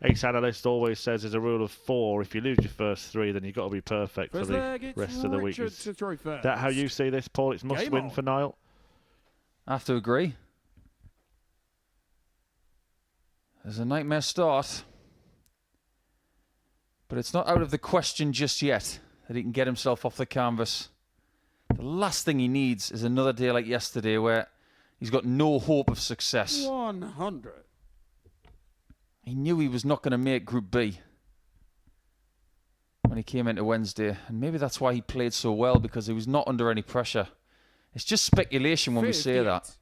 ace analyst, always says there's a rule of 4. If you lose your first 3, then you've got to be perfect for the rest of the week. Is that how you see this, Paul? It's must win for Niall? I have to agree. There's a nightmare start. But it's not out of the question just yet that he can get himself off the canvas. The last thing he needs is another day like yesterday where he's got no hope of success. 100. He knew he was not going to make Group B when he came into Wednesday. And maybe that's why he played so well, because he was not under any pressure. It's just speculation when we say that.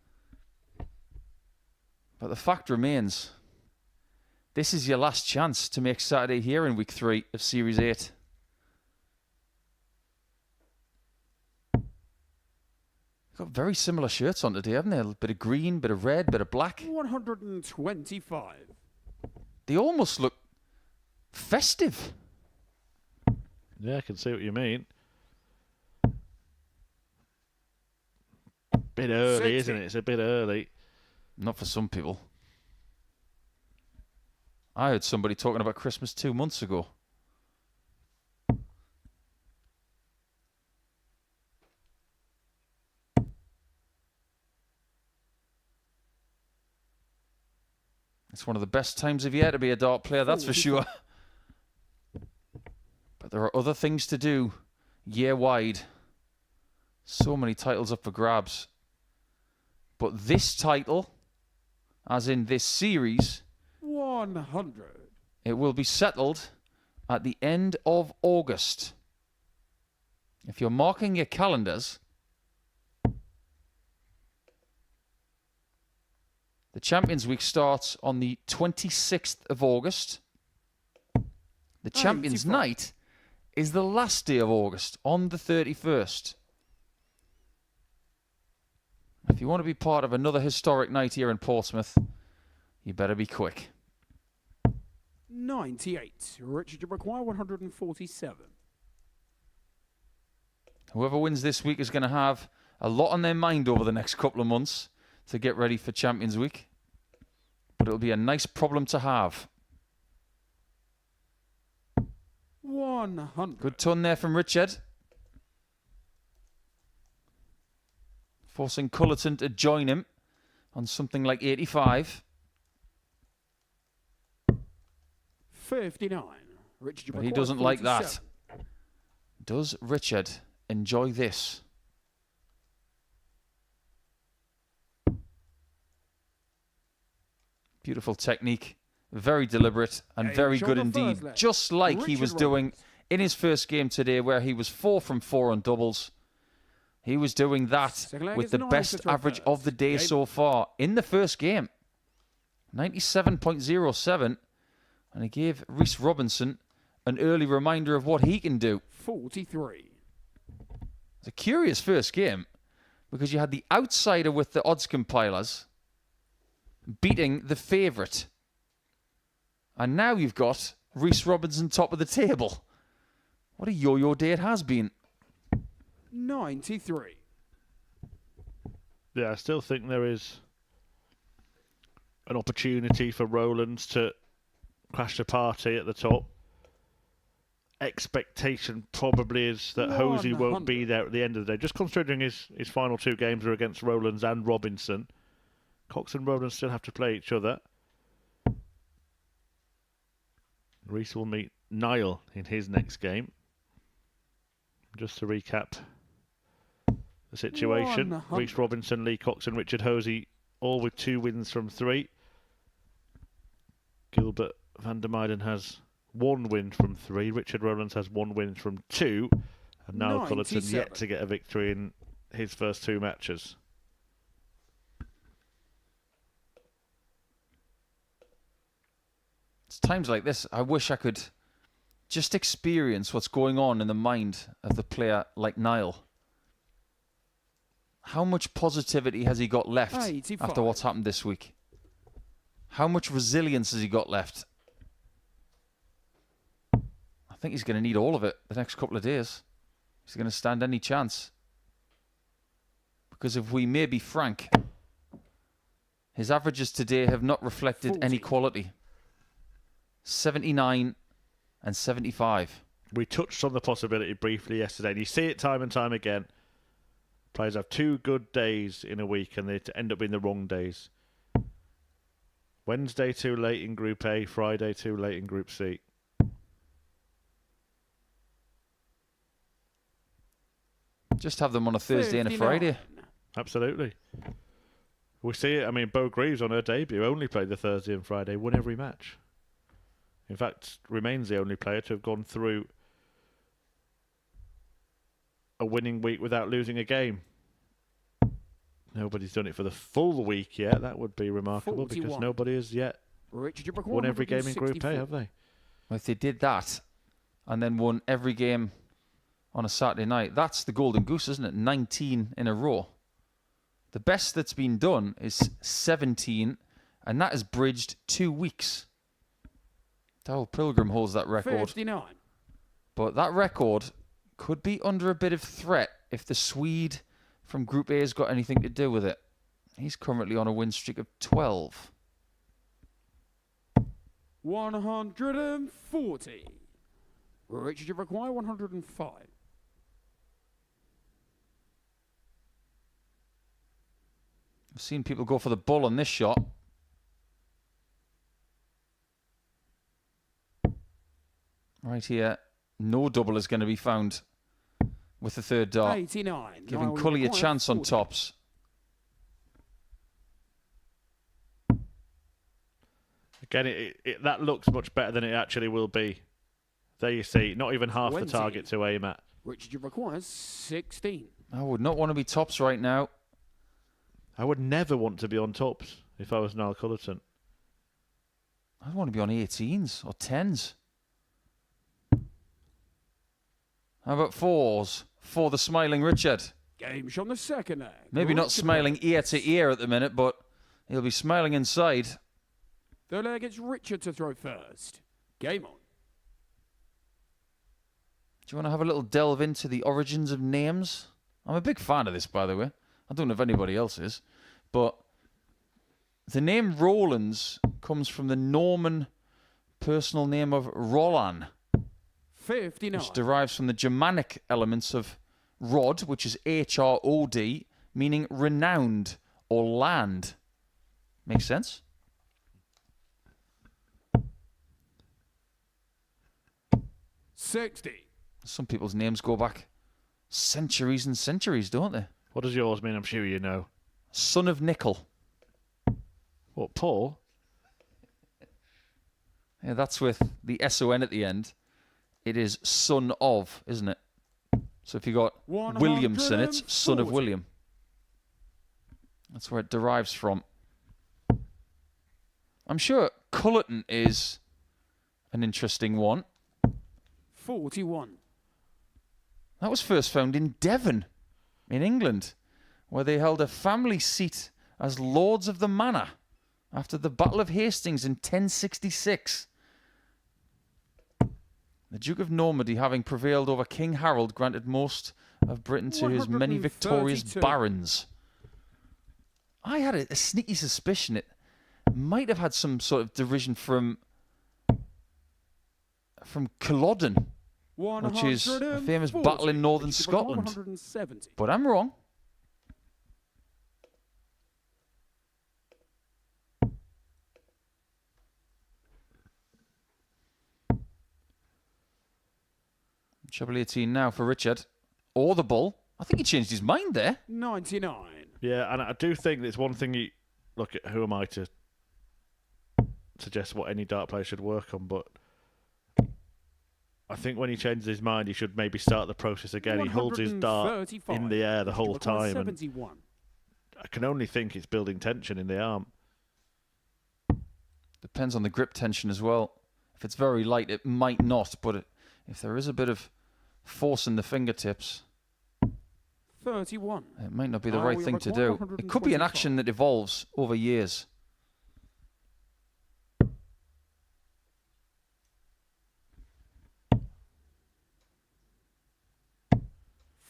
But the fact remains, this is your last chance to make Saturday here in Week 3 of Series 8. Got very similar shirts on today, haven't they? A bit of green, bit of red, bit of black. 125. They almost look festive. Yeah, I can see what you mean. Bit early, isn't it? It's a bit early. Not for some people. I heard somebody talking about Christmas 2 months ago. It's one of the best times of year to be a dart player, that's for sure. But there are other things to do year-wide. So many titles up for grabs. But this title, as in this series, 100. it will be settled at the end of August. If you're marking your calendars, the Champions Week starts on the 26th of August. The Champions Night is the last day of August, on the 31st. If you want to be part of another historic night here in Portsmouth, you better be quick. 98. Richard, you require 147. Whoever wins this week is going to have a lot on their mind over the next couple of months to get ready for Champions Week. But it'll be a nice problem to have. 100. Good ton there from Richard. Forcing Culliton to join him on something like 85. 59. Richard, But he doesn't like that. Does Richard enjoy this? Beautiful technique. Very deliberate and very good indeed. Just like he was doing in his first game today, where he was 4 from 4 on doubles. He was doing that with the best average of the day so far in the first game. 97.07. And he gave Reece Robinson an early reminder of what he can do. 43. It's a curious first game because you had the outsider with the odds compilers beating the favourite. And now you've got Reece Robinson top of the table. What a yo-yo day it has been. 93. Yeah, I still think there is an opportunity for Roland to crash the party at the top. Expectation probably is that Hosy won't be there at the end of the day. Just considering his final 2 games are against Rolands and Robinson. Cox and Roland still have to play each other. Reece will meet Niall in his next game. Just to recap the situation. Reece Robinson, Lee Cox and Richard Hosy all with 2 wins from 3. Gilbert Vander has 1 win from 3. Richard Roland has 1 win from 2. And Niall Culliton yet to get a victory in his first 2 matches. It's times like this, I wish I could just experience what's going on in the mind of the player like Niall. How much positivity has he got left after what's happened this week? How much resilience has he got left? I think he's going to need all of it the next couple of days. He's going to stand any chance. Because if we may be frank, his averages today have not reflected 40. any quality. 79 and 75. We touched on the possibility briefly yesterday, and you see it time and time again. Players have 2 good days in a week, and they end up being the wrong days. Wednesday too late in Group A, Friday too late in Group C. Just have them on a Thursday and a 59. Friday. Absolutely. We see it. I mean, Bo Greaves on her debut only played the Thursday and Friday, won every match. In fact, remains the only player to have gone through a winning week without losing a game. Nobody's done it for the full week yet. That would be remarkable 41. because nobody has yet won every game in Group A, have they? Well, if they did that and then won every game on a Saturday night, that's the golden goose, isn't it? 19 in a row. The best that's been done is 17, and that has bridged 2 weeks. Darrell Pilgrim holds that record. 59. But that record could be under a bit of threat if the Swede from Group A has got anything to do with it. He's currently on a win streak of 12. 140. Richard, you require 105. I've seen people go for the bull on this shot. Right here, no double is going to be found with the third dart. 89. Giving Niall Cully a require chance on 40. tops. Again, that looks much better than it actually will be. There you see, not even half 20. the target to aim at. Richard, you require 16. I would not want to be tops right now. I would never want to be on tops if I was Niall Culliton. I'd want to be on 18s or 10s. How about 4s for the smiling Richard? Game shot on the second leg. Maybe not Richard smiling ear to ear at the minute, but he'll be smiling inside. Third leg, it's Richard to throw first. Game on. Do you want to have a little delve into the origins of names? I'm a big fan of this, by the way. I don't know if anybody else is, but the name Roland's comes from the Norman personal name of Roland, 59. which derives from the Germanic elements of rod, which is H-R-O-D, meaning renowned or land. Makes sense? $60. Some people's names go back centuries and centuries, don't they? What does yours mean? I'm sure you know. Son of Nickel. What, Paul? Yeah, that's with the S-O-N at the end. It is son of, isn't it? So if you got Williamson, it's son of 140. William. That's where it derives from. I'm sure Culliton is an interesting one. 41. That was first found in Devon, in England, where they held a family seat as Lords of the Manor after the Battle of Hastings in 1066. The Duke of Normandy, having prevailed over King Harold, granted most of Britain to his many victorious 132. barons. I had a sneaky suspicion it might have had some sort of derision from Culloden, which is a famous battle in northern Scotland. 170. But I'm wrong. Treble 18 now for Richard. Or the bull. I think he changed his mind there. 99. Yeah, and I do think there's one thing you look at. Who am I to suggest what any dart player should work on? But I think when he changes his mind, he should maybe start the process again. He holds his dart 135. in the air the whole time, and 71. I can only think it's building tension in the arm. Depends on the grip tension as well. If it's very light, it might not. But if there is a bit of force in the fingertips, 31. it might not be the Oh, right we thing to require do. It could be an 125. action that evolves over years.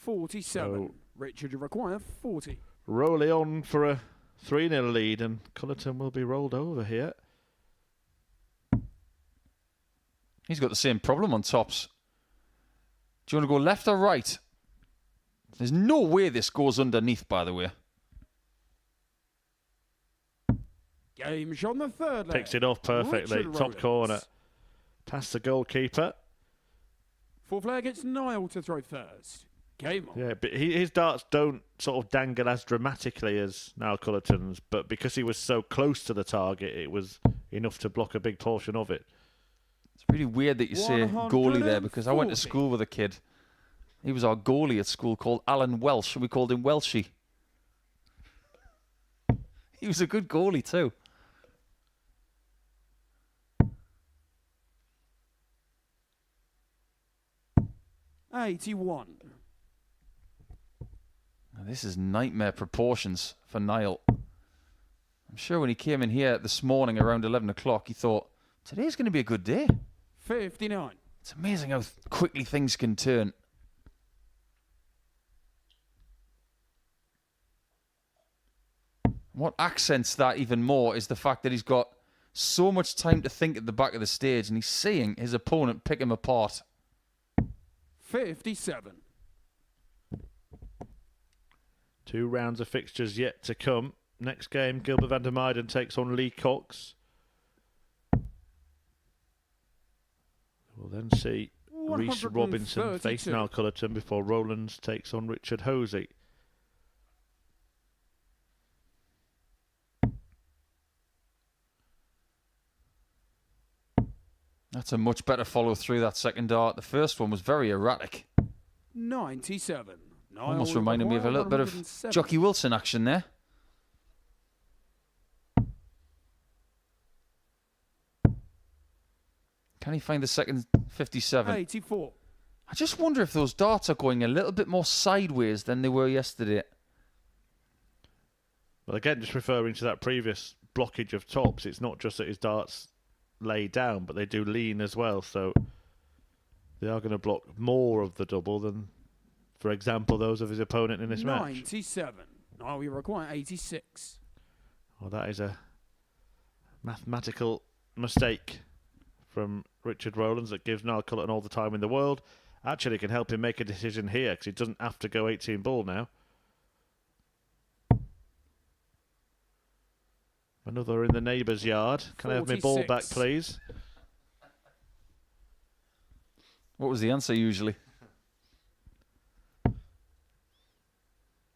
47. Richard, you require 40. Rowley on for a 3-0 lead, and Culliton will be rolled over here. He's got the same problem on tops. Do you want to go left or right? There's no way this goes underneath, by the way. Game shot on the third leg. Picks it off perfectly. Richard Top Roland. corner. Past the goalkeeper. Fourth leg, it's Niall to throw first. Game on. Yeah, but his darts don't sort of dangle as dramatically as Niall Culliton's, but because he was so close to the target, it was enough to block a big portion of it. It's really weird that you say goalie there, because I went to school with a kid. He was our goalie at school called Alan Welsh, and we called him Welshie. He was a good goalie too. $81. Now, this is nightmare proportions for Niall. I'm sure when he came in here this morning around 11 o'clock, he thought, today's going to be a good day. 59. It's amazing how quickly things can turn. What accents that even more is the fact that he's got so much time to think at the back of the stage, and he's seeing his opponent pick him apart. 57. 2 rounds of fixtures yet to come. Next game, Gilbert Vander takes on Lee Cox. We'll then see Reece Robinson face Niall Culliton before Roland takes on Richard Hosy. That's a much better follow through, that second dart. The first one was very erratic. 97. Almost reminded me of a little bit of Jockey Wilson action there. Can he find the second 57? 84. I just wonder if those darts are going a little bit more sideways than they were yesterday. Well, again, just referring to that previous blockage of tops, it's not just that his darts lay down, but they do lean as well, so they are going to block more of the double than, for example, those of his opponent in this match. 97. Now we require 86. Well, that is a mathematical mistake from Richard Roland that gives Niall Culliton all the time in the world. Actually, can help him make a decision here, because he doesn't have to go 18 ball now. Another in the neighbour's yard. Can 46. I have my ball back, please? What was the answer usually?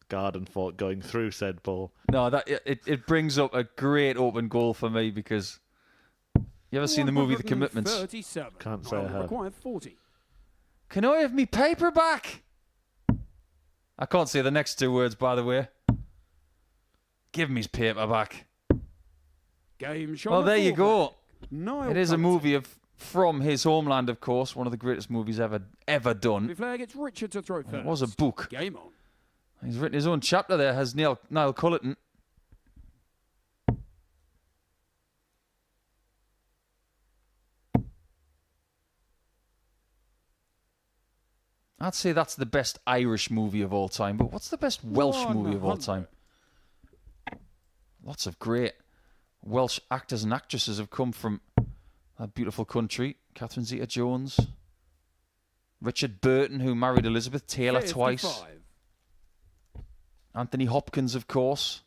Garden thought going through said ball. No, that it brings up a great open goal for me, because you ever seen the movie The Commitments? Can't say I have. 40. Can I have me paper back? I can't say the next 2 words, by the way. Give me his paper back. Game shot. Well, there you go. Niall It is a Culliton. movie from his homeland, of course, one of the greatest movies ever done. The flag, it's Richard to throw first. It was a book. Game on. He's written his own chapter there, has Niall Culliton. I'd say that's the best Irish movie of all time, but what's the best Welsh movie of all time? Lots of great Welsh actors and actresses have come from that beautiful country. Catherine Zeta-Jones, Richard Burton, who married Elizabeth Taylor 55. twice, Anthony Hopkins, of course.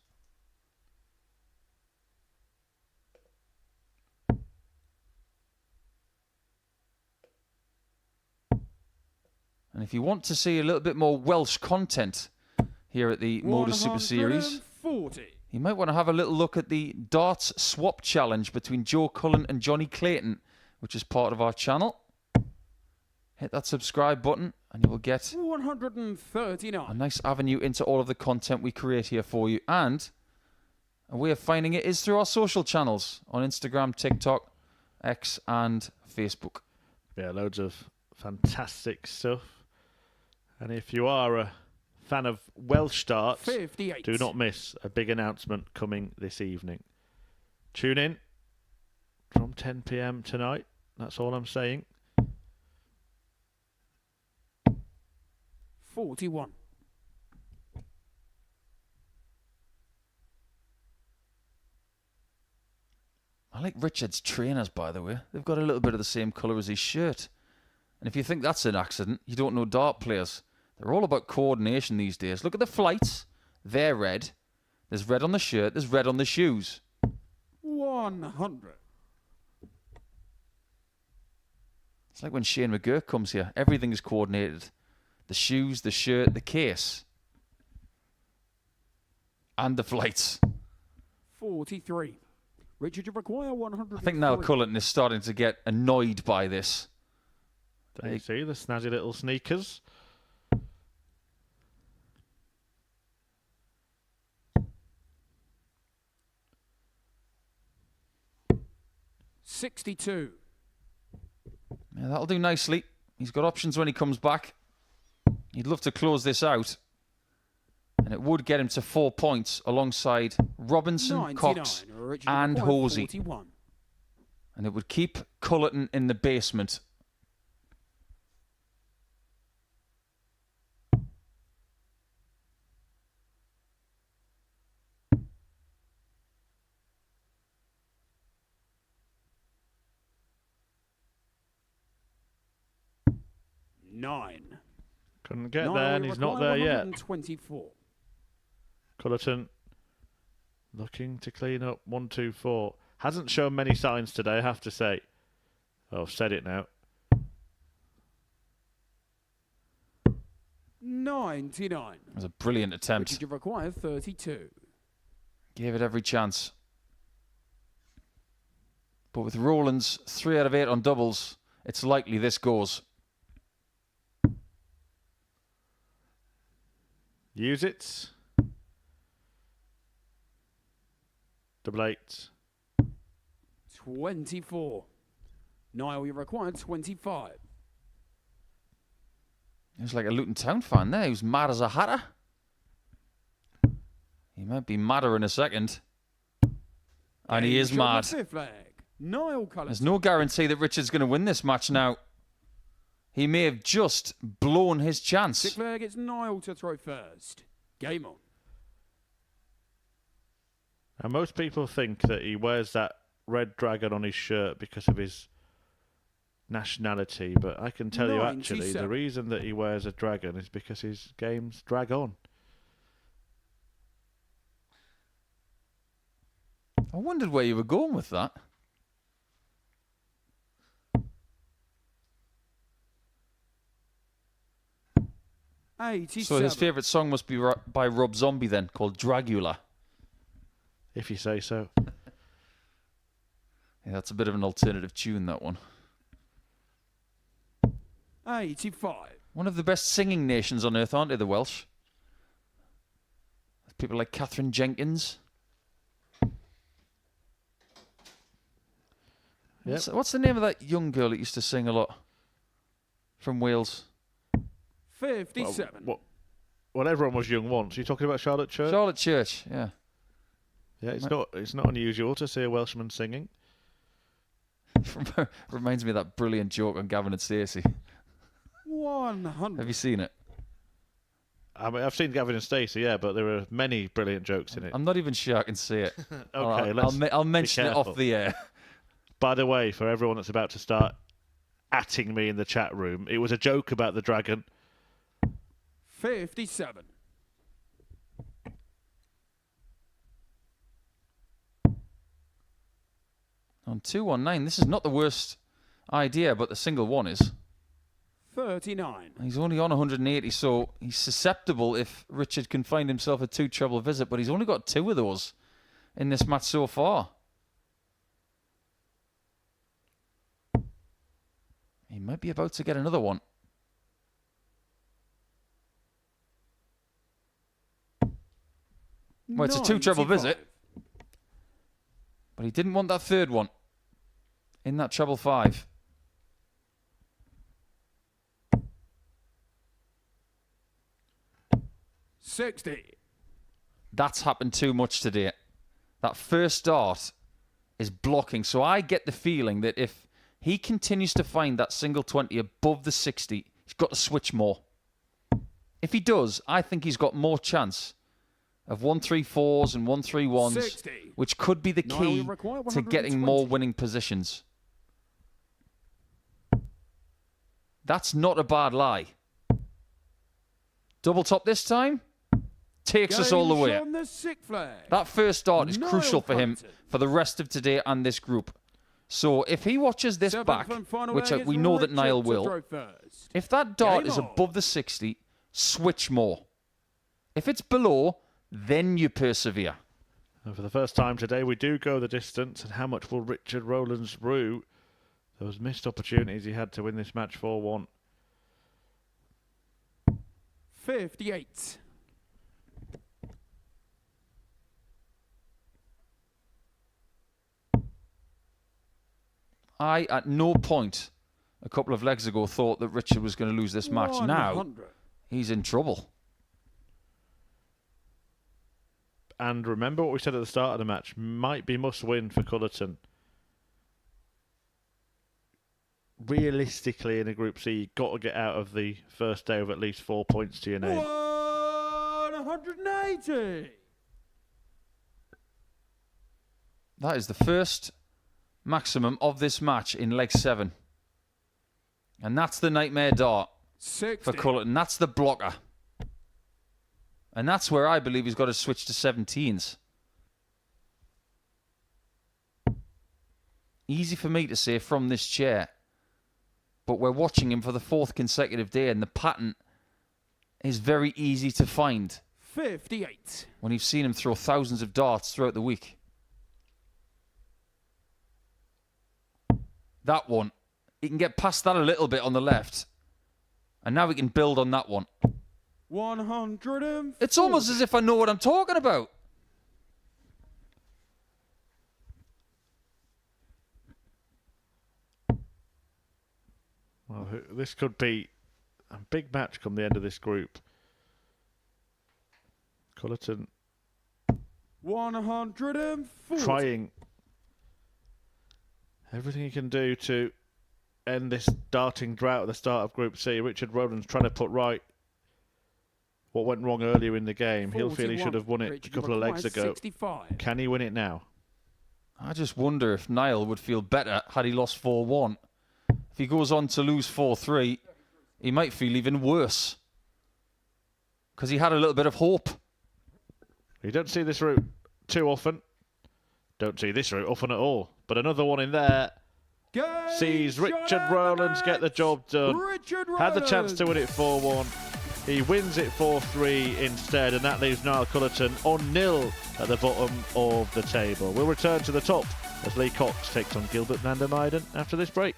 And if you want to see a little bit more Welsh content here at the Modus Super Series, 140. you might want to have a little look at the darts swap challenge between Joe Cullen and Johnny Clayton, which is part of our channel. Hit that subscribe button and you will get 139. a nice avenue into all of the content we create here for you. And a way of finding it is through our social channels on Instagram, TikTok, X and Facebook. Yeah, loads of fantastic stuff. And if you are a fan of Welsh darts, 58. do not miss a big announcement coming this evening. Tune in from 10 p.m. tonight. That's all I'm saying. 41. I like Richard's trainers, by the way. They've got a little bit of the same colour as his shirt. And if you think that's an accident, you don't know dart players. They're all about coordination these days. Look at the flights. They're red. There's red on the shirt. There's red on the shoes. 100. It's like when Shane McGurk comes here. Everything is coordinated. The shoes, the shirt, the case. And the flights. 43. Richard, you require 100. I think Niall Culliton is starting to get annoyed by this. There you see the snazzy little sneakers. $62. Yeah, that'll do nicely. He's got options when he comes back. He'd love to close this out. And it would get him to 4 points alongside Robinson, 99. Cox Richard, and require Hosy. 41. And it would keep Culliton in the basement. Nine. Couldn't get there, and he's not there yet. 124. Culliton looking to clean up 1-2-4. Hasn't shown many signs today, I have to say. Oh, I've said it now. 99. It was a brilliant attempt. Richard, you require 32. Gave it every chance. But with Roland's 3 out of 8 on doubles, it's likely this goes. Use it. Double 8. 24. Niall, you require 25. He was like a Luton Town fan there. He was mad as a hatter. He might be madder in a second. And he is mad. Fifth leg. Niall Culliton. There's no guarantee that Richard's going to win this match now. He may have just blown his chance. Sixth leg, it's Niall to throw first. Game on. And most people think that he wears that red dragon on his shirt because of his nationality, but I can tell you actually the reason that he wears a dragon is because his games drag on. I wondered where you were going with that. So his favourite song must be by Rob Zombie then, called Dragula. If you say so. Yeah, that's a bit of an alternative tune, that one. 85. One of the best singing nations on earth, aren't they, the Welsh? People like Catherine Jenkins. Yep. What's the name of that young girl that used to sing a lot from Wales? 57. Well, everyone was young once. Are you talking about Charlotte Church? Charlotte Church, yeah. Yeah, it's not unusual to see a Welshman singing. Reminds me of that brilliant joke on Gavin and Stacey. 100. Have you seen it? I mean, I've seen Gavin and Stacey, yeah, but there are many brilliant jokes in it. I'm not even sure I can say it. Okay, I'll mention it off the air. By the way, for everyone that's about to start atting me in the chat room, it was a joke about the dragon. 57. On 219, this is not the worst idea, but the single one is. 39. He's only on 180, so he's susceptible if Richard can find himself a 2 treble visit, but he's only got 2 of those in this match so far. He might be about to get another one. Well, it's a 2 treble visit. But he didn't want that 3rd one in that treble 5. $60. That's happened too much today. That first dart is blocking. So I get the feeling that if he continues to find that single 20 above the 60, he's got to switch more. If he does, I think he's got more chance of 1-3-4s and 1-3-1s, 60. which could be the Niall, key you require to getting 120. more winning positions. That's not a bad lie. Double top this time takes us all the way. On the sick flag. That first start is Niall crucial for him Culliton. for the rest of today and this group. So if he watches this Seventh back, and final which leg is we know that Richard Niall to will, throw first. if that dart Game is on. above the 60, switch more. If it's below, then you persevere. And for the first time today, we do go the distance. And how much will Richard Roland's rue those missed opportunities he had to win this match 4-1? 58. I, at no point a couple of legs ago, thought that Richard was going to lose this match. Now, 100. he's in trouble. And remember what we said at the start of the match. Might be must win for Culliton. Realistically, in a Group C, you've got to get out of the first day with at least 4 points to your name. 180. That is the first maximum of this match in leg 7. And that's the nightmare dart 60. for Culliton. That's the blocker. And that's where I believe he's got to switch to 17s. Easy for me to say from this chair. But we're watching him for the 4th consecutive day, and the pattern is very easy to find 58. when you've seen him throw thousands of darts throughout the week. That one, he can get past that a little bit on the left. And now we can build on that one. 140. It's almost as if I know what I'm talking about. Well, this could be a big match come the end of this group. Culliton 140. trying everything he can do to end this darting drought at the start of Group C. Richard Roland's trying to put right what went wrong earlier in the game. He'll feel he 41. should have won it Richard, a couple of legs ago. 65. Can he win it now? I just wonder if Niall would feel better had he lost 4-1. If he goes on to lose 4-3, he might feel even worse. Because he had a little bit of hope. You don't see this route too often. Don't see this route often at all. But another one in there sees Richard Roland get the job done. Had the chance to win it 4-1. He wins it 4-3 instead, and that leaves Niall Culliton on nil at the bottom of the table. We'll return to the top as Lee Cox takes on Gilbert Vander after this break.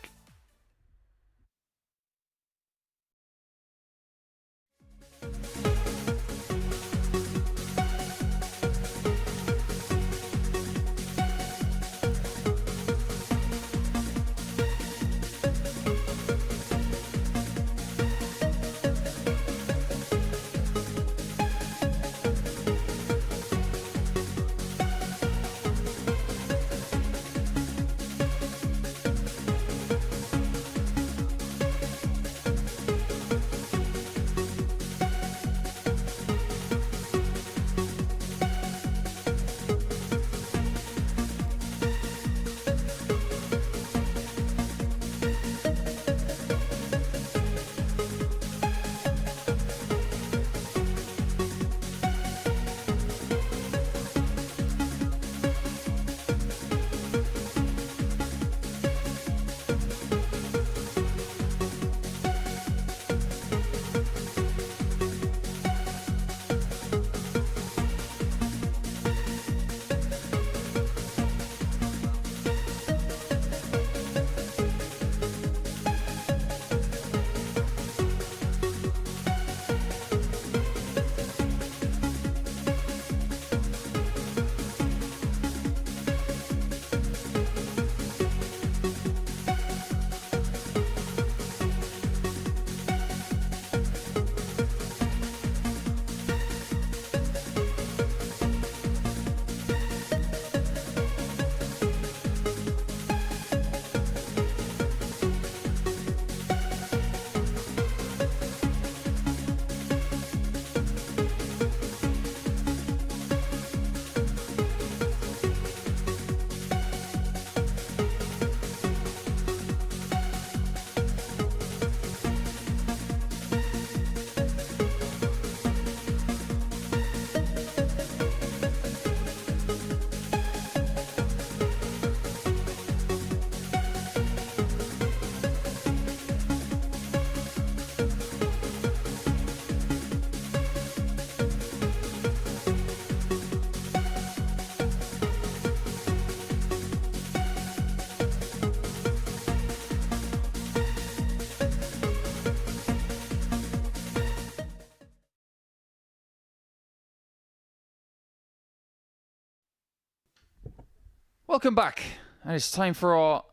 Welcome back. And it's time for our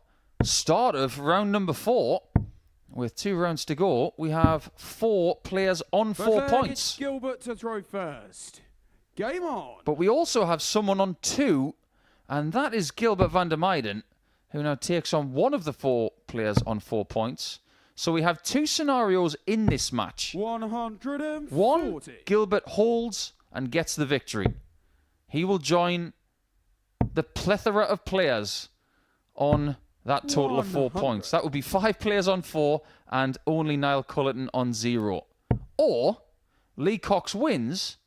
start of round number 4. With 2 rounds to go, we have 4 players on 4 points. Gilbert to throw first. Game on. But we also have someone on 2, and that is Gilbert Vander, who now takes on one of the 4 players on 4 points. So we have 2 scenarios in this match. 140. One, Gilbert holds and gets the victory. He will join the plethora of players on that total of 4 points. That would be 5 players on 4 and only Niall Culliton on 0. Or Lee Cox wins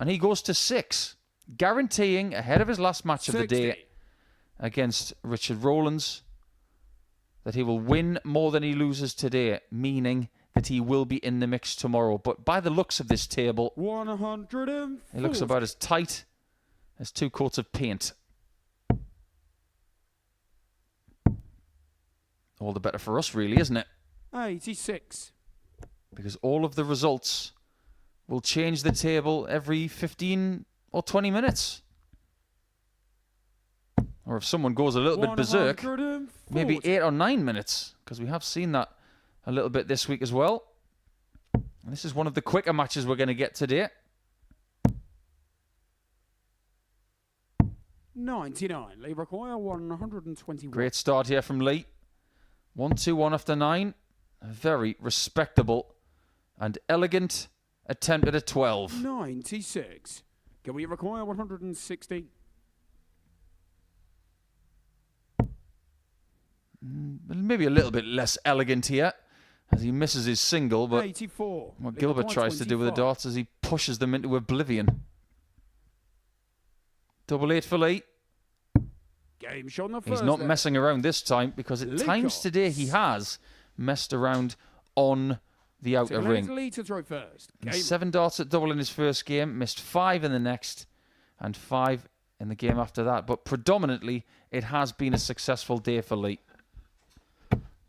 and he goes to 6, guaranteeing ahead of his last match of the day against Richard Roland that he will win more than he loses today, meaning that he will be in the mix tomorrow. But by the looks of this table, 140. it looks about as tight as 2 coats of paint. All the better for us, really, isn't it? 86. Because all of the results will change the table every 15 or 20 minutes. Or if someone goes a little bit berserk, maybe 8 or 9 minutes. Because we have seen that a little bit this week as well. And this is one of the quicker matches we're going to get today. 99. Lee require 121. Great start here from Lee. 1-2-1 after 9. A very respectable and elegant attempt at a 12. 96. Can we require 160? Maybe a little bit less elegant here as he misses his single, but 84. what Gilbert tries to do with the darts is he pushes them into oblivion. 88 for Lee. Game shot on the He's first not there. messing around this time because at times today he has messed around on the outer ring. Lee to throw first. Game 7 darts at double in his first game, missed 5 in the next, and 5 in the game after that. But predominantly, it has been a successful day for Lee.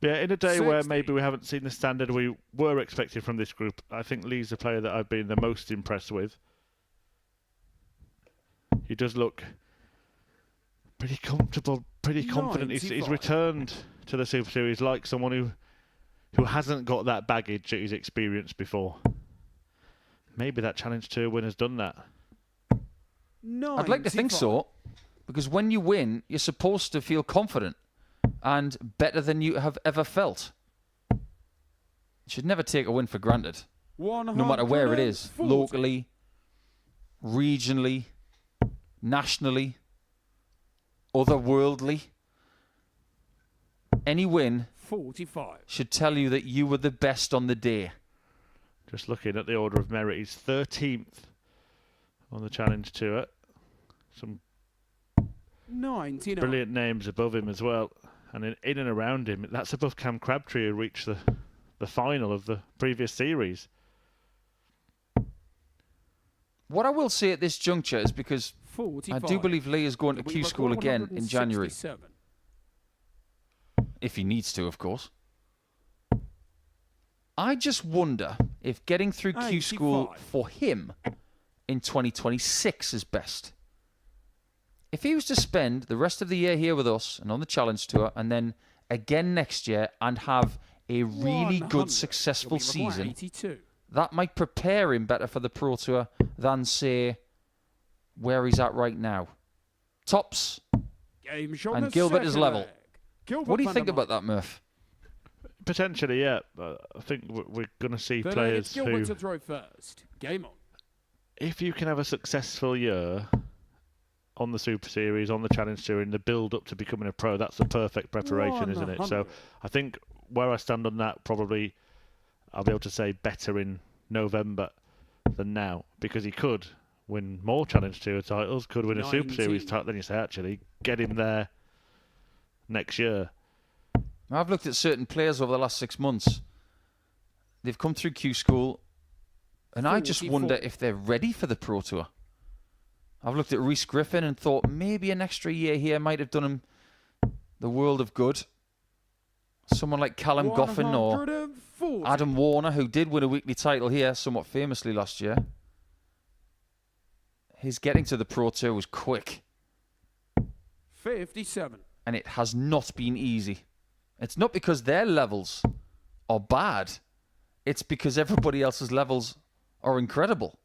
Yeah, in a day where 60. maybe we haven't seen the standard we were expecting from this group, I think Lee's the player that I've been the most impressed with. He does look pretty comfortable, pretty confident. He's 95. returned to the Super Series like someone who hasn't got that baggage that he's experienced before. Maybe that Challenge Tour win has done that. I'd like to think so, because when you win, you're supposed to feel confident and better than you have ever felt. You should never take a win for granted, no matter where it is, 140. locally, regionally, nationally, otherworldly. Any win 45. should tell you that you were the best on the day. Just looking at the order of merit, he's 13th on the Challenge Tour. Some 99. brilliant names above him as well. And in and around him, that's above Cam Crabtree, who reached the final of the previous series. What I will say at this juncture is because 45. I do believe Lee is going to We Q record School again in January. 167. If he needs to, of course. I just wonder if getting through Q School 85. for him in 2026 is best. If he was to spend the rest of the year here with us and on the Challenge Tour and then again next year and have a really 100. good, successful We require season, 82. that might prepare him better for the Pro Tour than, say, where he's at right now. Tops. Game shot And the Gilbert is second level. leg. Gilbert What do you Van think der about Meij. that, Murph? Potentially, yeah. I think we're going to see Third leg, players it's Gilbert who, to throw first. Game on. if you can have a successful year on the Super Series, on the Challenge Tour, in the build-up to becoming a pro, that's the perfect preparation, isn't it? So 100. I think where I stand on that, probably I'll be able to say better in November than now, because he could win more Challenge Tour titles, could win a Super Series 19. title, then you say, actually, get him there next year. I've looked at certain players over the last 6 months. They've come through Q School, and I just 44. wonder if they're ready for the Pro Tour. I've looked at Reece Griffin and thought maybe an extra year here might have done him the world of good. Someone like Callum Goffin or 140. Adam Warner, who did win a weekly title here somewhat famously last year. His getting to the Pro Tour was quick. 57. And it has not been easy. It's not because their levels are bad. It's because everybody else's levels are incredible.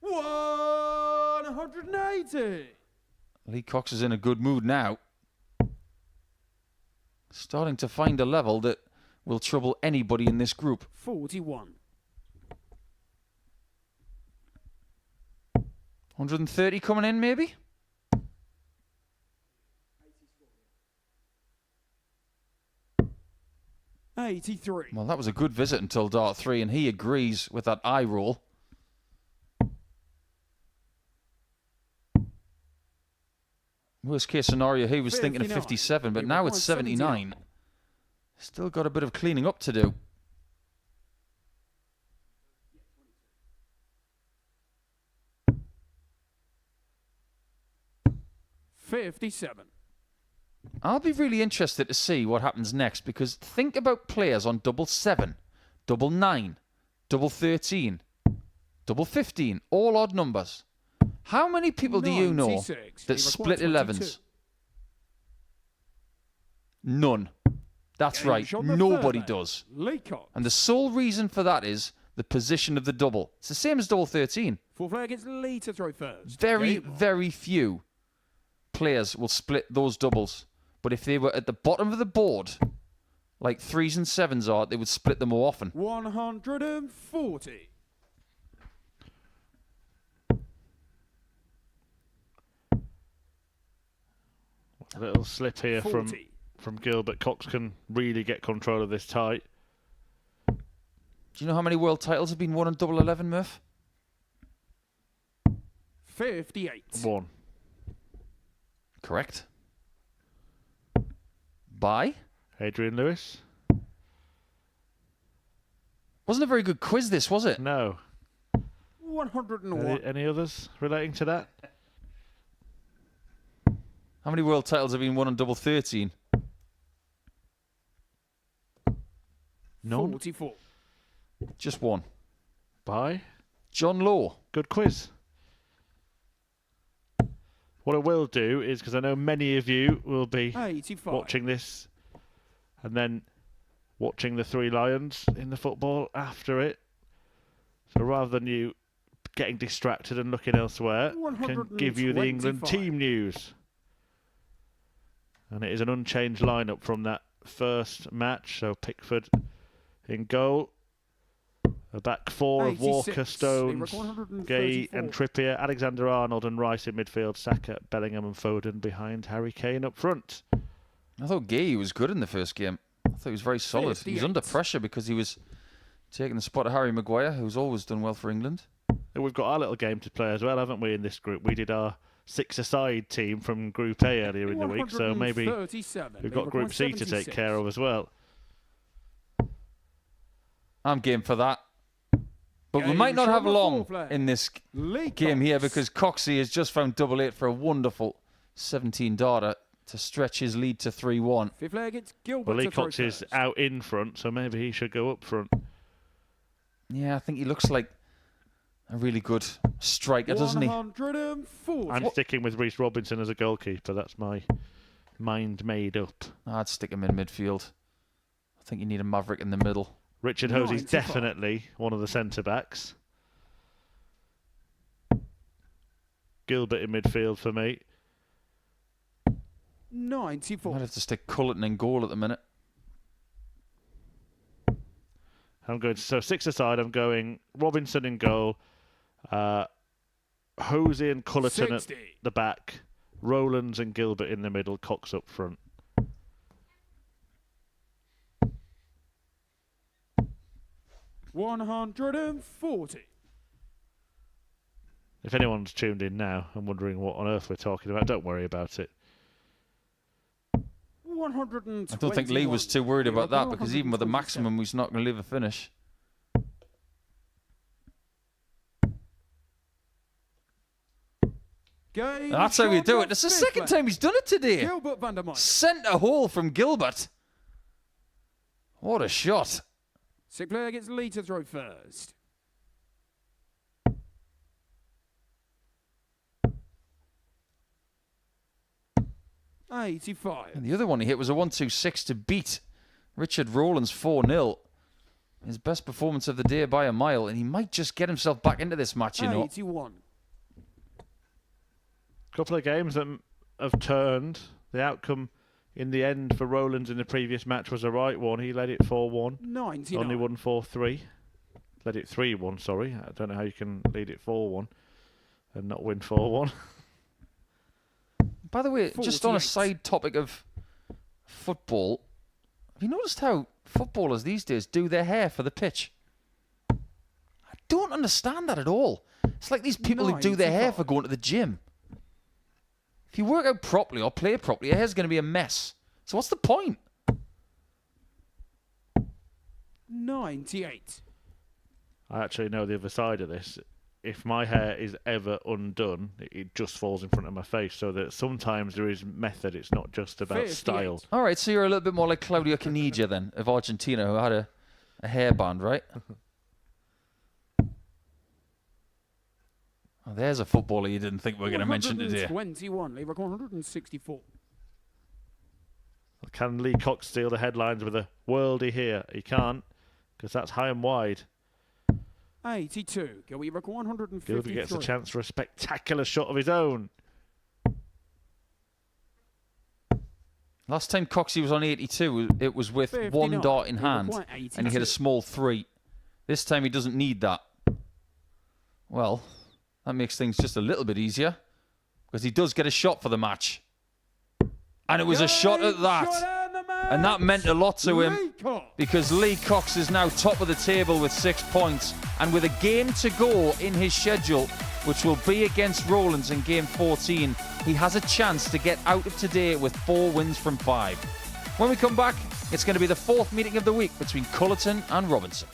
180. Lee Cox is in a good mood now. Starting to find a level that will trouble anybody in this group. 41. 130 coming in, maybe? $83. Well, that was a good visit until dart 3, and he agrees with that eye roll. Worst case scenario, he was thinking of 57, but now it's 79. Still got a bit of cleaning up to do. $57. I'll be really interested to see what happens next, because think about players on double 7, double 9, double 13, double 15, all odd numbers. How many people do you know 96. that split 11s? None. That's right. Nobody does. Lee Cox. And the sole reason for that is the position of the double. It's the same as double 13. Full flag against Lee to throw first. Very, Game on. very few players will split those doubles. But if they were at the bottom of the board, like 3s and 7s are, they would split them more often. 140. A little slip here 40. from Gilbert. Cox can really get control of this tie. Do you know how many world titles have been won on double 11, Murph? 58. 1. Correct. By? Adrian Lewis. Wasn't a very good quiz, this, was it? No. 101. Any others relating to that? How many world titles have been won on double 13? None. 44. Just one. By? John Law. Good quiz. What I will do is, because I know many of you will be 85. watching this and then watching the Three Lions in the football after it. So rather than you getting distracted and looking elsewhere, I can give you the England 125. team news. And it is an unchanged lineup from that first match. So Pickford in goal. A back four of 86. Walker, Stones, They were 134. Gay and Trippier, Alexander-Arnold and Rice in midfield, Saka, Bellingham and Foden behind, Harry Kane up front. I thought Gay was good in the first game. I thought he was very solid. He was 58. under pressure because he was taking the spot of Harry Maguire, who's always done well for England. And we've got our little game to play as well, haven't we, in this group? We did our 6-a-side team from Group A earlier in the week, so maybe 137. we've They got were Group C to take 176. care of as well. I'm game for that. But we Game might not have shot long full flag. in this Lee game here Cox. because Coxey has just found double 8 for a wonderful 17 darter to stretch his lead to 3-1. Fifth leg, it's Gilbert. Well, Lee to throw Cox is first. out in front, so maybe he should go up front. Yeah, I think he looks like a really good striker, doesn't he? 140. I'm sticking with Reece Robinson as a goalkeeper. That's my mind made up. I'd stick him in midfield. I think you need a maverick in the middle. Richard Hosy's 95. definitely one of the centre-backs. Gilbert in midfield for me. 94. Might have to stick Culliton in goal at the minute. I'm going so 6-a-side. I'm going Robinson in goal, Hosy and Culliton 60. at the back, Roland and Gilbert in the middle, Cox up front. $140. If anyone's tuned in now and wondering what on earth we're talking about, don't worry about it. 121. I don't think Lee was too worried about that because even with the maximum, he's not going to leave a finish. Game That's how you shot do off it. It's the fifth second leg. time he's done it today. Gilbert Vander. Centre hole from Gilbert. What a shot. Sixth player gets Lee to throw first. 85. And the other one he hit was a 1-2-6 to beat Richard Roland's 4-0. His best performance of the day by a mile, and he might just get himself back into this match, you know. 81. Couple of games that have turned. The outcome in the end for Roland in the previous match was the right one. He led it 4-1. 99. Only won 4-3. Led it 3-1, sorry. I don't know how you can lead it 4-1 and not win 4-1. By the way, 48. just on a side topic of football, have you noticed how footballers these days do their hair for the pitch? I don't understand that at all. It's like these people who do their hair for going to the gym. If you work out properly or play properly, your hair's going to be a mess. So what's the point? 98. I actually know the other side of this. If my hair is ever undone, it just falls in front of my face. So that sometimes there is method. It's not just about 58. style. All right, so you're a little bit more like Claudio Caniggia then, of Argentina, who had a hairband, right? Oh, there's a footballer you didn't think we were going to mention today. 121. Lever 164. Can Lee Cox steal the headlines with a worldie here? He can't, because that's high and wide. 82. Gilbert 153. Gilbert gets a chance for a spectacular shot of his own. Last time Coxey was on 82, it was with 59. one dart in hand, Quite and he hit a 82. small 3. This time he doesn't need that. Well, that makes things just a little bit easier, because he does get a shot for the match. And it was a shot at that. And that meant a lot to him, because Lee Cox is now top of the table with 6 points. And with a game to go in his schedule, which will be against Rollins in game 14, he has a chance to get out of today with 4 wins from 5. When we come back, it's going to be the 4th meeting of the week between Culliton and Robinson.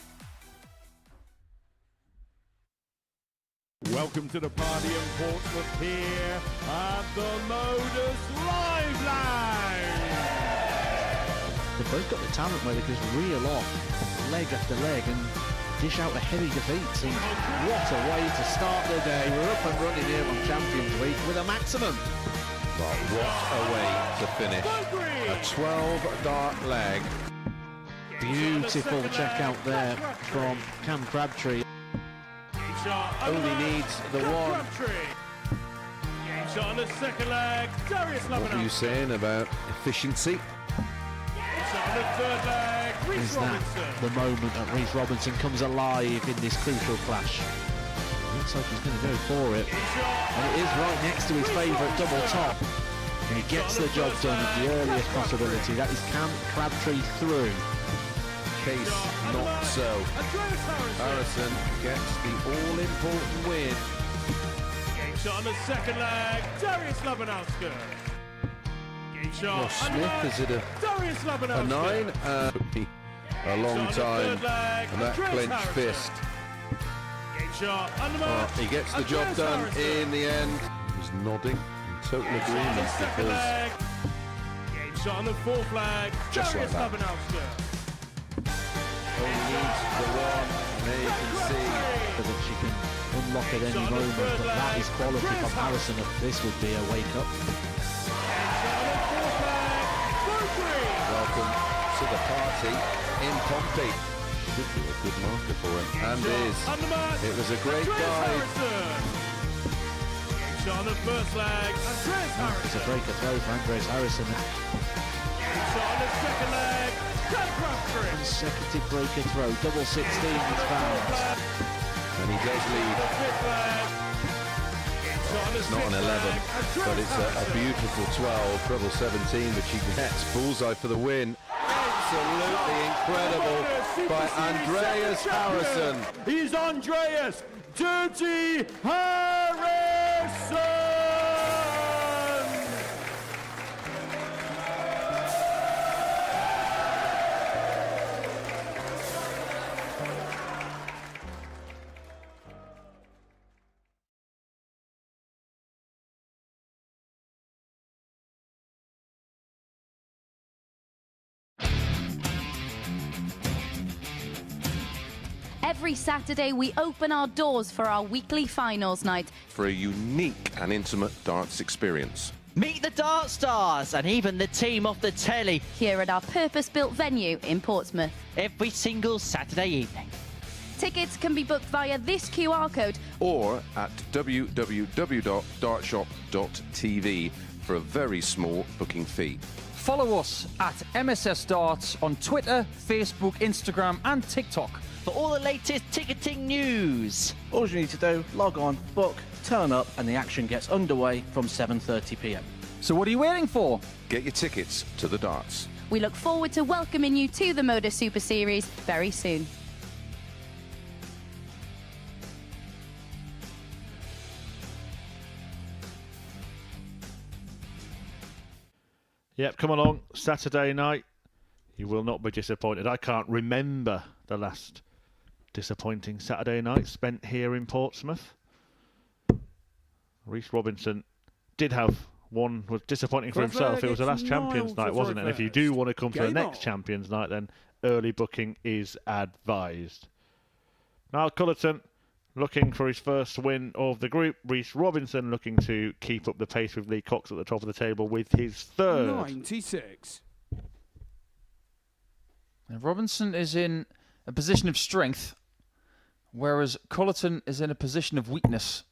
Welcome to the party in Portsmouth here at the Modus Live Lounge. They've both got the talent where they can just reel off leg after leg and dish out a heavy defeat. What a way to start the day. We're up and running here on Champions Week with a maximum. Well, what a way to finish. A 12-dart leg. Beautiful check out there from Cam Crabtree. Only needs the one. Shot on the second leg. What were you saying about efficiency? Shot on the third leg. Reece Is that Robinson. the moment that Reece Robinson comes alive in this crucial clash? Looks like he's going to go for it. And it is right next to his favourite double top. And he gets the job done at the earliest possibility. That is Cam Crabtree through. Case not so. Harrison gets the all-important win. Shot on the second leg. Darius Labanowski. Well, Smith is it a 9? A long time. And that clenched fist. He gets the job done in the end. He's nodding in total agreement because shot on the fourth flag. Just like that. Only needs the one. There you can see that she can unlock at any moment, but that is quality from Harrison. This would be a wake-up. Welcome to the party in Pompey. Should be a good marker for him, and is. It was a great guide. Shot on the first leg. It's a breaker throw for Andres Harrison. Shot on the second leg. Consecutive breaker throw, double 16 with fouls. And he does lead. It's not an 11, but it's a beautiful 12, treble 17, which he gets. Bullseye for the win. Absolutely incredible by Andreas Harrison. He's Andreas Dirty Harrison! Every Saturday, we open our doors for our weekly finals night. For a unique and intimate darts experience. Meet the Dart Stars and even the team off the telly. Here at our purpose-built venue in Portsmouth. Every single Saturday evening. Tickets can be booked via this QR code or at www.dartshop.tv for a very small booking fee. Follow us at MSS Darts on Twitter, Facebook, Instagram and TikTok. For all the latest ticketing news. All you need to do, log on, book, turn up, and the action gets underway from 7:30 p.m. So what are you waiting for? Get your tickets to the darts. We look forward to welcoming you to the Modus Super Series very soon. Yep, come along, Saturday night. You will not be disappointed. I can't remember the last disappointing Saturday night spent here in Portsmouth. Reece Robinson did have one, was disappointing for himself. It was the last Champions Night, wasn't it? And if you do want to come to the next Champions Night, then early booking is advised. Niall Culliton looking for his first win of the group. Reece Robinson looking to keep up the pace with Lee Cox at the top of the table with his third. 96. Now, Robinson is in a position of strength, whereas Culliton is in a position of weakness.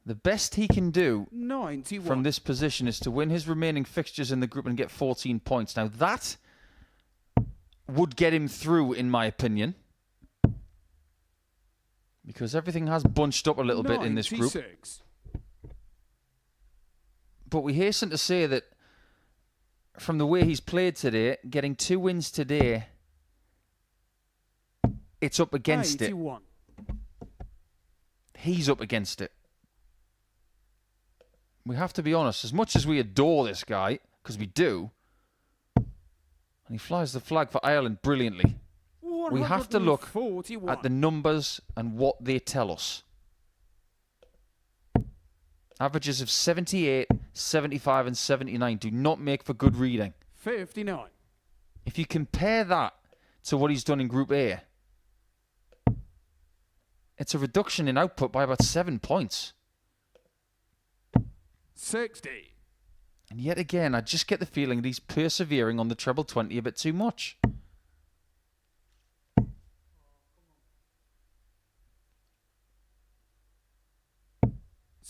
The best he can do 91. from this position is to win his remaining fixtures in the group and get 14 points. Now, that would get him through, in my opinion, because everything has bunched up a little bit in this group. 96. But we hasten to say that from the way he's played today, getting 2 wins today, it's up against 81. it. He's up against it. We have to be honest, as much as we adore this guy, because we do, and he flies the flag for Ireland brilliantly, we have to look at the numbers and what they tell us. Averages of 78, 75 and 79 do not make for good reading. 59. If you compare that to what he's done in Group A, it's a reduction in output by about 7 points. 60. And yet again, I just get the feeling that he's persevering on the treble 20 a bit too much.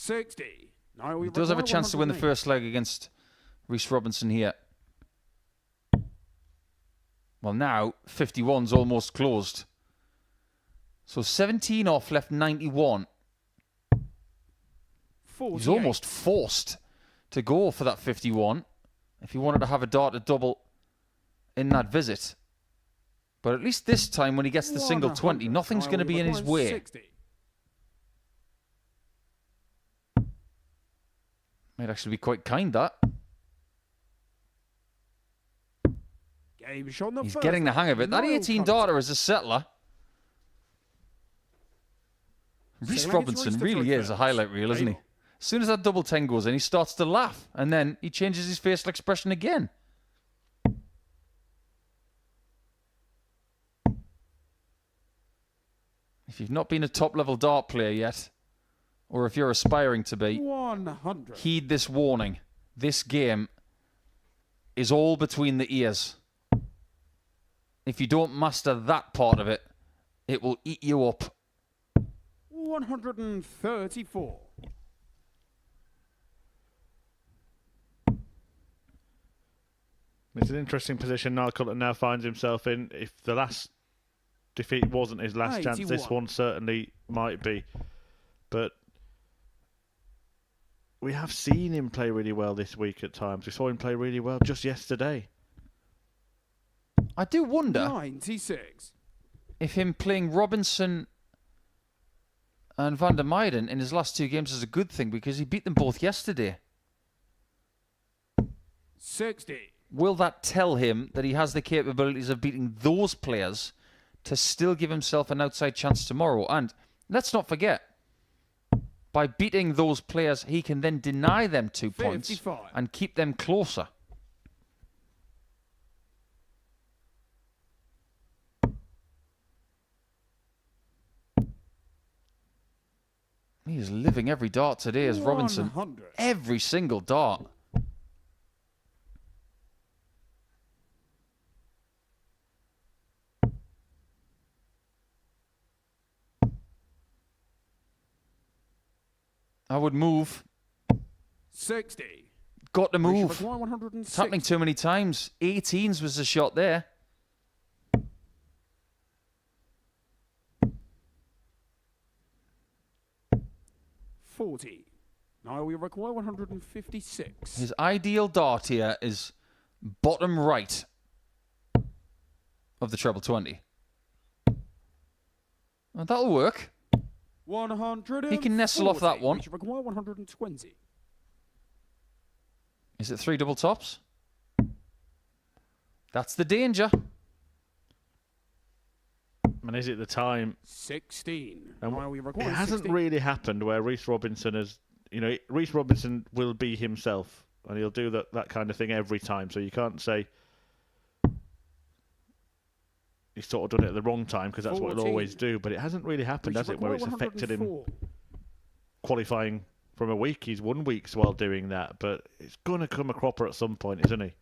He does have a chance to win the first leg against Reece Robinson here. Well, now 51's almost closed. So 17 off, left 91. 48. He's almost forced to go for that 51 if he wanted to have a dart to double in that visit. But at least this time when he gets the single 20, nothing's going to be in his way. 60. Might actually be quite kind, that. He's getting the hang of it. That 18 darter is a settler. Reece Robinson really is a highlight reel, isn't he? As soon as that double 10 goes in, he starts to laugh. And then he changes his facial expression again. If you've not been a top-level dart player yet, or if you're aspiring to be, 100. Heed this warning. This game is all between the ears. If you don't master that part of it, it will eat you up. 134. It's an interesting position Niall Culliton now finds himself in. If the last defeat wasn't his last chance, this one certainly might be. But we have seen him play really well this week at times. We saw him play really well just yesterday. I do wonder 96. if him playing Robinson and Vander in his last 2 games is a good thing, because he beat them both yesterday. 60. Will that tell him that he has the capabilities of beating those players to still give himself an outside chance tomorrow? And let's not forget, by beating those players, he can then deny them 2 points 55. and keep them closer. He is living every dart today as Robinson. 100. Every single dart. I would move. 60. Got to We shall move. require 106. It's happening too many times. 18s was the shot there. $40. Now we require 156. His ideal dart here is bottom right of the treble 20. Well, that'll work. 100. He can nestle off that one. We shall require 120. Is it 3 double tops? That's the danger. And is it the time? 16. And Now we require it hasn't 16. really happened where Reece Robinson has, Reece Robinson will be himself and he'll do that kind of thing every time. So you can't say he's sort of done it at the wrong time because that's what he'll 14. always do. But it hasn't really happened, has it, where it's affected him 104. qualifying from a week. He's won weeks while doing that, but it's going to come a cropper at some point, isn't he?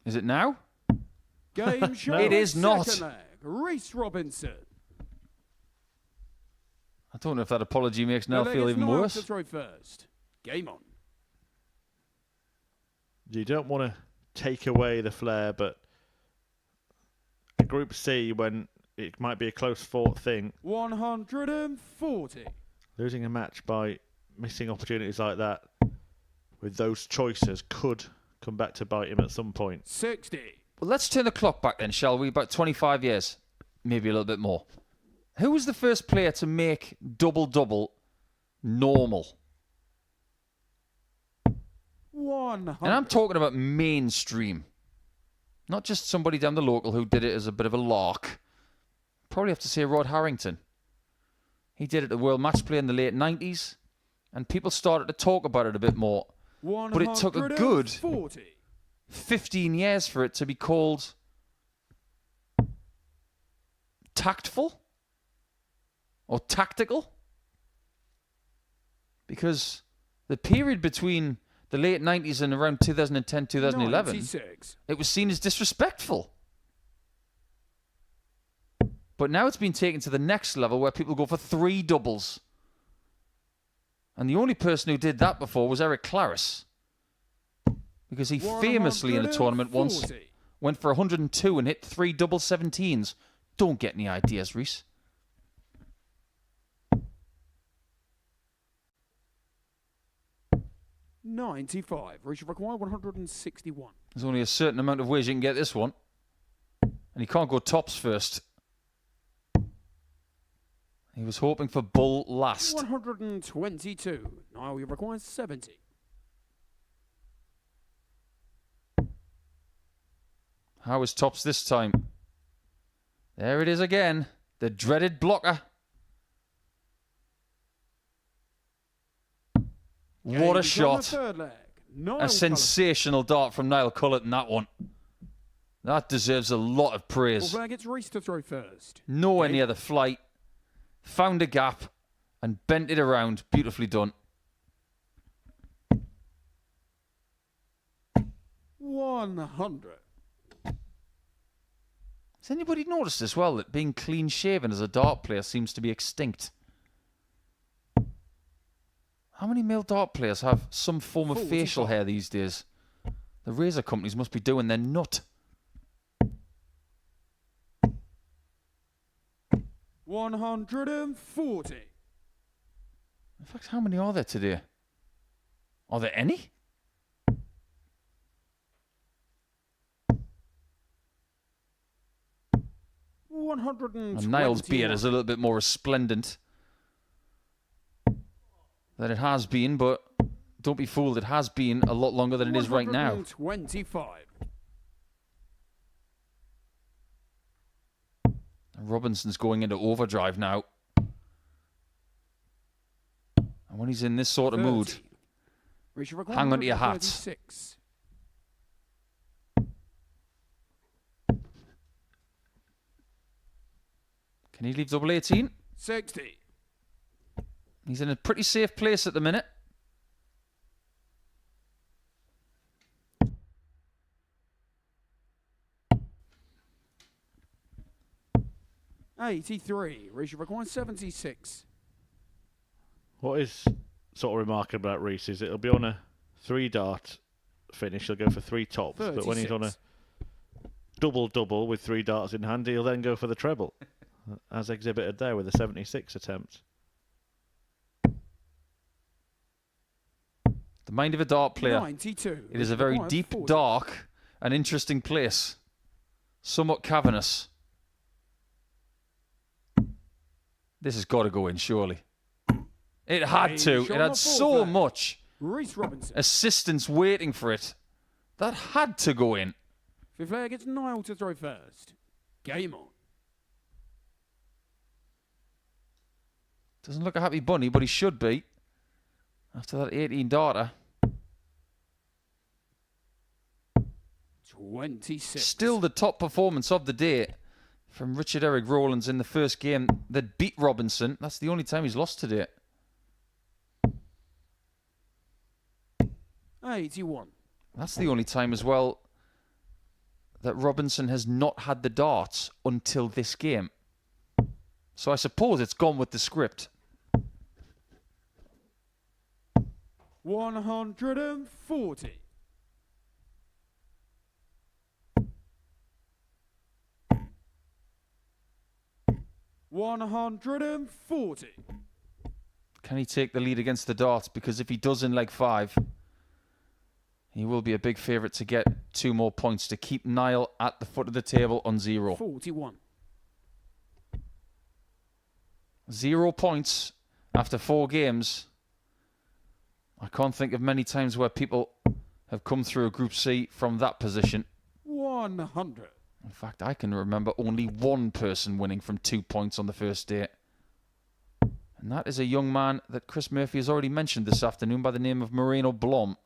Is it now? Game show. It is not. Second leg. Reece Robinson. I don't know if that apology makes Niall The leg feel is even Niall worse. to throw first. Game on. You don't want to take away the flair, but a Group C, when it might be a close fought thing, 140. losing a match by missing opportunities like that with those choices could come back to bite him at some point. 60. Well, let's turn the clock back then, shall we? About 25 years. Maybe a little bit more. Who was the first player to make double-double normal? 100. And I'm talking about mainstream. Not just somebody down the local who did it as a bit of a lark. Probably have to say Rod Harrington. He did it at the World Match Play in the late 90s. And people started to talk about it a bit more. But it took a good 140. 15 years for it to be called tactful or tactical, because the period between the late 90s and around 2010, 2011, 96. it was seen as disrespectful. But now it's been taken to the next level where people go for 3 doubles. And the only person who did that before was Eric Claris. Because he famously in a tournament once 140. went for 102 and hit 3 double 17s. Don't get any ideas, Reece. $95. We should require 161. There's only a certain amount of ways you can get this one. And he can't go tops first. He was hoping for bull last. 122. Now we require 70. How is tops this time? There it is again. The dreaded blocker. What a shot. A sensational dart from Niall Culliton, that one. That deserves a lot of praise. Flag gets Reece to throw first. Nowhere near the flight. Found a gap and bent it around. Beautifully done. 100. Has anybody noticed as well that being clean shaven as a dart player seems to be extinct? How many male dart players have some form of facial hair these days? The razor companies must be doing their nut. 140. In fact, how many are there today? Are there any? And Niall's beard is a little bit more resplendent than it has been, but don't be fooled, it has been a lot longer than it is right now. 125. Robinson's going into overdrive now. And when he's in this sort of mood, hang on to your hats. 36. Can he leave double 18? 60. He's in a pretty safe place at the minute. $83. Reece requires 76. What is sort of remarkable about Reece is it'll be on a 3-dart finish. He'll go for 3 tops. 36. But when he's on a double-double with 3 darts in hand, he'll then go for the treble, as exhibited there with a 76 attempt. The mind of a dart player. 92. It is a very deep, 40. dark, and interesting place. Somewhat cavernous. This has got to go in, surely. It had to. It had so much Reece Robinson. assistance waiting for it. That had to go in. Fifth player gets Niall to throw first. Game on. Doesn't look a happy bunny, but he should be. After that 18-darter. 26. Still the top performance of the day from Richard Roland in the first game that beat Robinson. That's the only time he's lost today. 81. That's the only time as well that Robinson has not had the darts until this game. So I suppose it's gone with the script. 140. $140. Can he take the lead against the darts? Because if he does in leg 5, he will be a big favourite to get 2 more points to keep Niall at the foot of the table on 0. 41. 0 points after 4 games. I can't think of many times where people have come through a Group C from that position. 100. In fact, I can remember only one person winning from 2 points on the first day. And that is a young man that Chris Murphy has already mentioned this afternoon by the name of Moreno Blom.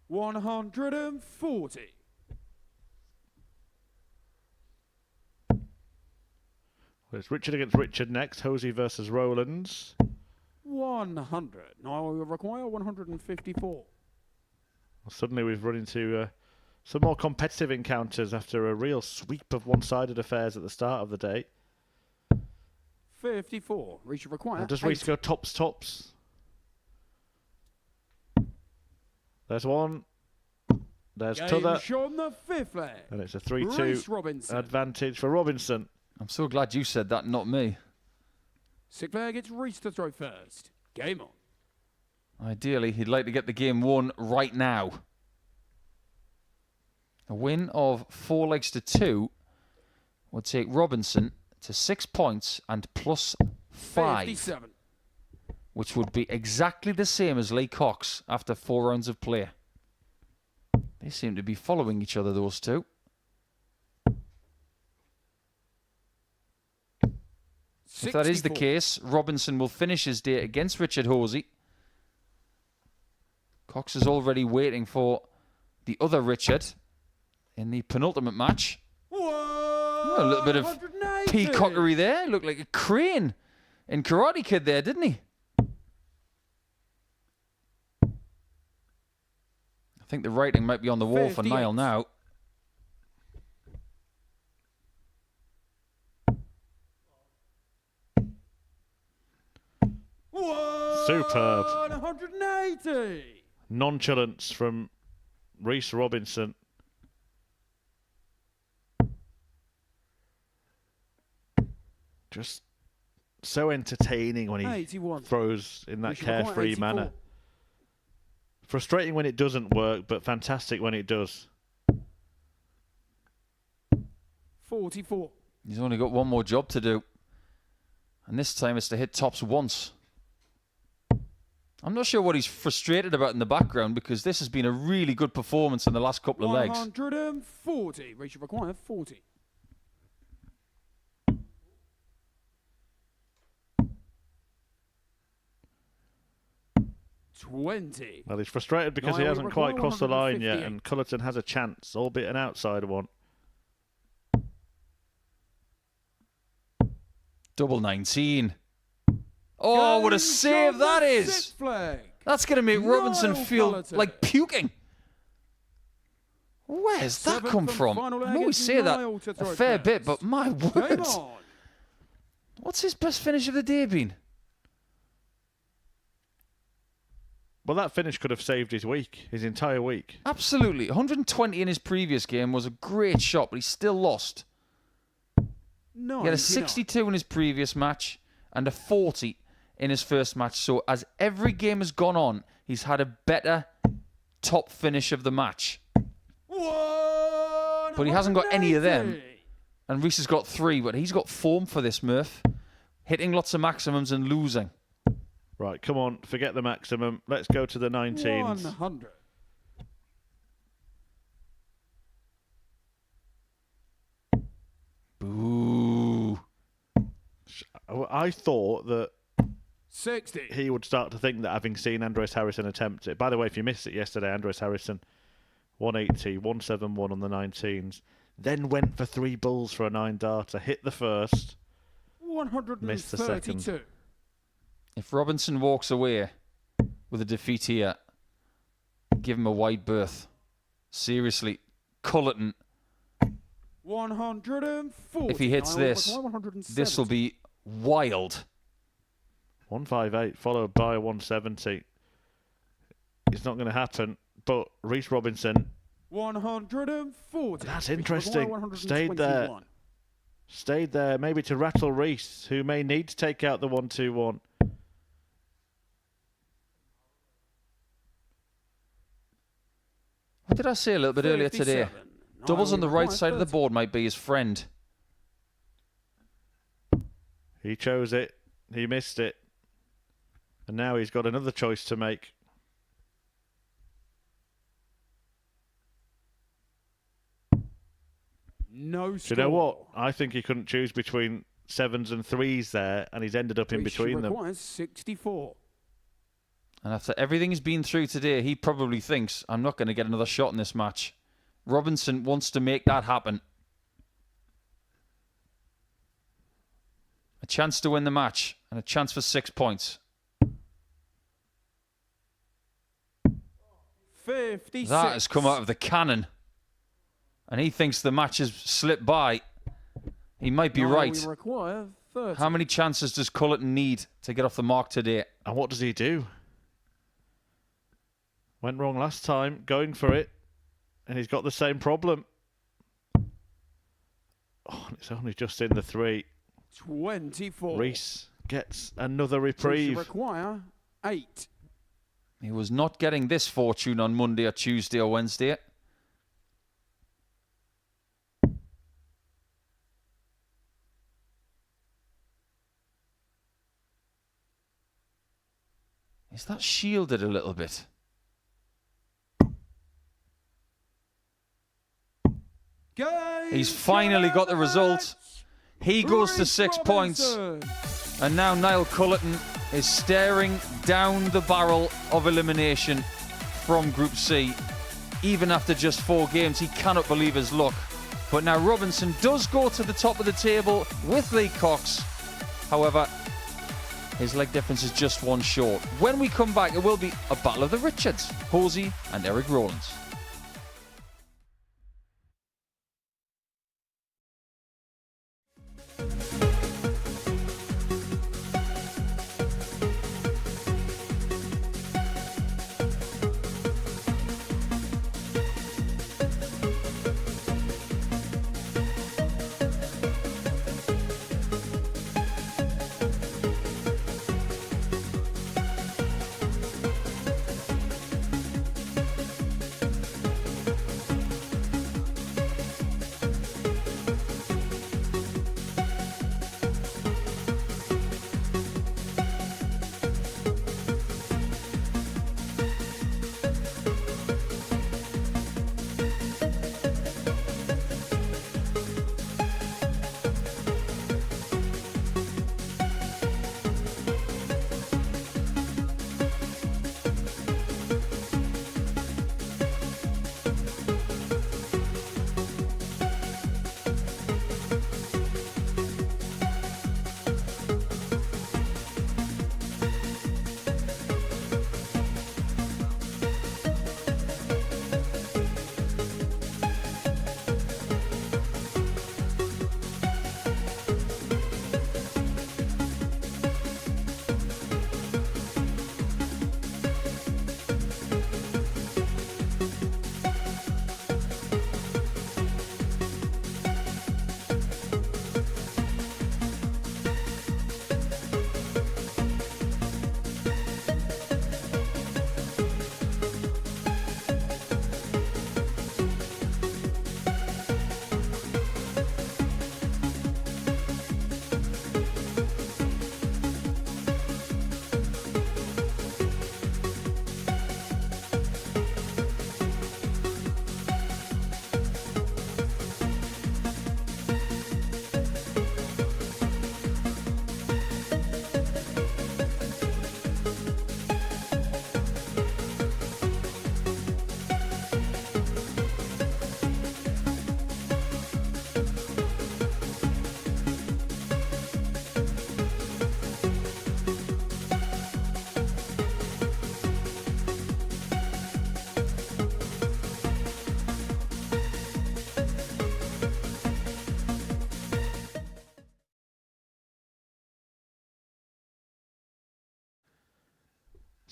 140. Well, it's Richard against Richard next. Hosy versus Roland. 100. Now we will require 154. Well, suddenly we've run into some more competitive encounters after a real sweep of one-sided affairs at the start of the day. 54. Reece require. Now, does Reece go tops? There's one. There's t'other. On the 5th leg. And it's a Reece 3-2 Robinson. advantage for Robinson. I'm so glad you said that, not me. 6th player gets Reece to throw first. Game on. Ideally, he'd like to get the game won right now. A win of 4 legs to 2 would take Robinson to 6 points and plus 5. 57. Which would be exactly the same as Lee Cox after 4 rounds of play. They seem to be following each other, those two. If that is the case, Robinson will finish his day against Richard Hosy. Cox is already waiting for the other Richard in the penultimate match. Oh, a little bit of peacockery there. Looked like a crane in Karate Kid there, didn't he? I think the writing might be on the wall for Niall now. Superb. 180. Nonchalance from Reece Robinson. Just so entertaining when he 81. throws in that Reece require carefree 84. manner. Frustrating when it doesn't work, but fantastic when it does. 44. He's only got one more job to do. And this time it's to hit tops once. I'm not sure what he's frustrated about in the background because this has been a really good performance in the last couple of legs. 140. Reece require 40. $20. Well, he's frustrated because he Niall hasn't quite crossed the line yet, 158. and Culliton has a chance, albeit an outside one. Double 19. Oh, what a save that is! Flag. That's going to make Robinson Niall feel Culliton. like puking. Where's that Seventh come and from? final I leg know we against say that Niall to a throw fair first. bit, but my Game word. on. What's his best finish of the day been? Well, that finish could have saved his week, his entire week. Absolutely. 120 in his previous game was a great shot, but he still lost. No, He had a 62 in his previous match and a 40 in his first match. So as every game has gone on, he's had a better top finish of the match. But he hasn't got any of them. And Reece has got 3, but he's got form for this, Murph. Hitting lots of maximums and losing. Right, come on, forget the maximum. Let's go to the 19s. 100. Boo. I thought that 60. he would start to think that, having seen Andres Harrison attempt it. By the way, if you missed it yesterday, Andres Harrison 180, 171 on the 19s, then went for 3 bulls for a 9-darter, hit the first, 132. missed the second. If Robinson walks away with a defeat here, give him a wide berth. Seriously, Culliton, 140. if he hits this, this will be wild. 158 followed by 170. It's not going to happen, but Reece Robinson, 140. that's interesting. Stayed there. Stayed there, maybe to rattle Reece, who may need to take out the 1-2-1. What did I say a little bit earlier today? Doubles on the right side of the board might be his friend. He chose it. He missed it. And now he's got another choice to make. No score. Do you know what? I think he couldn't choose between 7s and 3s there, and he's ended up in between them. Requires 64. And after everything he's been through today, he probably thinks, I'm not going to get another shot in this match. Robinson wants to make that happen. A chance to win the match and a chance for 6 points. 56. That has come out of the cannon. And he thinks the match has slipped by. He might be No, right. we require 30. How many chances does Culliton need to get off the mark today? And what does he do? Went wrong last time, going for it, and he's got the same problem. Oh, it's only just in the 3. 24. Reece gets another We reprieve. require 8. He was not getting this fortune on Monday or Tuesday or Wednesday. Is that shielded a little bit? He's finally got the result. He goes to 6 points. And now Niall Culliton is staring down the barrel of elimination from Group C. Even after just 4 games, he cannot believe his luck. But now Robinson does go to the top of the table with Lee Cox. However, his leg difference is just 1 short. When we come back, it will be a battle of the Richards, Hosy and Eric Roland.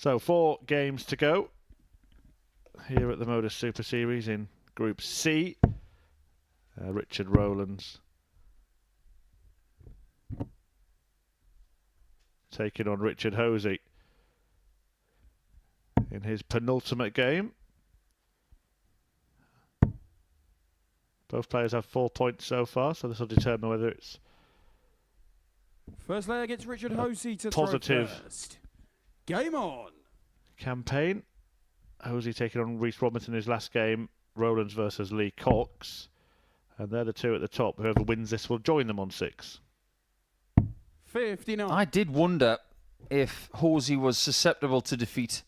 So 4 games to go here at the Modus Super Series in Group C. Richard Roland's taking on Richard Hosy in his penultimate game. Both players have 4 points so far, so this will determine whether it's First leg against Richard Hosy to positive throw first. Game on. Campaign. Hosy taking on Reece Robinson in his last game. Roland's versus Lee Cox. And they're the 2 at the top. Whoever wins this will join them on 6. 59. I did wonder if Hosy was susceptible to defeat,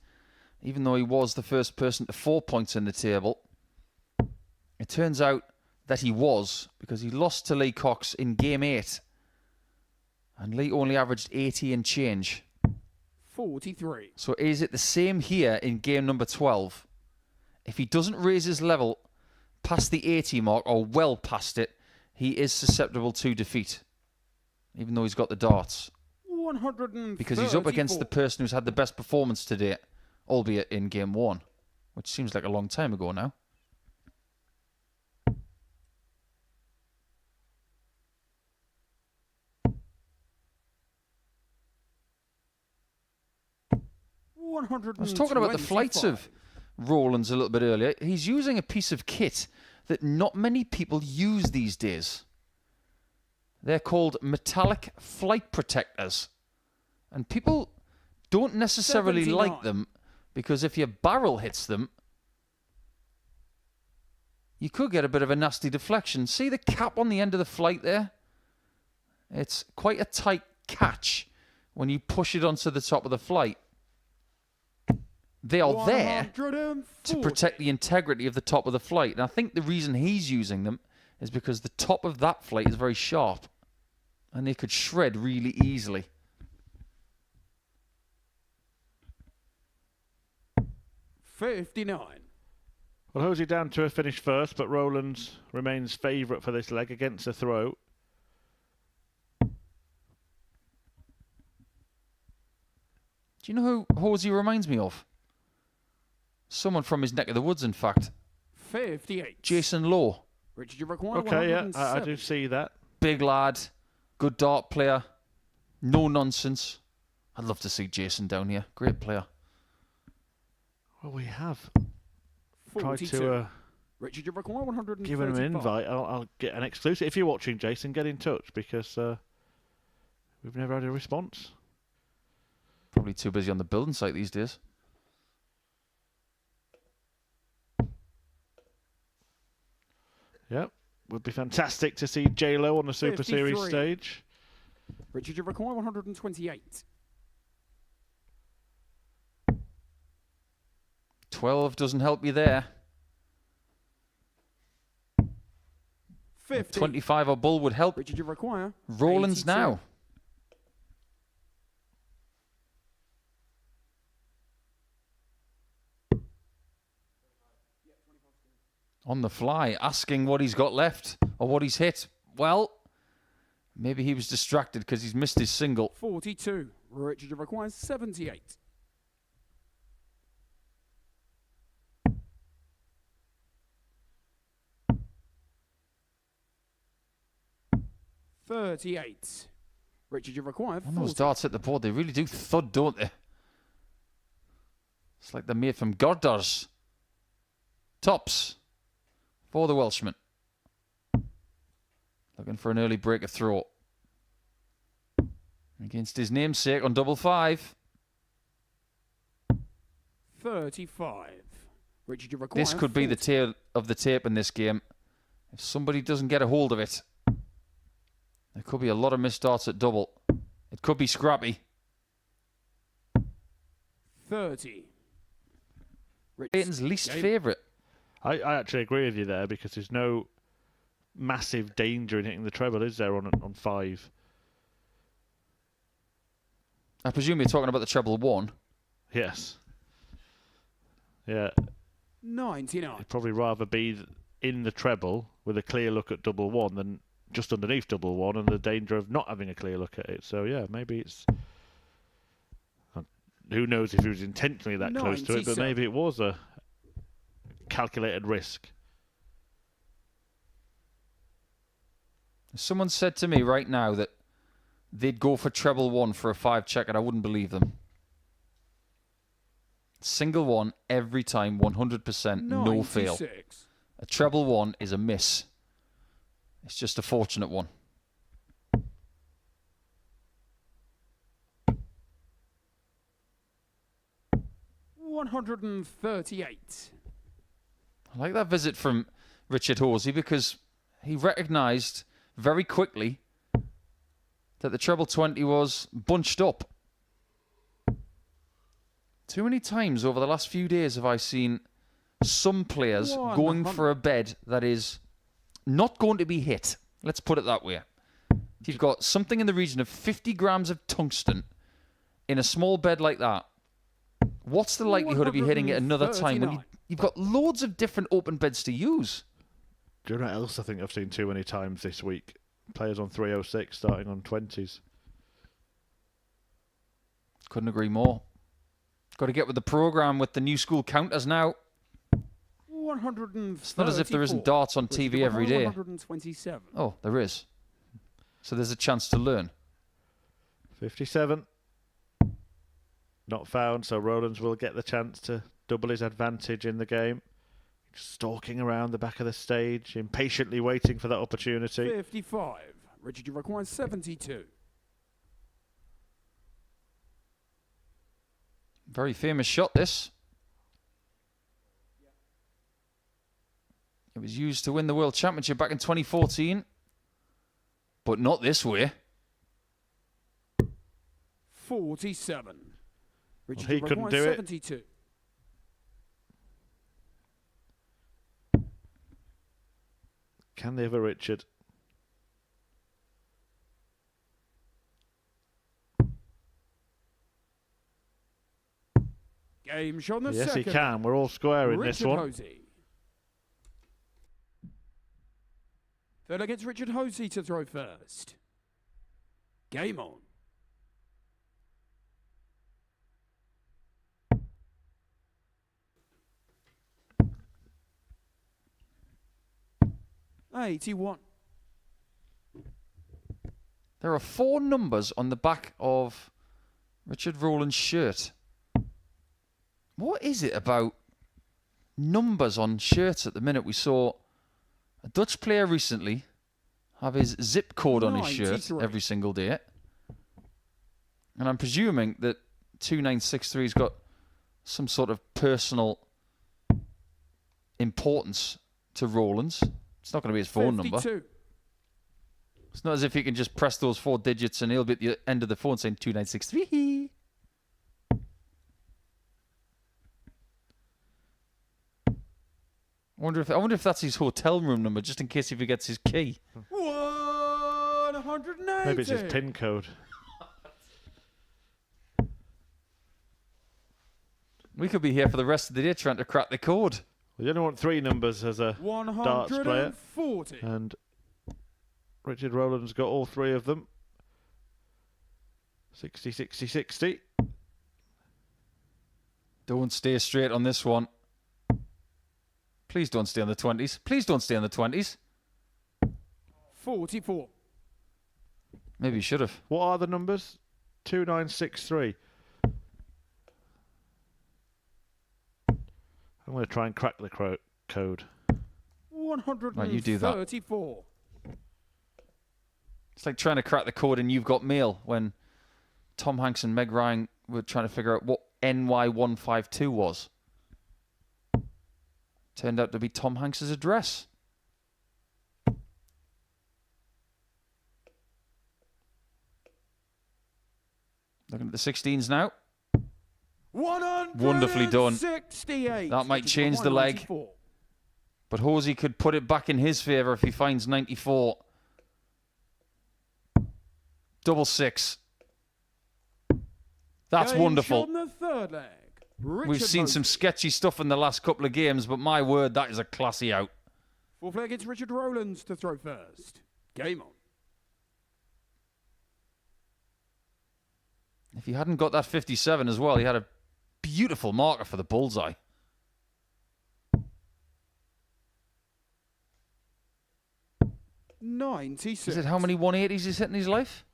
even though he was the first person to 4 points in the table. It turns out that he was, because he lost to Lee Cox in Game 8. And Lee only averaged 80 and change. 43. So is it the same here in game number 12? If he doesn't raise his level past the 80 mark, or well past it, he is susceptible to defeat. Even though he's got the darts. 134. Because he's up against the person who's had the best performance today, albeit in game 1. Which seems like a long time ago now. I was talking about the flights of Roland's a little bit earlier. He's using a piece of kit that not many people use these days. They're called metallic flight protectors. And people don't necessarily 79. like them because if your barrel hits them, you could get a bit of a nasty deflection. See the cap on the end of the flight there? It's quite a tight catch when you push it onto the top of the flight. They are there to protect the integrity of the top of the flight. And I think the reason he's using them is because the top of that flight is very sharp. And they could shred really easily. $59. Well, Hosy down to a finish first, but Roland remains favourite for this leg against the throw. Do you know who Hosy reminds me of? Someone from his neck of the woods, in fact. 58. Jason Lowe. Richard, you require Okay, yeah, 107. I do see that. Big lad, good dart player, no nonsense. I'd love to see Jason down here. Great player. Well, we have 42. tried to Richard, you require 135. give him an invite. I'll get an exclusive. If you're watching, Jason, get in touch because we've never had a response. Probably too busy on the building site these days. Yep, would be fantastic to see J-Lo on the Super 53. Series stage. Richard, you require 128. 12 doesn't help you there. 50. 25 or bull would help. Richard, you require Roland's 82. now. On the fly, asking what he's got left or what he's hit. Well, maybe he was distracted because he's missed his single. 42. Richard, you require 78. $38. Richard, you require 40. When those darts hit the board, they really do thud, don't they? It's like they're made from girders. Tops for the Welshman. Looking for an early break of throw. Against his namesake on double 5. 35. Richard, you require This could be the 40. tail of the tape in this game. If somebody doesn't get a hold of it, there could be a lot of missed darts at double. It could be scrappy. 30. Clayton's least favourite. I actually agree with you there because there's no massive danger in hitting the treble, is there, on 5? I presume you're talking about the treble 1. Yes. Yeah. 99. You'd probably rather be in the treble with a clear look at double 1 than just underneath double 1 and the danger of not having a clear look at it. So, yeah, maybe it's who knows if he was intentionally that close to it, but 97. maybe it was a calculated risk. Someone said to me right now that they'd go for treble one for a 5 check, and I wouldn't believe them. Single one every time, 100%, no fail. 96. A treble one is a miss. It's just a fortunate one. $138. I like that visit from Richard Hosy because he recognised very quickly that the treble 20 was bunched up. Too many times over the last few days have I seen some players going for a bed that is not going to be hit. Let's put it that way. If you've got something in the region of 50 grams of tungsten in a small bed like that, what's the likelihood of you hitting it another time when you've got loads of different open beds to use? Do you know what else I think I've seen too many times this week? Players on 306 starting on 20s. Couldn't agree more. Got to get with the programme with the new school counters now. 134. It's not as if there isn't darts on TV every day. 127. Oh, there is. So there's a chance to learn. 57. Not found, so Roland will get the chance to double his advantage in the game. Stalking around the back of the stage, impatiently waiting for that opportunity. 55. Richard, you require 72. Very famous shot, this. It was used to win the World Championship back in 2014. But not this way. 47. Richard, Well, he you couldn't require do it. 72. Can they have a Richard? Game shot on the Yes, second. he can. We're all square in this Richard one. Hosy. Third against Richard Hosy to throw first. Game on. $81. There are 4 numbers on the back of Richard Roland's shirt. What is it about numbers on shirts at the minute? We saw a Dutch player recently have his zip code on his shirt 93. every single day. And I'm presuming that 2963's got some sort of personal importance to Roland's. It's not going to be his phone 52. number. It's not as if he can just press those 4 digits and he'll be at the end of the phone saying 2963. I wonder if that's his hotel room number, just in case he forgets his key. 180. Maybe it's his PIN code. We could be here for the rest of the day trying to crack the code. We only want 3 numbers as a darts player. 140. And Richard Roland's got all 3 of them. 60, 60, 60. Don't stay straight on this one. Please don't stay on the 20s. Please don't stay on the 20s. 44. Maybe you should have. What are the numbers? 2963. I'm going to try and crack the code. 134. Right, you do that. It's like trying to crack the code in You've Got Mail when Tom Hanks and Meg Ryan were trying to figure out what NY152 was. Turned out to be Tom Hanks's address. Looking at the 16s now. Wonderfully done. 68. That might change the leg. But Hosy could put it back in his favour if he finds 94. Double 6. That's Game wonderful. shot on the third leg. We've seen some sketchy stuff in the last couple of games, but my word, that is a classy out. Fourth leg against Richard Roland to throw first. Game on. If he hadn't got that 57 as well, he had a beautiful marker for the bullseye. $96. Is it how many 180s he's hit in his life?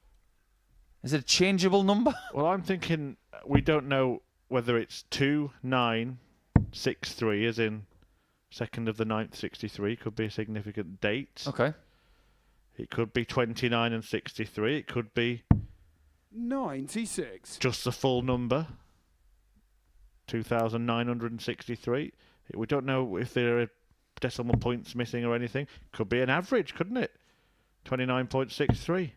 Is it a changeable number? Well, I'm thinking we don't know whether it's 2, 9, 6, 3, as in 2nd of the 9th, 63. Could be a significant date. Okay. It could be 29 and 63. It could be 96. just the full number. 2,963. We don't know if there are decimal points missing or anything. Could be an average, couldn't it? 29.63.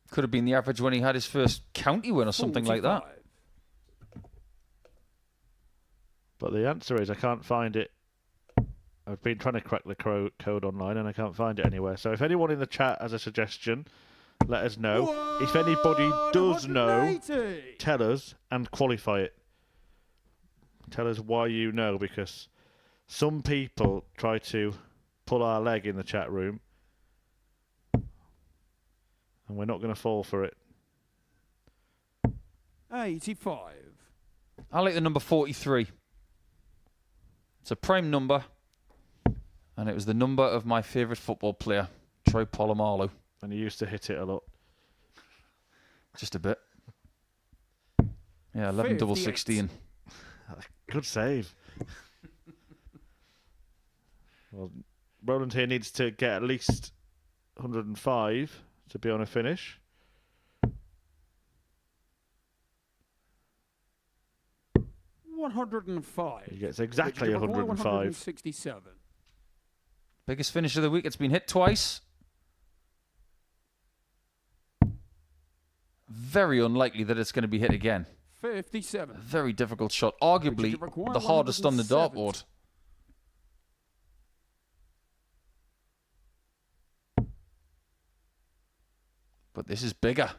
Could have been the average when he had his first county win or something like that. But the answer is I can't find it. I've been trying to crack the code online and I can't find it anywhere. So if anyone in the chat has a suggestion, let us know. If anybody does know, tell us and qualify it. Tell us why you know, because some people try to pull our leg in the chat room and we're not going to fall for it. 85. I like the number 43. It's a prime number, and it was the number of my favourite football player, Troy Polamalu. And he used to hit it a lot. Just a bit. Yeah, 11 double 16. Good save. Well, Roland here needs to get at least 105 to be on a finish. $105. He gets exactly 105. 167. Biggest finish of the week. It's been hit twice. Very unlikely that it's going to be hit again. 57. A very difficult shot. Arguably the hardest on the dartboard. But this is bigger.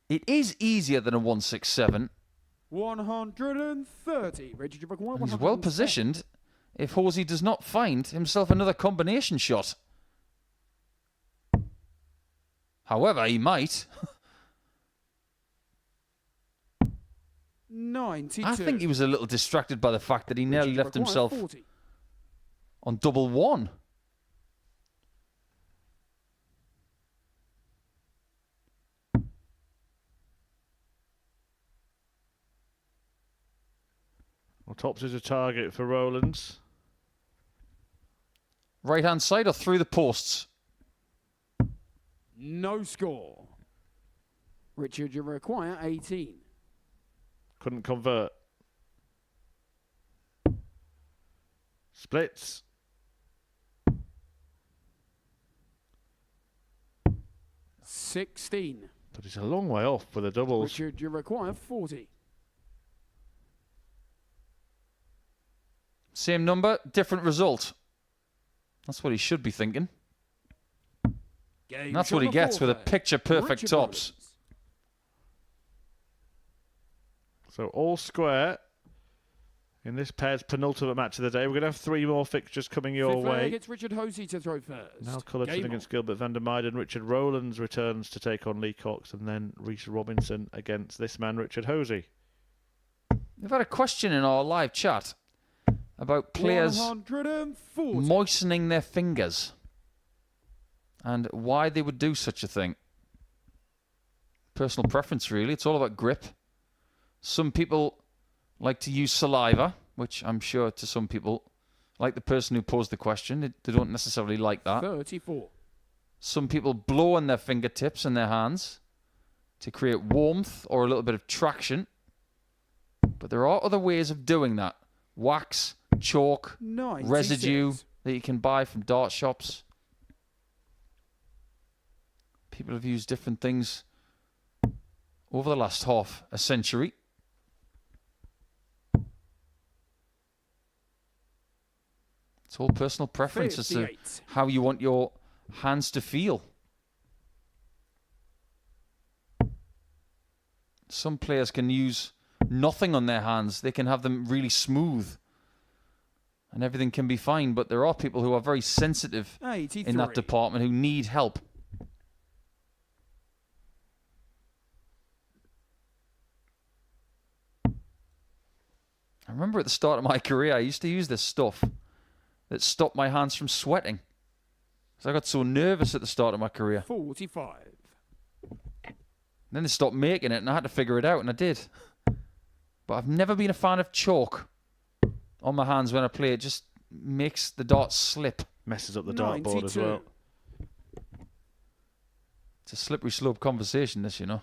It is easier than a 167. 130. Richard require He's well positioned if Hosy does not find himself another combination shot. However, he might. 92. I think he was a little distracted by the fact that he nearly left himself 40. on double one. Well, tops is a target for Roland's. Right hand side or through the posts? No score. Richard, you require 18. Couldn't convert. Splits. $16. But it's a long way off for the doubles. Richard, you require 40. Same number, different result. That's what he should be thinking. And that's what he gets with a picture-perfect Richard tops. So all square in this pair's penultimate match of the day. We're going to have 3 more fixtures coming your Fifth way. It's Richard Hosy to throw first. Niall Culliton against Gilbert, Vander, and Richard Roland returns to take on Lee Cox, and then Reece Robinson against this man, Richard Hosy. We've had a question in our live chat about players 140. moistening their fingers and why they would do such a thing. Personal preference, really. It's all about grip. Some people like to use saliva, which I'm sure to some people, like the person who posed the question, they don't necessarily like that. 34. Some people blow on their fingertips and their hands to create warmth or a little bit of traction. But there are other ways of doing that. Wax, chalk, 96. residue that you can buy from dart shops. People have used different things over the last half a century. It's all personal preference as to how you want your hands to feel. Some players can use nothing on their hands. They can have them really smooth and everything can be fine, but there are people who are very sensitive 83. in that department who need help. I remember at the start of my career, I used to use this stuff that stopped my hands from sweating. So I got so nervous at the start of my career. 45. Then they stopped making it, and I had to figure it out, and I did. But I've never been a fan of chalk on my hands when I play. It just makes the darts slip. Messes up the dartboard as well. It's a slippery slope conversation, this, you know.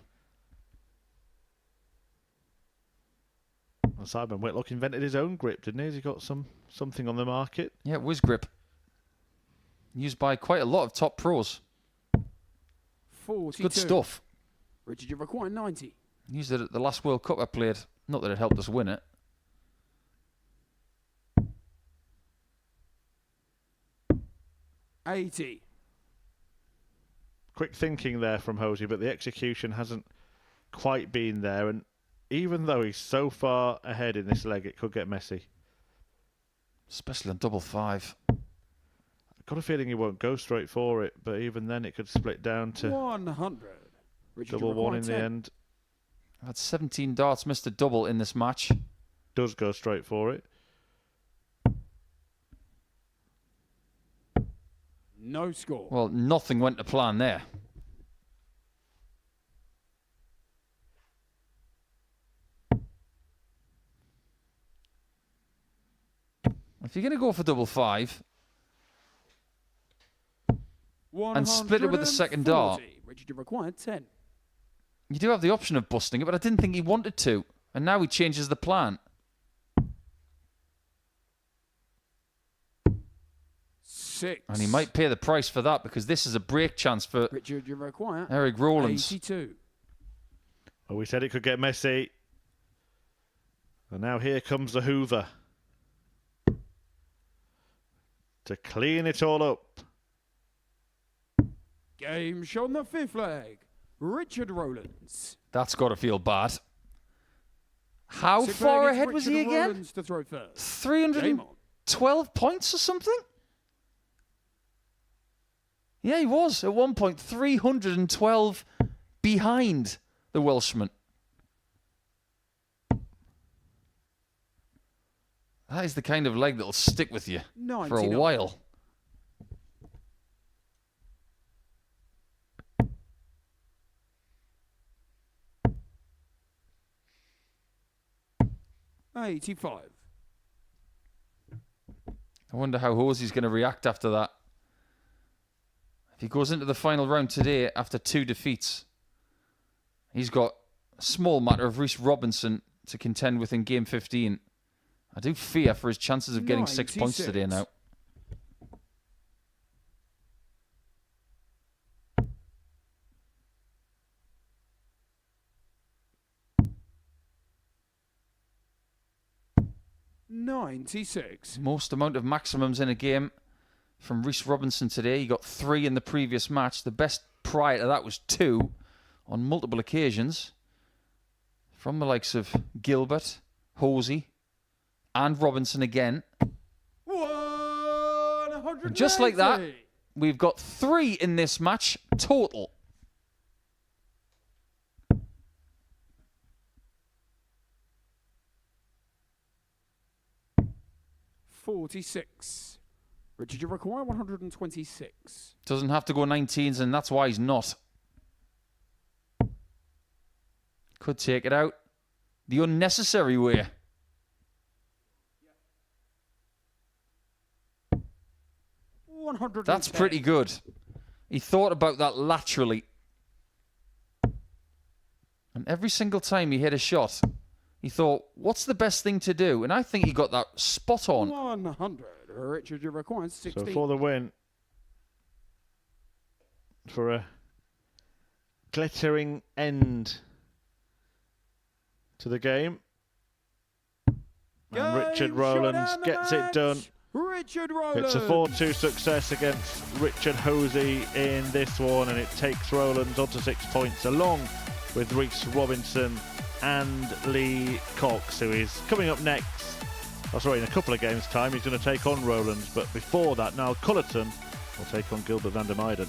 Well, Simon Whitlock invented his own grip, didn't he? Has he got something on the market? Yeah, Whiz Grip. Used by quite a lot of top pros. 42. Good stuff. Richard, you require 90. Used it at the last World Cup I played. Not that it helped us win it. $80. Quick thinking there from Hosy, but the execution hasn't quite been there. And even though he's so far ahead in this leg, it could get messy. Especially on double five. I've got a feeling he won't go straight for it, but even then it could split down to 100. Richard, double you one in require the 10. end. I've had 17 darts, missed a double in this match. Does go straight for it. No score. Well, nothing went to plan there. If you're going to go for double five and split it with the second dart, Richard, you require 10. you do have the option of busting it, but I didn't think he wanted to. And now he changes the plan. 6. And he might pay the price for that, because this is a break chance for Richard, you require Eric Roland. 82. Well, we said it could get messy. And now here comes the Hoover to clean it all up. Game shown the 5th leg. Richard Roland. That's got to feel bad. How 6th far leg is ahead was he Richard again? Rollins to throw first. 312 points or something? Yeah, he was at one point 312 behind the Welshman. That is the kind of leg that'll stick with you for a 99. while. $85. I wonder how Hosy's going to react after that. If he goes into the final round today after 2 defeats, he's got a small matter of Reece Robinson to contend with in game 15. I do fear for his chances of getting 6 points today now. $96. Most amount of maximums in a game from Reece Robinson today. He got 3 in the previous match. The best prior to that was 2 on multiple occasions from the likes of Gilbert, Hosy, and Robinson again. 190. And just like that, we've got 3 in this match total. $46. Richard, you require 126. Doesn't have to go 19s, and that's why he's not. Could take it out the unnecessary way. That's pretty good. He thought about that laterally. And every single time he hit a shot, he thought, what's the best thing to do? And I think he got that spot on. 100. Richard, you require 16. So for the win, for a glittering end to the game, and Richard Roland gets it done. Richard Roland. It's a 4-2 success against Richard Hosy in this one, and it takes Roland on to 6 points, along with Reece Robinson and Lee Cox, who is coming up next. Oh, sorry, in a couple of games' time, he's going to take on Roland, but before that, Niall Culliton will take on Gilbert Vander.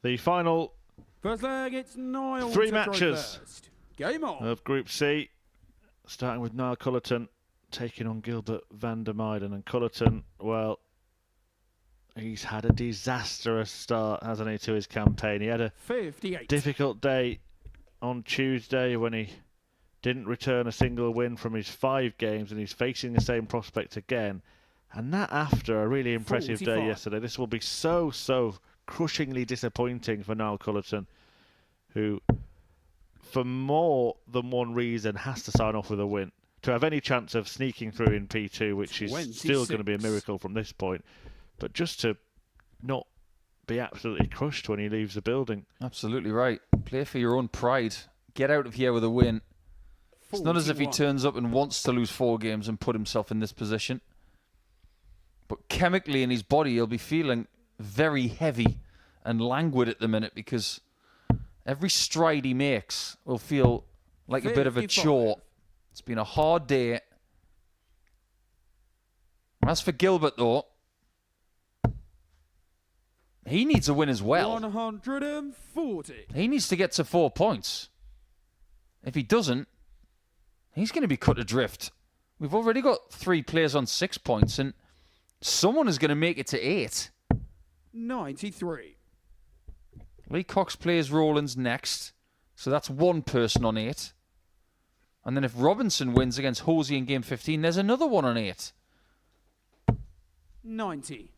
The final First leg, it's Niall. three to throw matches first. Game on. of Group C, starting with Niall Culliton taking on Gilbert, Vander, and Culliton, well, he's had a disastrous start, hasn't he, to his campaign. He had a 58. difficult day on Tuesday when he didn't return a single win from his 5 games, and he's facing the same prospect again. And that after a really impressive 45. day yesterday. This will be so crushingly disappointing for Niall Culliton, who, for more than one reason, has to sign off with a win to have any chance of sneaking through in P2, which is 26. still going to be a miracle from this point. But just to not be absolutely crushed when he leaves the building. Absolutely right. Play for your own pride. Get out of here with a win. It's not as if he 41. turns up and wants to lose 4 games and put himself in this position. But chemically in his body, he'll be feeling very heavy and languid at the minute, because every stride he makes will feel like a bit of a 55. chore. It's been a hard day. As for Gilbert, though, he needs a win as well. 140. He needs to get to 4 points. If he doesn't, he's going to be cut adrift. We've already got 3 players on 6 points, and someone is going to make it to 8. 93. Lee Cox plays Roland's next, so that's 1 person on 8. And then if Robinson wins against Hosy in game 15, there's another one on 8. 90.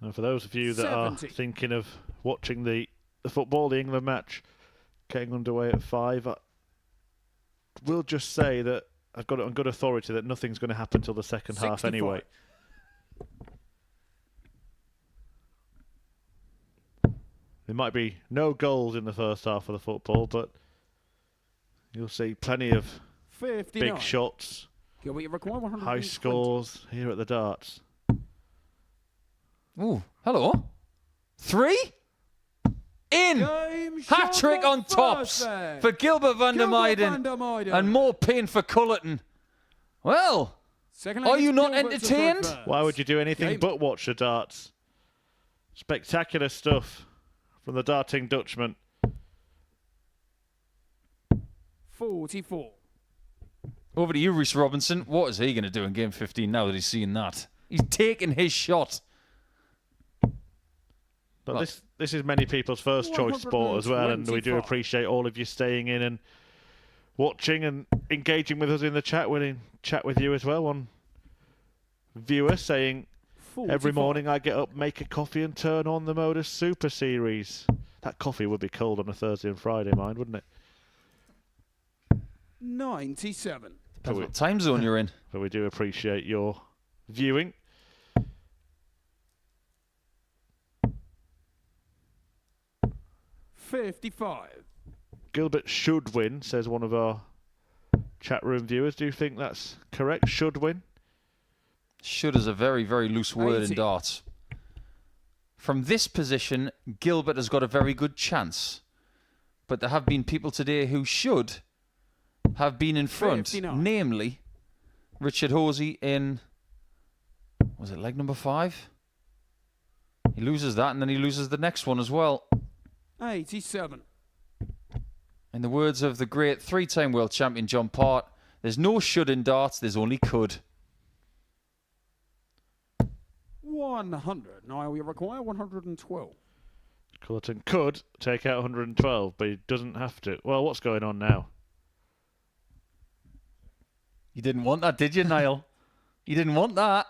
And for those of you that 70. are thinking of watching the football, the England match getting underway at 5, I will just say that I've got it on good authority that nothing's going to happen till the second half 65. anyway. There might be no goals in the first half of the football, but you'll see plenty of 59. big shots, Gilbert, you require 120. high scores here at the darts. Ooh, hello. 3? In! Game Hat-trick shot on for tops Thursday. for Gilbert Vander Gilbert Vander Meiden. and more pain for Culliton. Well, Second leg are is you not Gilbert to throw entertained? first. Why would you do anything Game. but watch the darts? Spectacular stuff from the darting Dutchman. 44. Over to you, Reece Robinson. What is he going to do in game 15 now that he's seen that? He's taking his shot. But Well, this is many people's first choice sport as well, and we do 125. appreciate all of you staying in and watching and engaging with us in the chat. We'll chat with you as well. One viewer saying, 45. every morning I get up, make a coffee and turn on the Modus Super Series. That coffee would be cold on a Thursday and Friday, mind, wouldn't it? 97. Depends what time zone you're in. But we do appreciate your viewing. $55. Gilbert should win, says one of our chat room viewers. Do you think that's correct? Should win? Should is a very, very loose word 80. in darts. From this position, Gilbert has got a very good chance. But there have been people today who should have been in front. 59. Namely, Richard Hosy in, was it leg number 5? He loses that and then he loses the next one as well. 87. In the words of the great 3-time world champion John Part, there's no should in darts, there's only could. 100. Now we require 112. Culliton could take out 112, but he doesn't have to. Well, what's going on now? You didn't want that, did you, Niall? You didn't want that.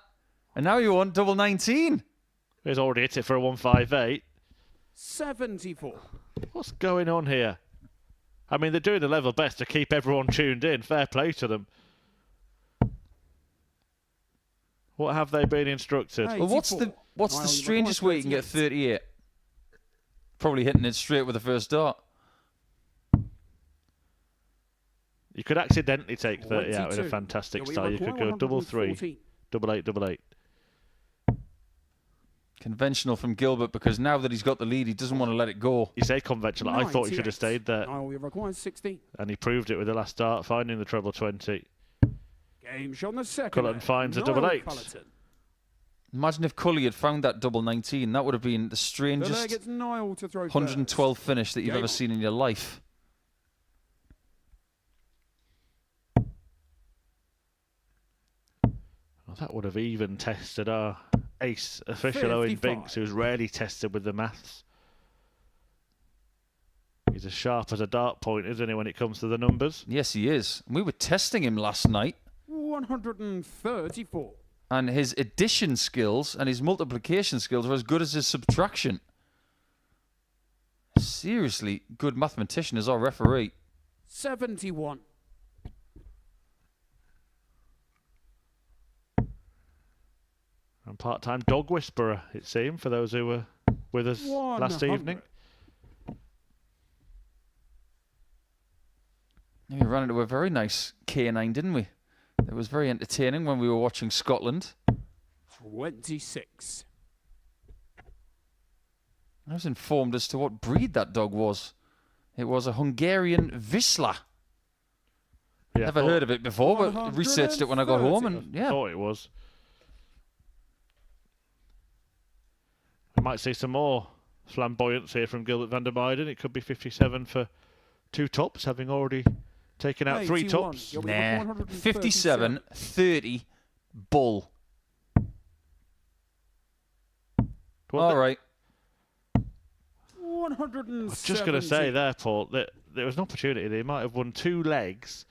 And now you want double 19. He's already hit it for a 158. 74. What's going on here? I mean, they're doing the level best to keep everyone tuned in. Fair play to them. What have they been instructed? Well, what's the strangest way you can get 38? Probably hitting it straight with the first dart. You could accidentally take 30 out in a 22. fantastic Yeah, we style. You could go require double 3, 114. double 8, double 8. Conventional from Gilbert, because now that he's got the lead, he doesn't want to let it go. You say conventional. I thought he should have stayed there. Niall, you require 16. And he proved it with the last start, finding the treble 20. Game shot on the second. Culliton finds a double 8. Imagine if Cully had found that double 19. That would have been the strangest Gets Niall to throw 112 finish that you've ever seen in your life. Well, that would have even tested our ace official, Owen Binks, who's rarely tested with the maths. He's as sharp as a dart point, isn't he, when it comes to the numbers? Yes, he is. We were testing him last night. 134. And his addition skills and his multiplication skills are as good as his subtraction. Seriously, good mathematician is our referee. 71. And part-time dog whisperer, it seemed, for those who were with us last evening. We ran into a very nice K9, didn't we? It was very entertaining when we were watching Scotland. 26. I was informed as to what breed that dog was. It was a Hungarian Vizsla. Yeah, Never heard of it before, but researched it when I got home, and yeah. I thought it was. We might see some more flamboyance here from Gilbert Vander Meijden. It could be 57 for 2 tops, having already taken out 3 tops. Nah, 57, 30, bull. All right. 170. I was just going to say there, Paul, that there was an opportunity. They might have won 2 legs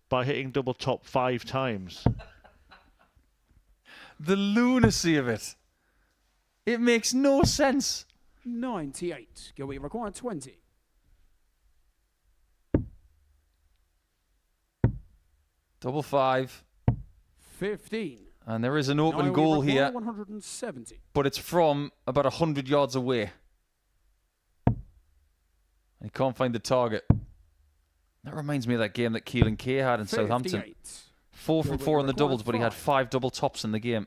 by hitting double top 5 times. The lunacy of it. It makes no sense. 98. Gilbert required 20. Double 5. 15. And there is an open goal here. 170. But it's from about 100 yards away. He can't find the target. That reminds me of that game that Keelan Kay had in 58. Southampton. 4 from 4 on the doubles, but he had 5 double tops in the game.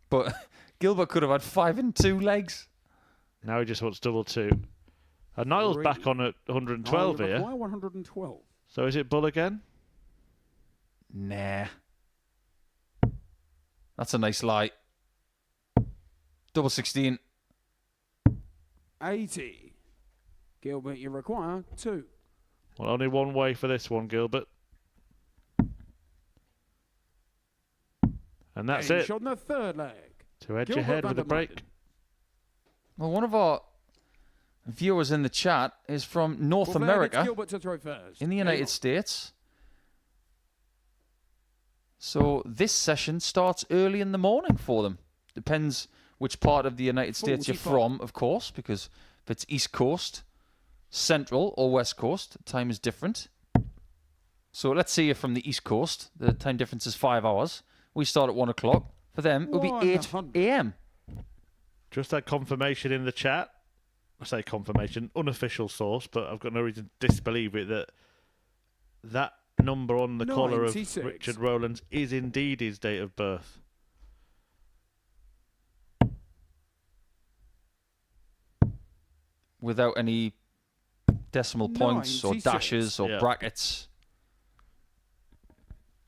But Gilbert could have had 5 and 2 legs. Now he just wants double 2. And Niall's back on at 112 here. 112. So is it bull again? Nah. That's a nice lie. Double 16. 80. Gilbert, you require 2. Well, only one way for this one, Gilbert. And that's it. Shot on the third leg. To edge Gilbert ahead with a break. Well, one of our viewers in the chat is from North America, Gilbert to throw first. in the United States. So this session starts early in the morning for them. Depends which part of the United States you're from, of course, because if it's East Coast, Central, or West Coast, the time is different. So let's say you're from the East Coast. The time difference is 5 hours. We start at 1 o'clock. For them, it'll be 8 a.m. Just that confirmation in the chat. I say confirmation, unofficial source, but I've got no reason to disbelieve it, that number on the collar of Richard Roland is indeed his date of birth. Without any decimal points or 96. dashes or brackets.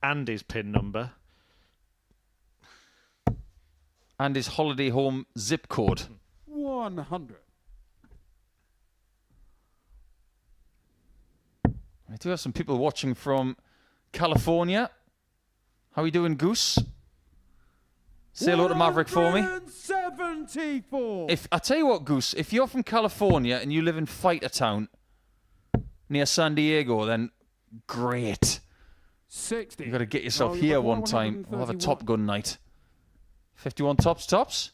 And his PIN number. And his holiday home zip code. 100. I do have some people watching from California. How are you doing, Goose? Say hello to Maverick for me. 174. If I tell you what, Goose, if you're from California and you live in Fighter Town near San Diego, then great. 60. You got to get yourself here one time. We'll have a Top Gun night. 51 tops.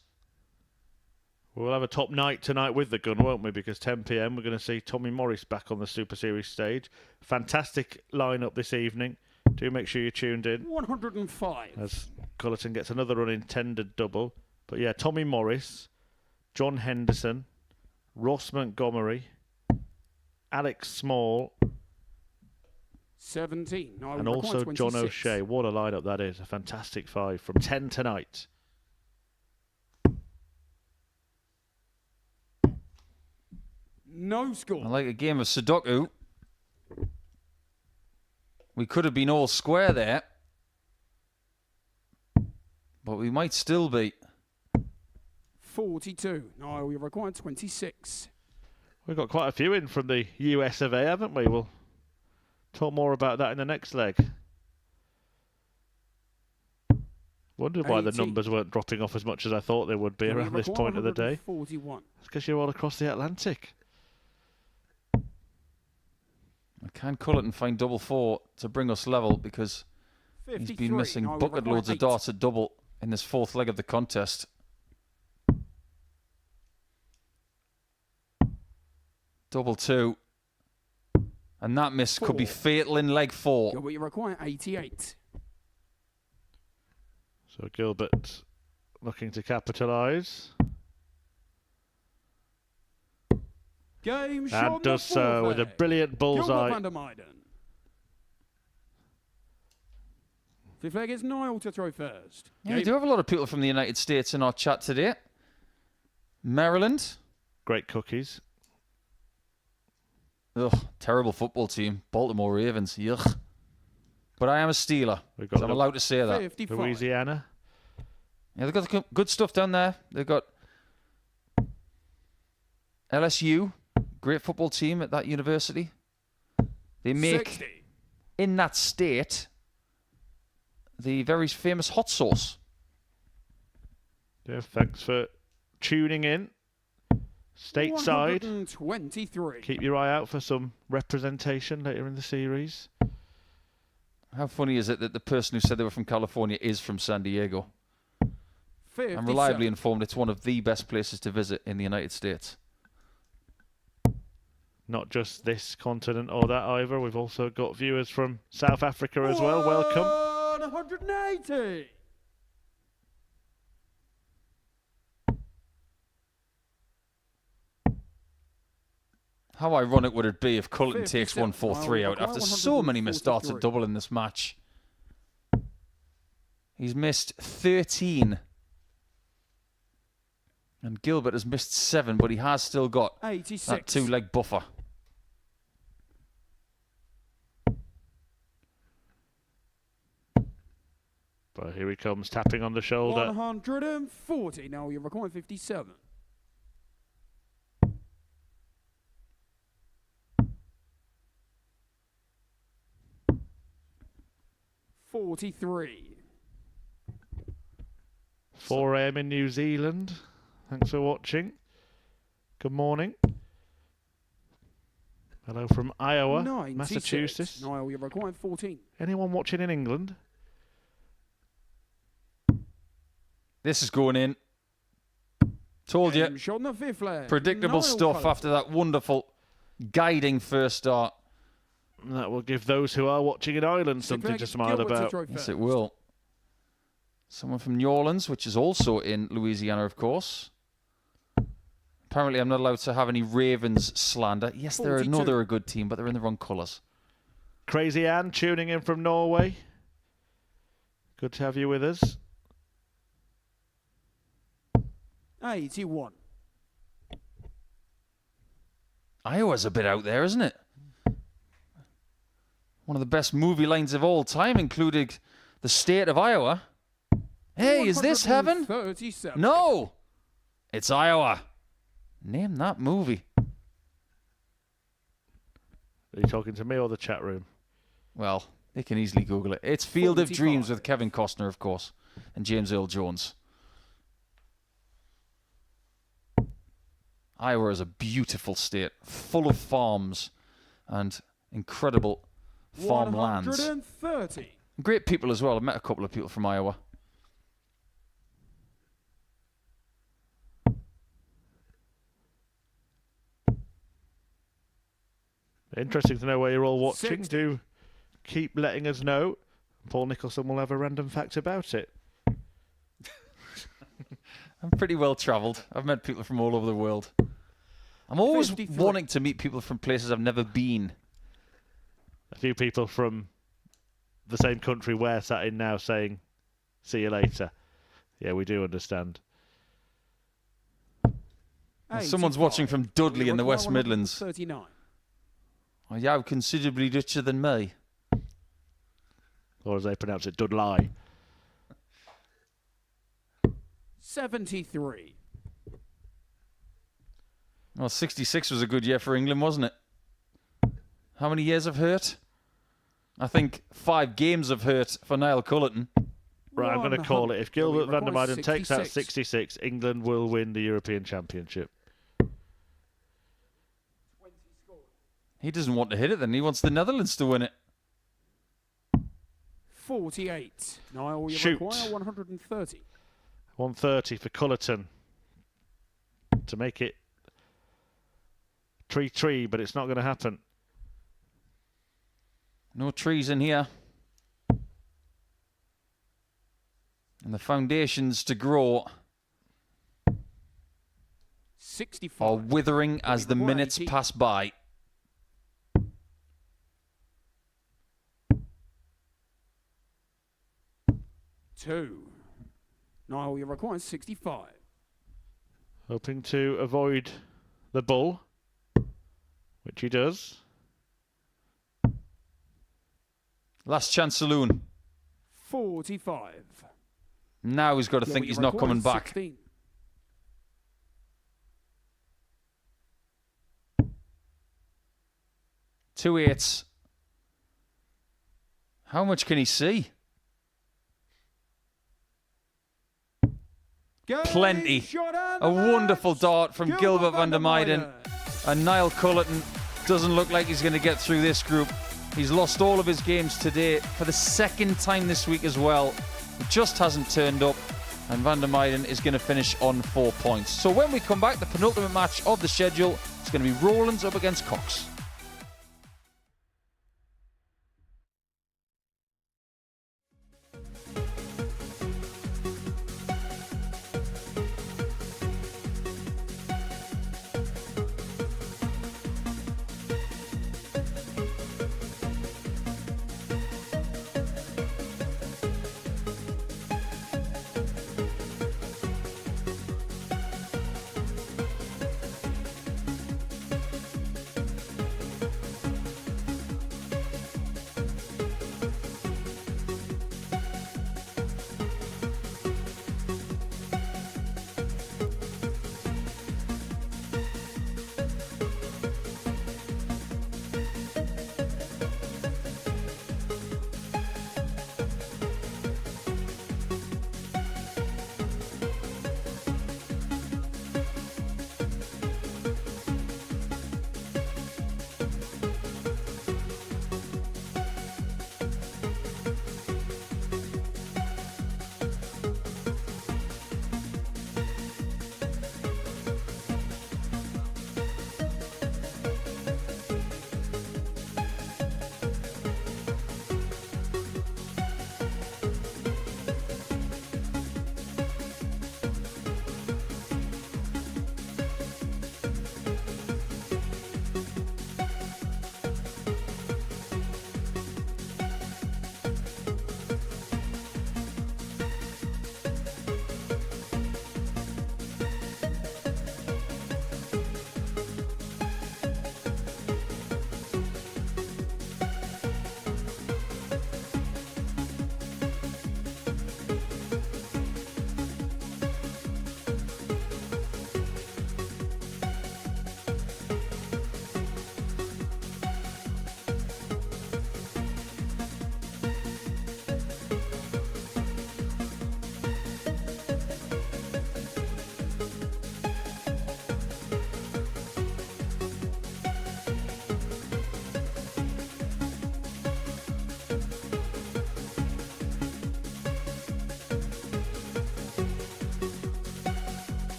We'll have a top night tonight with the gun, won't we? Because 10 p.m. we're going to see Tommy Morris back on the Super Series stage. Fantastic lineup this evening. Do make sure you're tuned in. 105. As Culliton gets another unintended double. But yeah, Tommy Morris, John Henderson, Ross Montgomery, Alex Small, 17. No, and also 26. John O'Shea. What a lineup that is. A fantastic 5 from 10 tonight. No score. I like a game of Sudoku. We could have been all square there. But we might still be. 42. No, we require 26. We've got quite a few in from the US of A, haven't we? We'll talk more about that in the next leg. Wondered why the numbers weren't dropping off as much as I thought they would be around this point of the day. 41. It's because you're all across the Atlantic. Can Culliton find double 4 to bring us level, because he's been missing bucket loads of darts at double in this fourth leg of the contest. Double 2. And that miss could be fatal in leg 4. Gilbert, you require 88. So Gilbert looking to capitalise. Game shot And does so with a brilliant bullseye. Gilbert Vander. Fifth leg is Niall to throw first. Yeah, we do have a lot of people from the United States in our chat today. Maryland. Great cookies. Ugh, terrible football team. Baltimore Ravens. Yuck. But I am a Steeler, so I'm allowed to say that. 55. Louisiana. Yeah, they've got good stuff down there. They've got LSU, great football team at that university. They make, 60. in that state, the very famous hot sauce. Yeah, thanks for tuning in. Stateside. 123. Keep your eye out for some representation later in the series. How funny is it that the person who said they were from California is from San Diego? 57. I'm reliably informed it's one of the best places to visit in the United States. Not just this continent or that either. We've also got viewers from South Africa as well. Welcome. 180. How ironic would it be if Culliton takes 57. 1-4-3 out after so many missed darts at double in this match? He's missed 13. And Gilbert has missed 7, but he has still got 86. that 2-leg buffer. But here he comes, tapping on the shoulder. 140. Now you're requiring 57. $43. 4 a.m. in New Zealand. Thanks for watching. Good morning. Hello from Iowa, 96. Massachusetts. Niall, you're requiring 14. Anyone watching in England? This is going in. Told you. Shot in the fifth leg. Predictable Niall stuff Culliton. after that wonderful guiding first start. That will give those who are watching in Ireland something to smile about. Yes, it will. Someone from New Orleans, which is also in Louisiana, of course. Apparently, I'm not allowed to have any Ravens slander. Yes, they're, no, they're a good team, but they're in the wrong colours. Crazy Ann tuning in from Norway. Good to have you with us. 81. Iowa's a bit out there, isn't it? One of the best movie lines of all time, including the state of Iowa. Hey, is this heaven? 137. No! It's Iowa. Name that movie. Are you talking to me or the chat room? Well, they can easily Google it. It's Field of 45. Dreams with Kevin Costner, of course, and James Earl Jones. Iowa is a beautiful state, full of farms and incredible farmlands. 130. Great people as well. I've met a couple of people from Iowa. Interesting to know where you're all watching. 60. Do keep letting us know. Paul Nicholson will have a random fact about it. I'm pretty well travelled. I've met people from all over the world. I'm always 53. wanting to meet people from places I've never been. A few people from the same country we're sat in now saying, see you later. Yeah, we do understand. Well, someone's watching from Dudley in the West Midlands. 39. Oh, yeah, considerably richer than me. Or as they pronounce it, Dudley. 73. Well, 66 was a good year for England, wasn't it? How many years of hurt? I think 5 games of hurt for Niall Culliton. Right, I'm going to call it. If Gilbert Vander takes out 66, England will win the European Championship. He doesn't want to hit it then. He wants the Netherlands to win it. 48. Niall, you Shoot. require 130. 130 for Culliton to make it 3-3, but it's not going to happen. No trees in here. And the foundations to grow 65. are withering as the minutes pass by. Two. Niall, you require 65. Hoping to avoid the bull, which he does. Last chance saloon. 45. Now he's got to think he's not coming back. 16. Two 8s. How much can he see? Plenty. A wonderful dart from Gilbert Vander and Niall Culliton doesn't look like he's going to get through this group. He's lost all of his games today for the second time this week as well. He just hasn't turned up, and Vander is going to finish on 4 points. So when we come back, the penultimate match of the schedule is going to be Roland's up against Cox.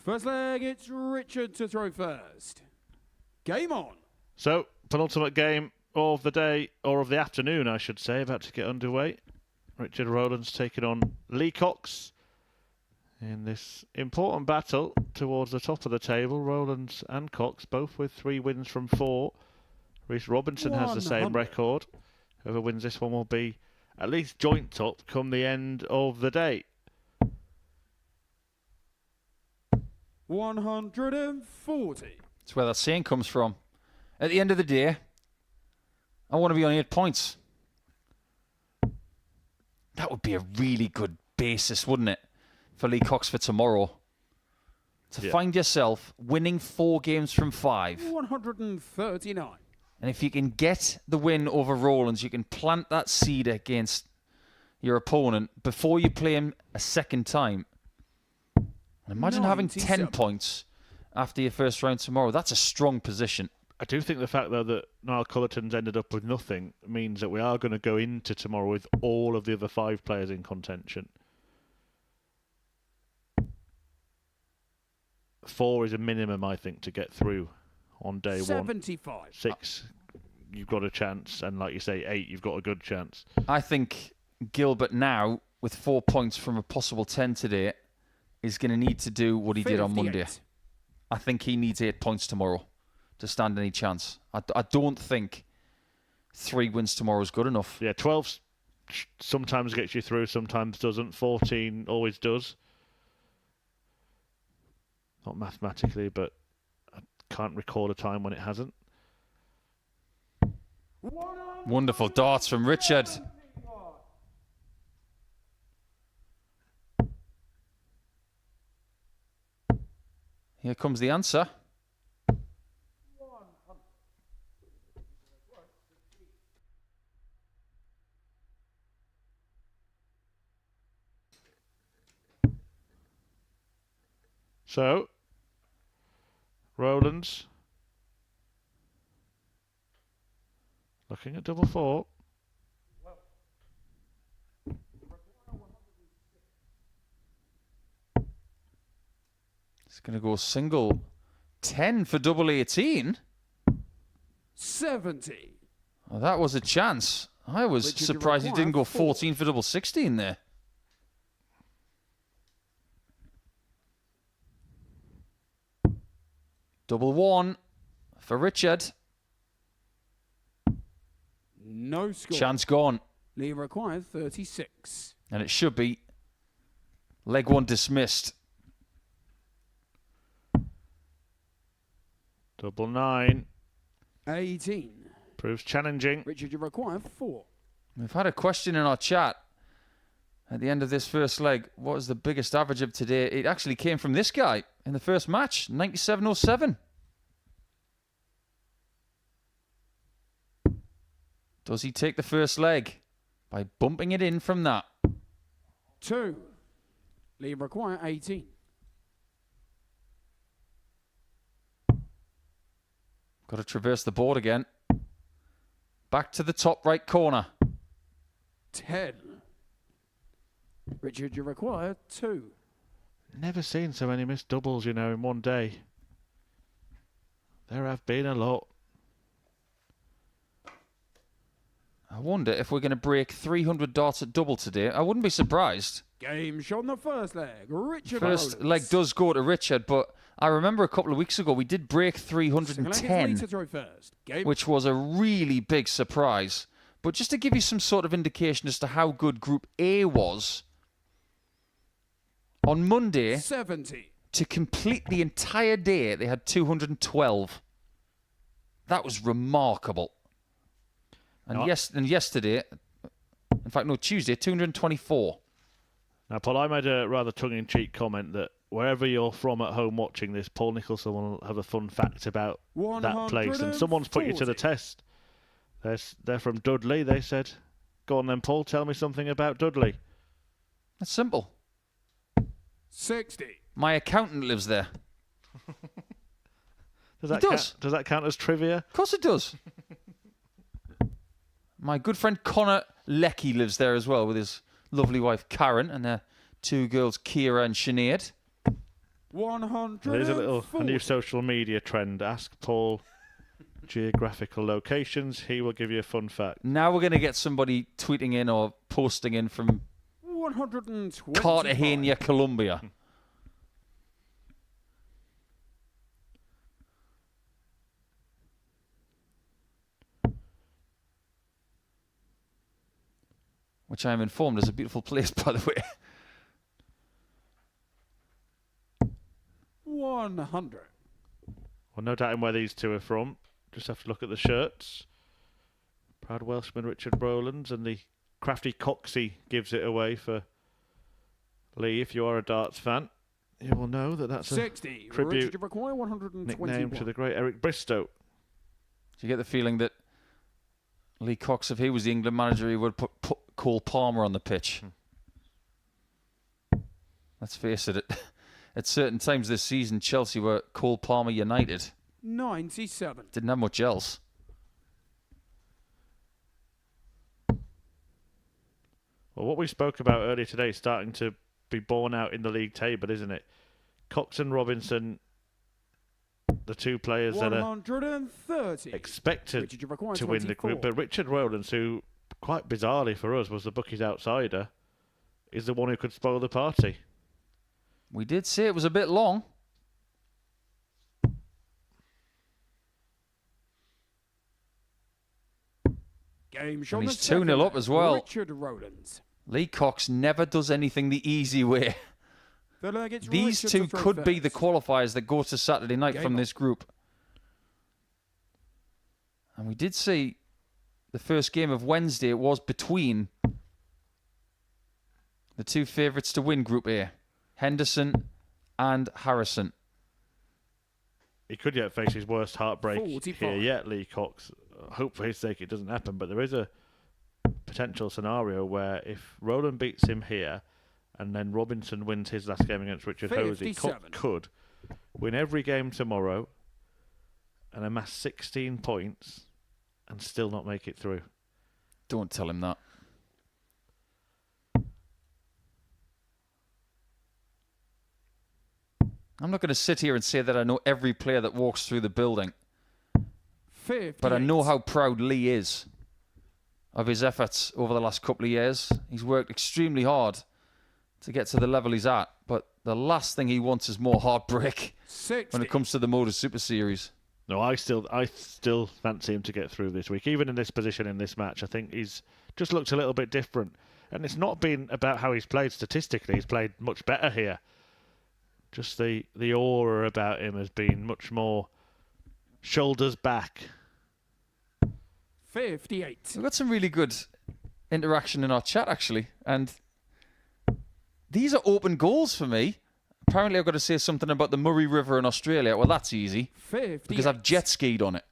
First leg, it's Richard to throw first. Game on. So, penultimate game of the day, or of the afternoon, I should say, about to get underway. Richard Roland's taking on Lee Cox in this important battle towards the top of the table. Roland and Cox both with 3 wins from 4. Reece Robinson has the same record. Whoever wins this one will be at least joint top come the end of the day. 140. That's where that saying comes from. At the end of the day, I want to be on 8 points. That would be a really good basis, wouldn't it, for Lee Cox for tomorrow? To find yourself winning 4 games from 5. 139. And if you can get the win over Rollins, you can plant that seed against your opponent before you play him a second time. And imagine having 10 points after your first round tomorrow. That's a strong position. I do think the fact, though, that Niall Culliton's ended up with nothing means that we are going to go into tomorrow with all of the other 5 players in contention. 4 is a minimum, I think, to get through on day 75. 1. 6, you've got a chance. And like you say, 8, you've got a good chance. I think Gilbert now, with 4 points from a possible 10 today, is going to need to do what he did on Monday. I think he needs 8 points tomorrow to stand any chance. I don't think 3 wins tomorrow is good enough. Yeah, 12 sometimes gets you through, sometimes doesn't. 14 always does. Not mathematically, but I can't recall a time when it hasn't. Wonderful darts from Richard. Here comes the answer. So, Roland's looking at double 4. It's going to go single 10 for double 18. 70. Well, that was a chance. I was surprised he didn't go 14 for double 16 there. Double 1 for Richard. No score. Chance gone. Lee required 36. And it should be leg 1 dismissed. Double 9. 18. Proves challenging. Richard, you require 4. We've had a question in our chat at the end of this first leg. What is the biggest average of today? It actually came from this guy in the first match, 97.07. Does he take the first leg by bumping it in from that? 2. Lee require 18. Got to traverse the board again. Back to the top right corner. 10. Richard, you require 2. Never seen so many missed doubles, in one day. There have been a lot. I wonder if we're going to break 300 darts at double today. I wouldn't be surprised. Game shot on the first leg. Richard First Roland. leg does go to Richard, but I remember a couple of weeks ago we did break 310, which was a really big surprise. But just to give you some sort of indication as to how good Group A was, on Monday, 70. To complete the entire day, they had 212. That was remarkable. And yesterday, in fact, no, Tuesday, 224. Now, Paul, I made a rather tongue-in-cheek comment that wherever you're from at home watching this, Paul Nicholson will have a fun fact about that place. And someone's put you to the test. They're from Dudley. They said, go on then, Paul, tell me something about Dudley. That's simple. 60. My accountant lives there. Does that count as trivia? Of course it does. My good friend Connor Leckie lives there as well with his lovely wife Karen and their 2 girls Kira and Sinead. 100. There's a new social media trend. Ask Paul geographical locations. He will give you a fun fact. Now we're going to get somebody tweeting in or posting in from 120. Cartagena, Colombia. which I am informed is a beautiful place, by the way. 100. Well, no doubting where these two are from. Just have to look at the shirts. Proud Welshman Richard Roland, and the crafty Coxey gives it away for Lee. If you are a darts fan, you will know that that's 60. a tribute Richard require 121. nickname to the great Eric Bristow. Do you get the feeling that Lee Cox, if he was the England manager, he would put Cole Palmer on the pitch? Let's face it, at certain times this season, Chelsea were Cole Palmer United. 97. Didn't have much else. Well, what we spoke about earlier today is starting to be borne out in the league table, isn't it? Cox and Robinson, the two players that are 130. expected to win the group. But Richard Roland, who quite bizarrely for us was the bookies outsider, is the one who could spoil the party. We did say it was a bit long. Game And he's 2-0 up as well. Richard Roland. Lee Cox never does anything the easy way. These two could be the qualifiers that go to Saturday night from this group. And we did see the first game of Wednesday, it was between the two favourites to win Group A, Henderson and Harrison. He could yet face his worst heartbreak 45. here yet, Lee Cox. Hope for his sake it doesn't happen, but there is a potential scenario where if Roland beats him here and then Robinson wins his last game against Richard Hosy, Cox could win every game tomorrow and amass 16 points and still not make it through. Don't tell him that. I'm not going to sit here and say that I know every player that walks through the building. 58. But I know how proud Lee is of his efforts over the last couple of years. He's worked extremely hard to get to the level he's at. But the last thing he wants is more heartbreak 60. when it comes to the Modus Super Series. No, I still fancy him to get through this week. Even in this position in this match, I think he's just looked a little bit different. And it's not been about how he's played statistically. He's played much better here. Just the aura about him has been much more shoulders back. 58. We've got some really good interaction in our chat, actually. And these are open goals for me. Apparently, I've got to say something about the Murray River in Australia. Well, that's easy. 58. Because I've jet skied on it.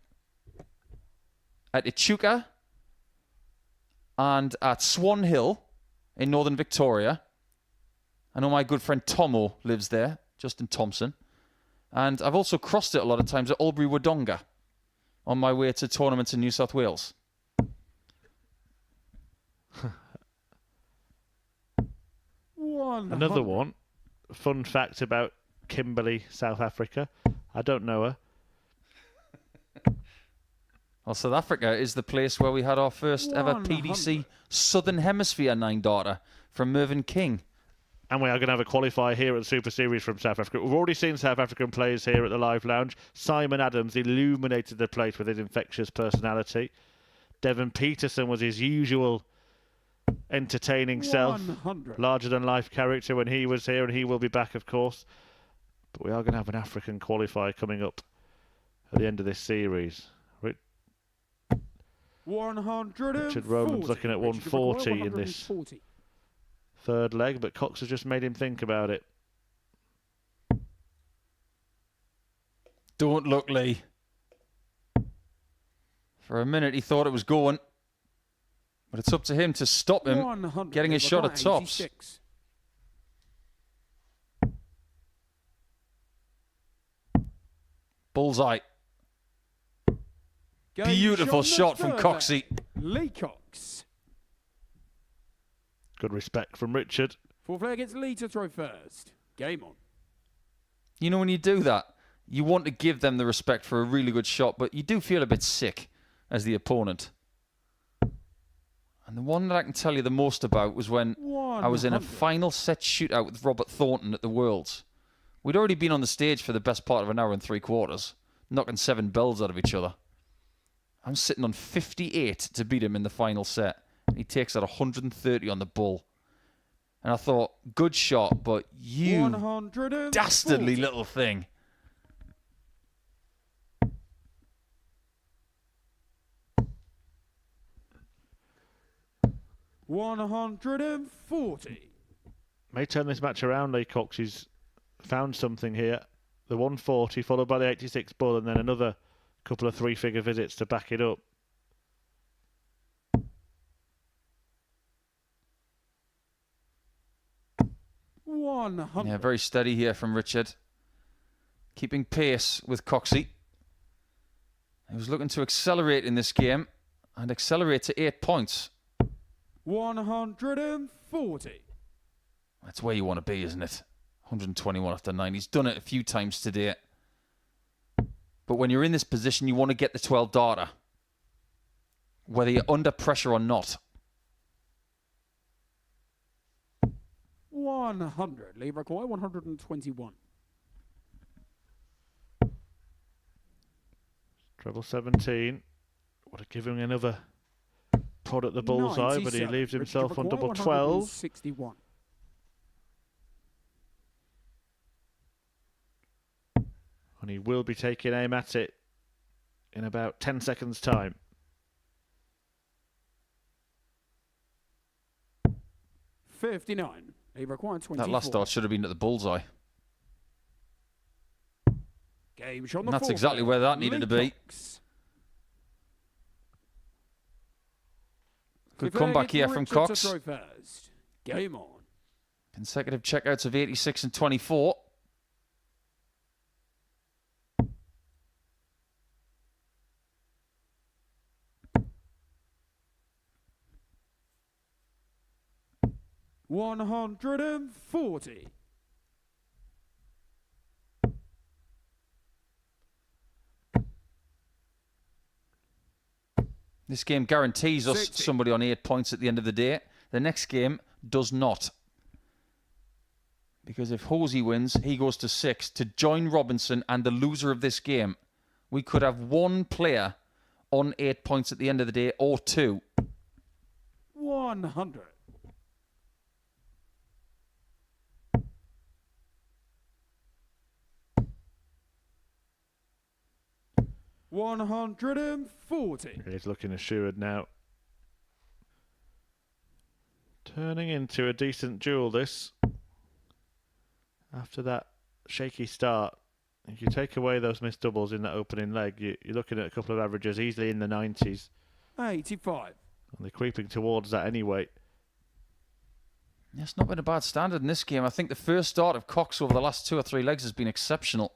At Echuca and at Swan Hill in northern Victoria. I know my good friend Tomo lives there, Justin Thompson. And I've also crossed it a lot of times at Albury Wodonga on my way to tournaments in New South Wales. Another one. Fun fact about Kimberley, South Africa. I don't know her. Well, South Africa is the place where we had our first ever PDC Southern Hemisphere 9-darter from Mervyn King. And we are going to have a qualifier here at the Super Series from South Africa. We've already seen South African players here at the Live Lounge. Simon Adams illuminated the place with his infectious personality. Devon Peterson was his usual entertaining self. 100. Larger-than-life character when he was here, and he will be back, of course. But we are going to have an African qualifier coming up at the end of this series. Richard Roland's looking at 140 in this third leg, but Cox has just made him think about it. Don't look, Lee. For a minute, he thought it was going. But it's up to him to stop him getting his shot at tops. 86. Bullseye. Beautiful shot from Coxey. Lee Cox. Good respect from Richard. Full player gets Lee to throw first. Game on. You know, when you do that, you want to give them the respect for a really good shot, but you do feel a bit sick as the opponent. And the one that I can tell you the most about was when I was in a final set shootout with Robert Thornton at the Worlds. We'd already been on the stage for the best part of an hour and 3/4, knocking 7 bells out of each other. I'm sitting on 58 to beat him in the final set. He takes out 130 on the bull. And I thought, good shot, but you 140. dastardly little thing. $140. May turn this match around, Lee Cox. He's found something here. The 140 followed by the 86 bull and then another couple of three-figure visits to back it up. Yeah, very steady here from Richard. Keeping pace with Coxey. He was looking to accelerate in this game and accelerate to 8 points. 140. That's where you want to be, isn't it? 121 after 9. He's done it a few times today. But when you're in this position, you want to get the 12 darter. Whether you're under pressure or not. 100. Leave require 121. Treble 17. Would have given him another prod at the bullseye, but he leaves himself on double 12. 61. And he will be taking aim at it in about 10 seconds' time. 59. He required 24. That last dart should have been at the bullseye. Game shot on the And that's fourth. exactly where that needed to be. Good comeback here from Cox. Game on. Consecutive checkouts of 86 and 24. $140. This game guarantees us somebody on 8 points at the end of the day. The next game does not. Because if Hosy wins, he goes to 6 to join Robinson and the loser of this game. We could have one player on 8 points at the end of the day, or two. 100. $140. He's looking assured now. Turning into a decent duel, this. After that shaky start. If you take away those missed doubles in that opening leg, you're looking at a couple of averages easily in the 90s. 85. And they're creeping towards that anyway. Yeah, it's not been a bad standard in this game. I think the first start of Cox over the last 2 or 3 legs has been exceptional.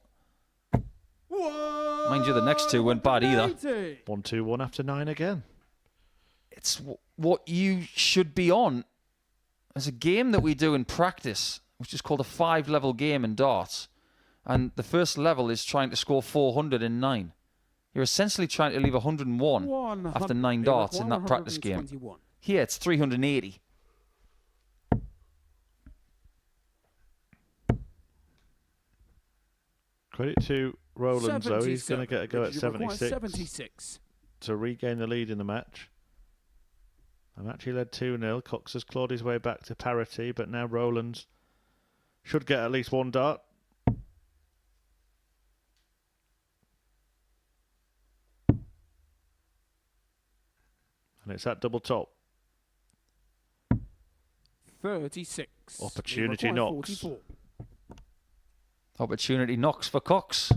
Mind you, the next two weren't bad either. 1-2-1 after 9 again. It's what you should be on. There's a game that we do in practice, which is called a 5-level game in darts. And the first level is trying to score 400 in 9. You're essentially trying to leave 101 after 9 darts in that practice game. Here, it's 380. Credit to Roland, though. He's going to get a go at 76 to regain the lead in the match. The match he led 2-0. Cox has clawed his way back to parity, but now Roland should get at least one dart. And it's at double top. 36. Opportunity knocks. 44. Opportunity knocks for Cox.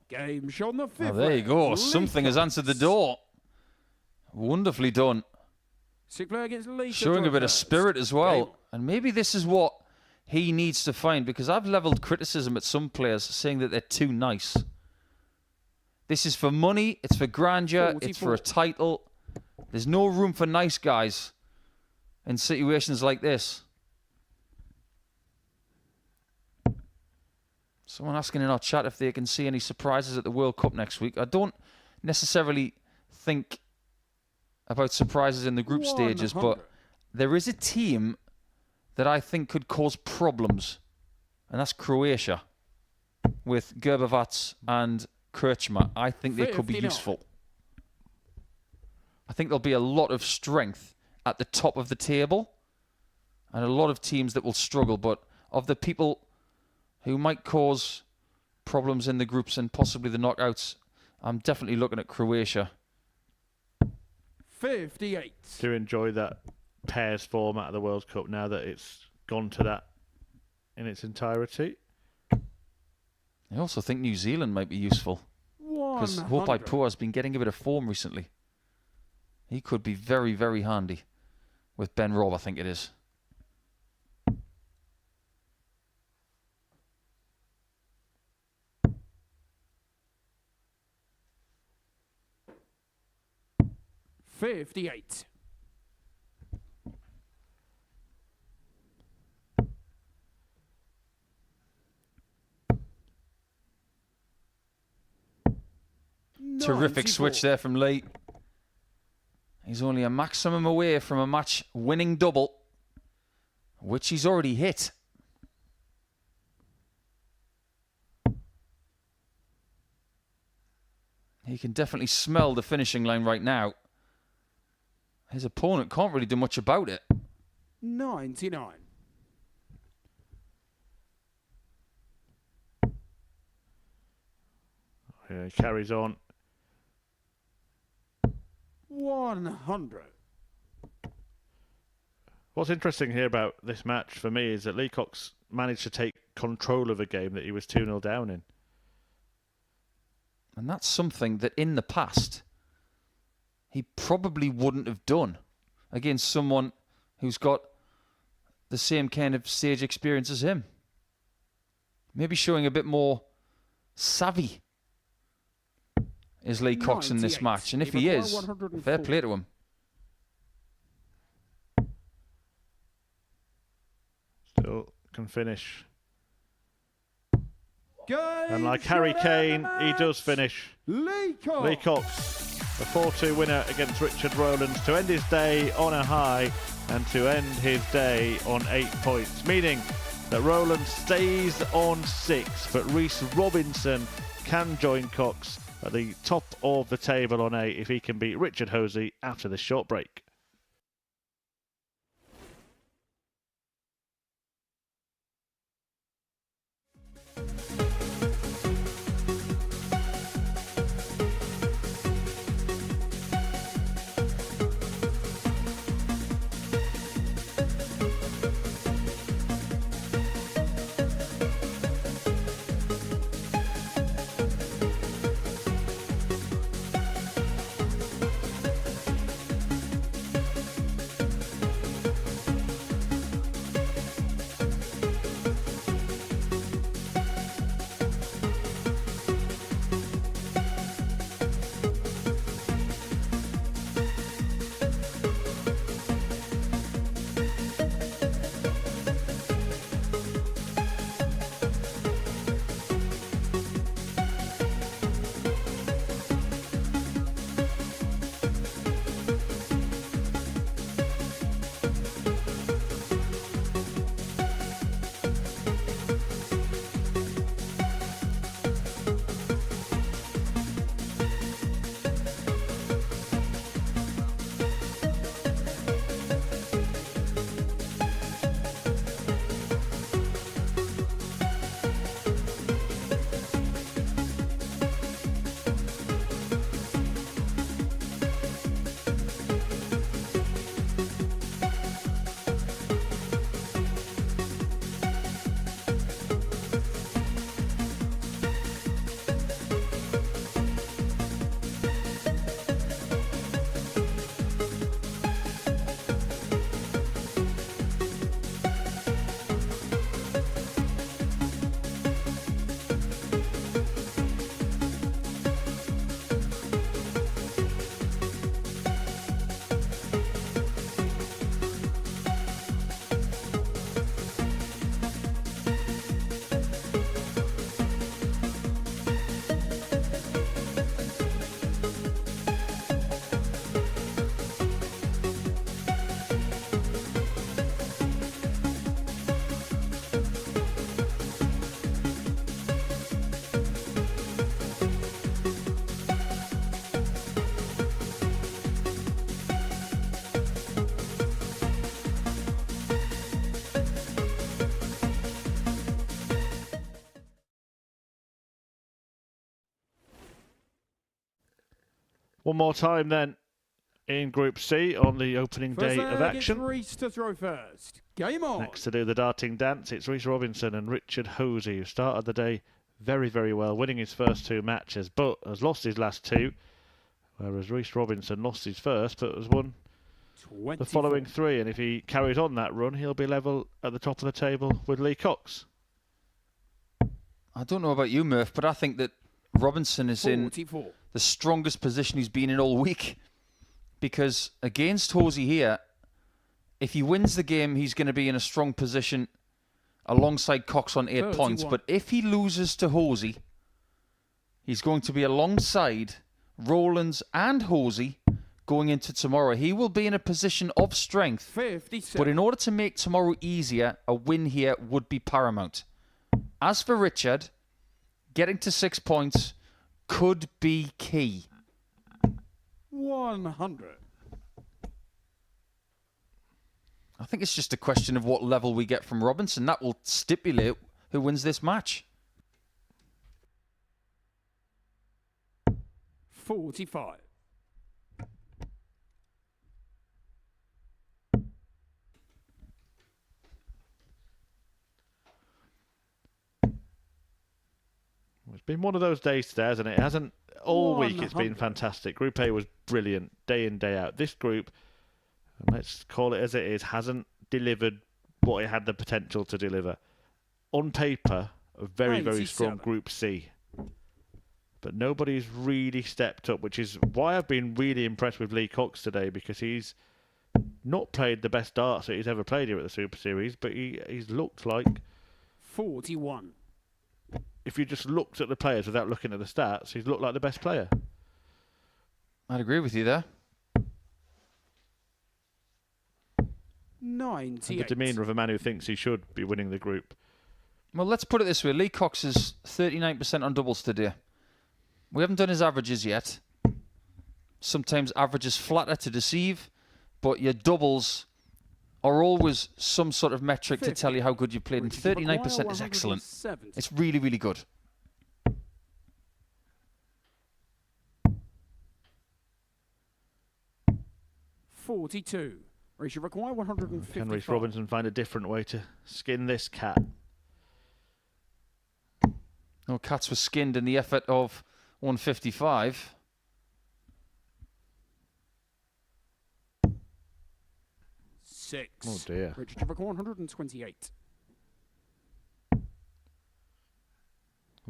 Game shot on the 5th. Oh, there you go. Something has answered the door. Wonderfully done. Showing a bit of spirit as well. And maybe this is what he needs to find, because I've levelled criticism at some players saying that they're too nice. This is for money. It's for grandeur. 44. It's for a title. There's no room for nice guys in situations like this. Someone asking in our chat if they can see any surprises at the World Cup next week. I don't necessarily think about surprises in the group stages, but there is a team that I think could cause problems, and that's Croatia, with Gilbert and Krčma, I think they could be 59. useful. I think there'll be a lot of strength at the top of the table and a lot of teams that will struggle, but of the people who might cause problems in the groups and possibly the knockouts, I'm definitely looking at Croatia. 58. Do enjoy that pairs format of the World Cup now that it's gone to that in its entirety. I also think New Zealand might be useful because Hopai has been getting a bit of form recently. He could be very, very handy with Ben Robb, I think it is. $58. Terrific switch there from Lee. He's only a maximum away from a match-winning double, which he's already hit. He can definitely smell the finishing line right now. His opponent can't really do much about it. 99. Yeah, he carries on. 100. What's interesting here about this match for me is that Lee Cox managed to take control of a game that he was 2-0 down in. And that's something that in the past he probably wouldn't have done against someone who's got the same kind of stage experience as him. Maybe showing a bit more savvy is Lee Cox in this match. And if he is, fair play to him. Still can finish. And like Harry Kane, he does finish. Lee Cox, a 4-2 winner against Richard Roland to end his day on a high and to end his day on 8 points, meaning that Roland stays on 6, but Reece Robinson can join Cox at the top of the table on 8 if he can beat Richard Hosy after this short break. One more time then in Group C on the opening day of action. Reece to throw first. Game on. Next to do the darting dance, it's Reece Robinson and Richard Hosy, who started the day very, very well, winning his first 2 matches, but has lost his last 2, whereas Reece Robinson lost his first, but has won the following 3, and if he carries on that run, he'll be level at the top of the table with Lee Cox. I don't know about you, Murph, but I think that Robinson is 44. In the strongest position he's been in all week, because against Hosy here, if he wins the game, he's going to be in a strong position alongside Cox on 8 points. But if he loses to Hosy, he's going to be alongside Rollins and Hosy going into tomorrow. He will be in a position of strength. 57. But in order to make tomorrow easier, a win here would be paramount. As for Richard, getting to 6 points could be key. 100. I think it's just a question of what level we get from Robinson. That will stipulate who wins this match. 45. It's been one of those days today, hasn't it? It hasn't all week. It's been fantastic. Group A was brilliant, day in, day out. This group, let's call it as it is, hasn't delivered what it had the potential to deliver. On paper, a very, very strong Group C. But nobody's really stepped up, which is why I've been really impressed with Lee Cox today, because he's not played the best darts that he's ever played here at the Super Series, but he's looked like... 41. If you just looked at the players without looking at the stats, he's looked like the best player. I'd agree with you there. 98. And the demeanour of a man who thinks he should be winning the group. Well, let's put it this way. Lee Cox is 39% on doubles today. We haven't done his averages yet. Sometimes averages flatter to deceive, but your doubles are always some sort of metric to tell you how good you played, and 39% is excellent. It's really, really good. $42. We should require 150. Can Reece Robinson find a different way to skin this cat? No, cats were skinned in the effort of 155. Oh dear. Richard require 128. Can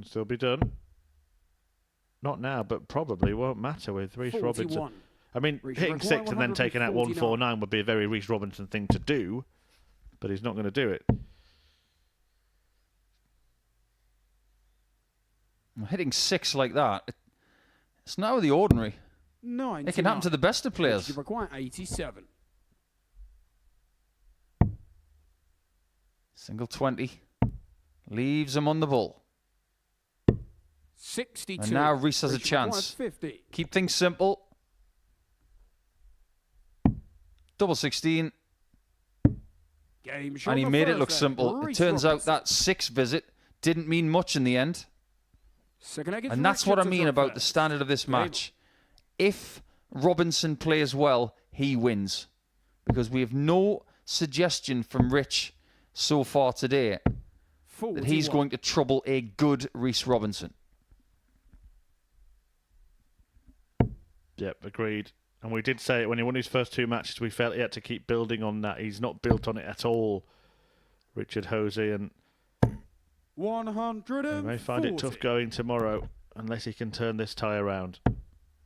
still be done. Not now, but probably won't matter with Reece Robinson. I mean, hitting 6 and then taking out 149 would be a very Reece Robinson thing to do, but he's not going to do it. Hitting 6 like that, it's not out of the ordinary. 99. It can happen to the best of players. You require 87. Single 20. Leaves him on the ball. 62. And now Reece has a chance. 50. Keep things simple. Double 16. Game And he made it look simple. It turns out that 6 visit didn't mean much in the end. And that's what I mean about the standard of this match. If Robinson plays well, he wins. Because we have no suggestion from Rich so far today that he's going to trouble a good Reece Robinson. Yep, agreed. And we did say it when he won his first 2 matches, we felt he had to keep building on that. He's not built on it at all, Richard Hosy, and 140. he may find it tough going tomorrow unless he can turn this tie around.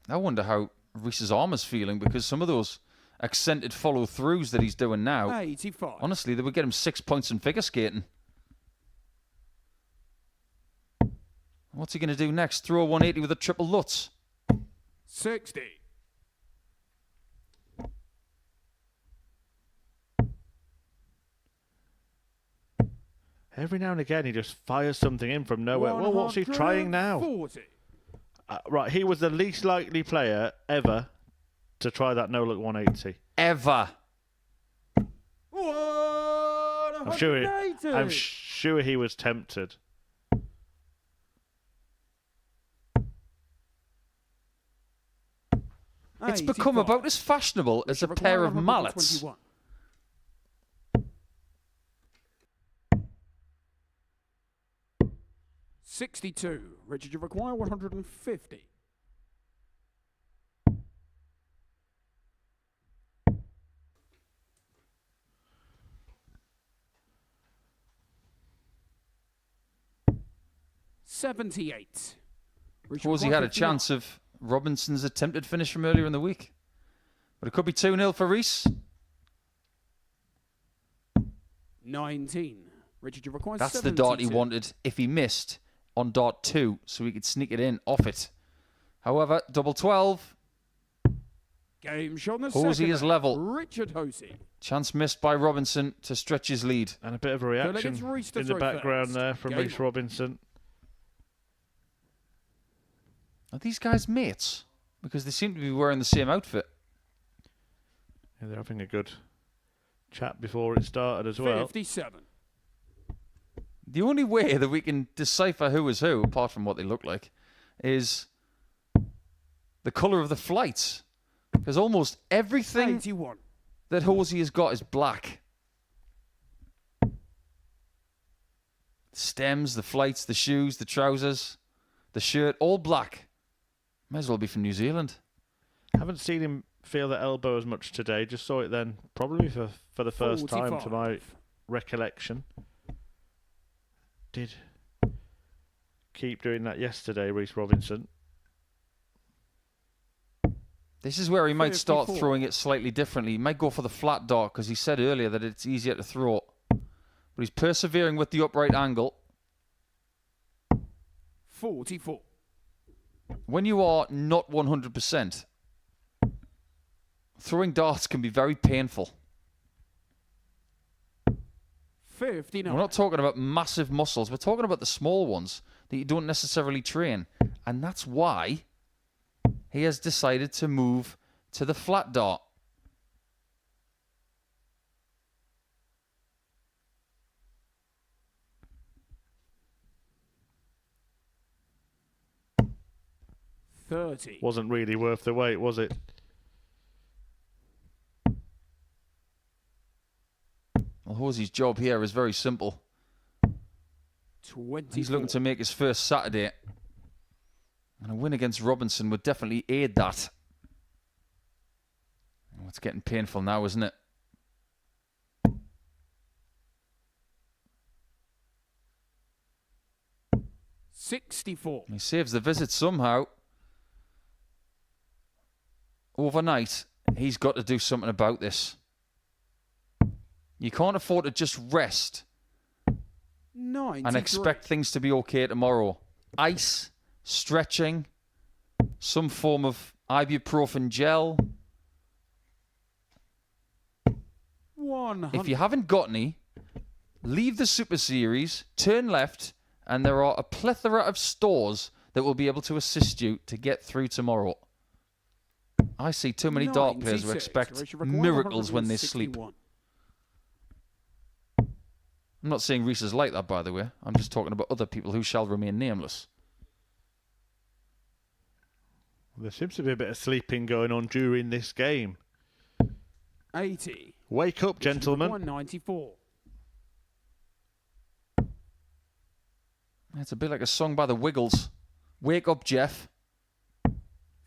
I wonder how Reece's arm is feeling, because some of those accented follow-throughs that he's doing now, 85. honestly, they would get him 6 points in figure skating. What's he going to do next? Throw a 180 with a triple Lutz? 60. Every now and again, he just fires something in from nowhere. Well, what's he trying now? 40. Right, he was the least likely player ever to try that no-look 180. Ever. I'm sure he was tempted. It's become about as fashionable as a pair of mallets. 62. Richard, you require 150. $78. Hosy had a chance of Robinson's attempted finish from earlier in the week. But it could be 2-0 for Reece. 19. Richard, you require That's 72. the dart he wanted if he missed on dart 2, so he could sneak it in off it. However, double 12. Game shot on the Hosy second is leg. level. Richard Hosy. Chance missed by Robinson to stretch his lead. And a bit of a reaction in the background there from Reece Robinson. Are these guys mates? Because they seem to be wearing the same outfit. Yeah, they're having a good chat before it started as well. 57. The only way that we can decipher who is who, apart from what they look like, is the colour of the flights. Because almost everything 81. that Hosy has got is black. The stems, the flights, the shoes, the trousers, the shirt, all black. Might as well be from New Zealand. Haven't seen him feel the elbow as much today. Just saw it then, probably for the first time to my recollection. Did keep doing that yesterday, Reece Robinson. This is where he might start 54. throwing it slightly differently. He might go for the flat dart because he said earlier that it's easier to throw. But he's persevering with the upright angle. 44. When you are not 100%, throwing darts can be very painful. 59. We're not talking about massive muscles. We're talking about the small ones that you don't necessarily train. And that's why he has decided to move to the flat dart. $30. Wasn't really worth the wait, was it? Well, Hosy's job here is very simple. 24. He's looking to make his first Saturday. And a win against Robinson would definitely aid that. Oh, it's getting painful now, isn't it? $64. He saves the visit somehow. Overnight, he's got to do something about this. You can't afford to just rest 93. and expect things to be okay tomorrow. Ice, stretching, some form of ibuprofen gel. 100. If you haven't got any, leave the Super Series, turn left, and there are a plethora of stores that will be able to assist you to get through tomorrow. I see too many dart players who 96. expect miracles when they sleep. 161. I'm not saying Reece is like that, by the way. I'm just talking about other people who shall remain nameless. There seems to be a bit of sleeping going on during this game. 80. Wake up, gentlemen. 194. It's a bit like a song by the Wiggles. Wake up, Jeff.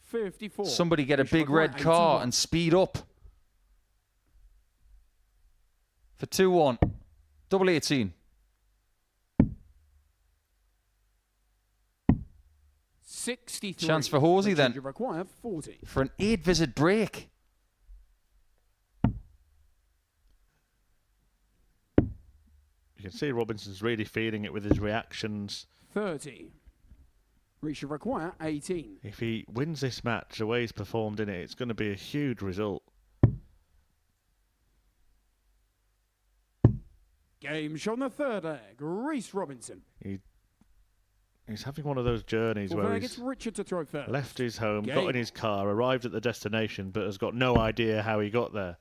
54. Somebody get a big red car and speed up. For 2-1. Double 18. 63. Chance for Hosy then. You require 40. For an 8-visit break. You can see Robinson's really feeling it with his reactions. 30. Reece, you require 18. If he wins this match the way he's performed in it, it's going to be a huge result. Game shot on the third leg. Reece Robinson. He's having one of those journeys where gets he's Richard to throw first. left his home, Game. got in his car, arrived at the destination, but has got no idea how he got there.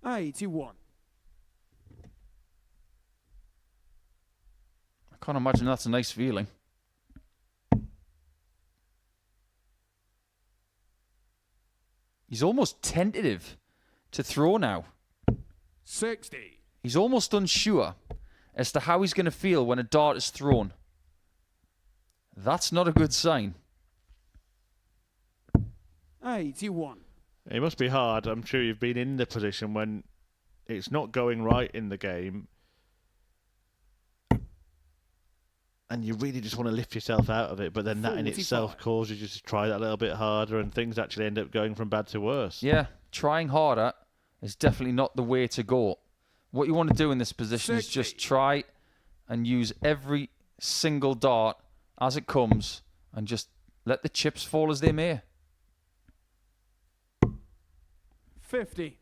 81. I can't imagine that's a nice feeling. He's almost tentative to throw now. 60. He's almost unsure as to how he's going to feel when a dart is thrown. That's not a good sign. 81. It must be hard. I'm sure you've been in the position when it's not going right in the game and you really just want to lift yourself out of it, but then that in itself causes you to try that a little bit harder and things actually end up going from bad to worse. Yeah, trying harder is definitely not the way to go. What you want to do in this position is just try and use every single dart as it comes and just let the chips fall as they may. 50.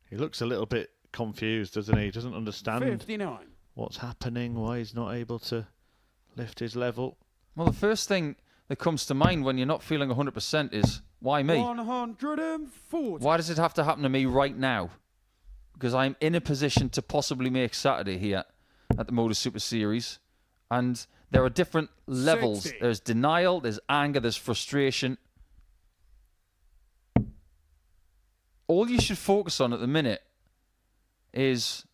He looks a little bit confused, doesn't he? He doesn't understand 59. what's happening, why he's not able to lift his level. Well, the first thing that comes to mind when you're not feeling 100% is, why me? 140. Why does it have to happen to me right now? Because I'm in a position to possibly make Saturday here at the Modus Super Series. And there are different levels. 60. There's denial, there's anger, there's frustration. All you should focus on at the minute is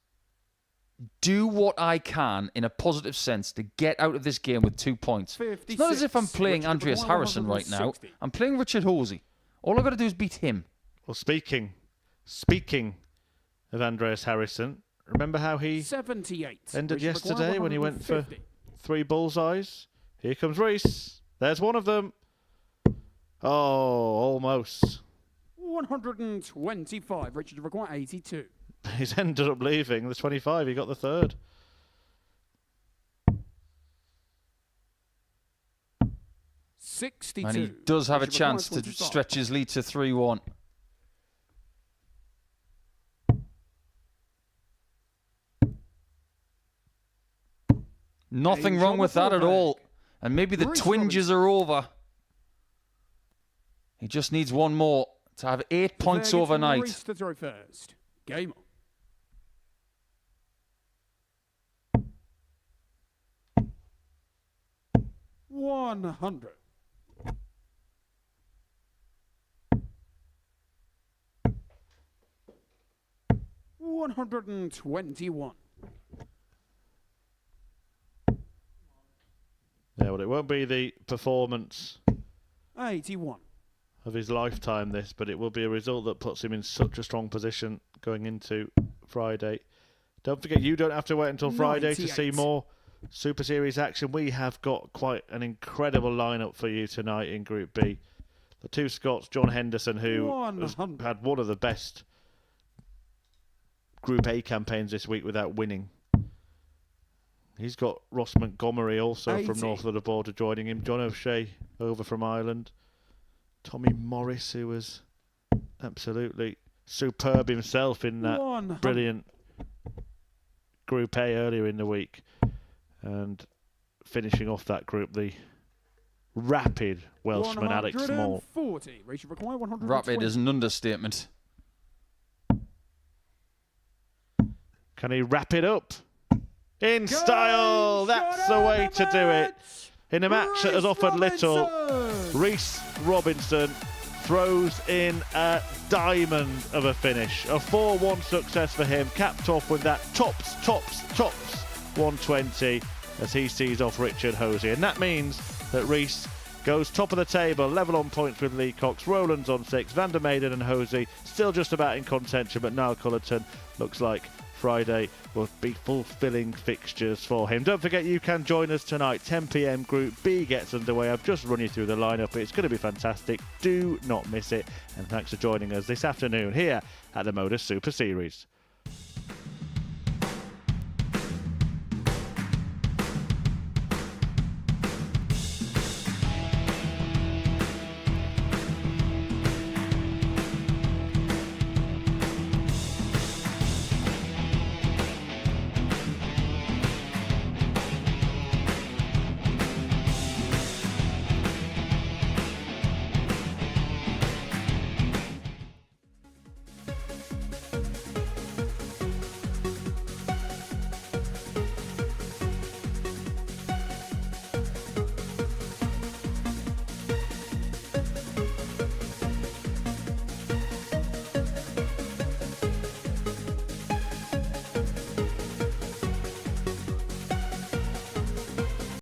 do what I can in a positive sense to get out of this game with 2 points. 56. It's not as if I'm playing Richard Andreas Roland, Harrison right now. 160. I'm playing Richard Hosy. All I've got to do is beat him. Well, speaking of Andreas Harrison, remember how he 78. ended Richard yesterday McGuire, when he went for 150. 3 bullseyes? Here comes Reece. There's one of them. Oh, almost. 125. Richard McGuire, 82. He's ended up leaving the 25. He got the 3rd. $62. And he does have a Richard chance McGuire, to 25. stretch his lead to 3-1. Nothing Hey, wrong with that at Gilbert. all. And maybe the Reece twinges are over. He just needs one more to have 8 points There gets overnight. Reece to throw first. Game on. 100. $121. Yeah, well, it won't be the performance 81. of his lifetime, this, but it will be a result that puts him in such a strong position going into Friday. Don't forget, you don't have to wait until Friday to see 98. more Super Series action. We have got quite an incredible lineup for you tonight in Group B. The 2 Scots, John Henderson, who has 100. had one of the best Group A campaigns this week without winning. He's got Ross Montgomery also 80. from north of the border joining him. John O'Shea over from Ireland. Tommy Morris, who was absolutely superb himself in that 100. brilliant Group A earlier in the week. And finishing off that group, the rapid Welshman Alex Small. 140. Richard McGuire, 120. Rapid is an understatement. Can he wrap it up? In style! That's the way to do it. In a match that has offered little, Reece Robinson throws in a diamond of a finish. A 4-1 success for him, capped off with that tops 120 as he sees off Richard Hosy. And that means that Reece goes top of the table, level on points with Lee Cox. Roland's on 6, Vander and Hosy still just about in contention, but Niall Culliton looks like Friday will be fulfilling fixtures for him. Don't forget, you can join us tonight. 10 p.m. Group B gets underway. I've just run you through the lineup. It's going to be fantastic. Do not miss it. And thanks for joining us this afternoon here at the Modus Super Series.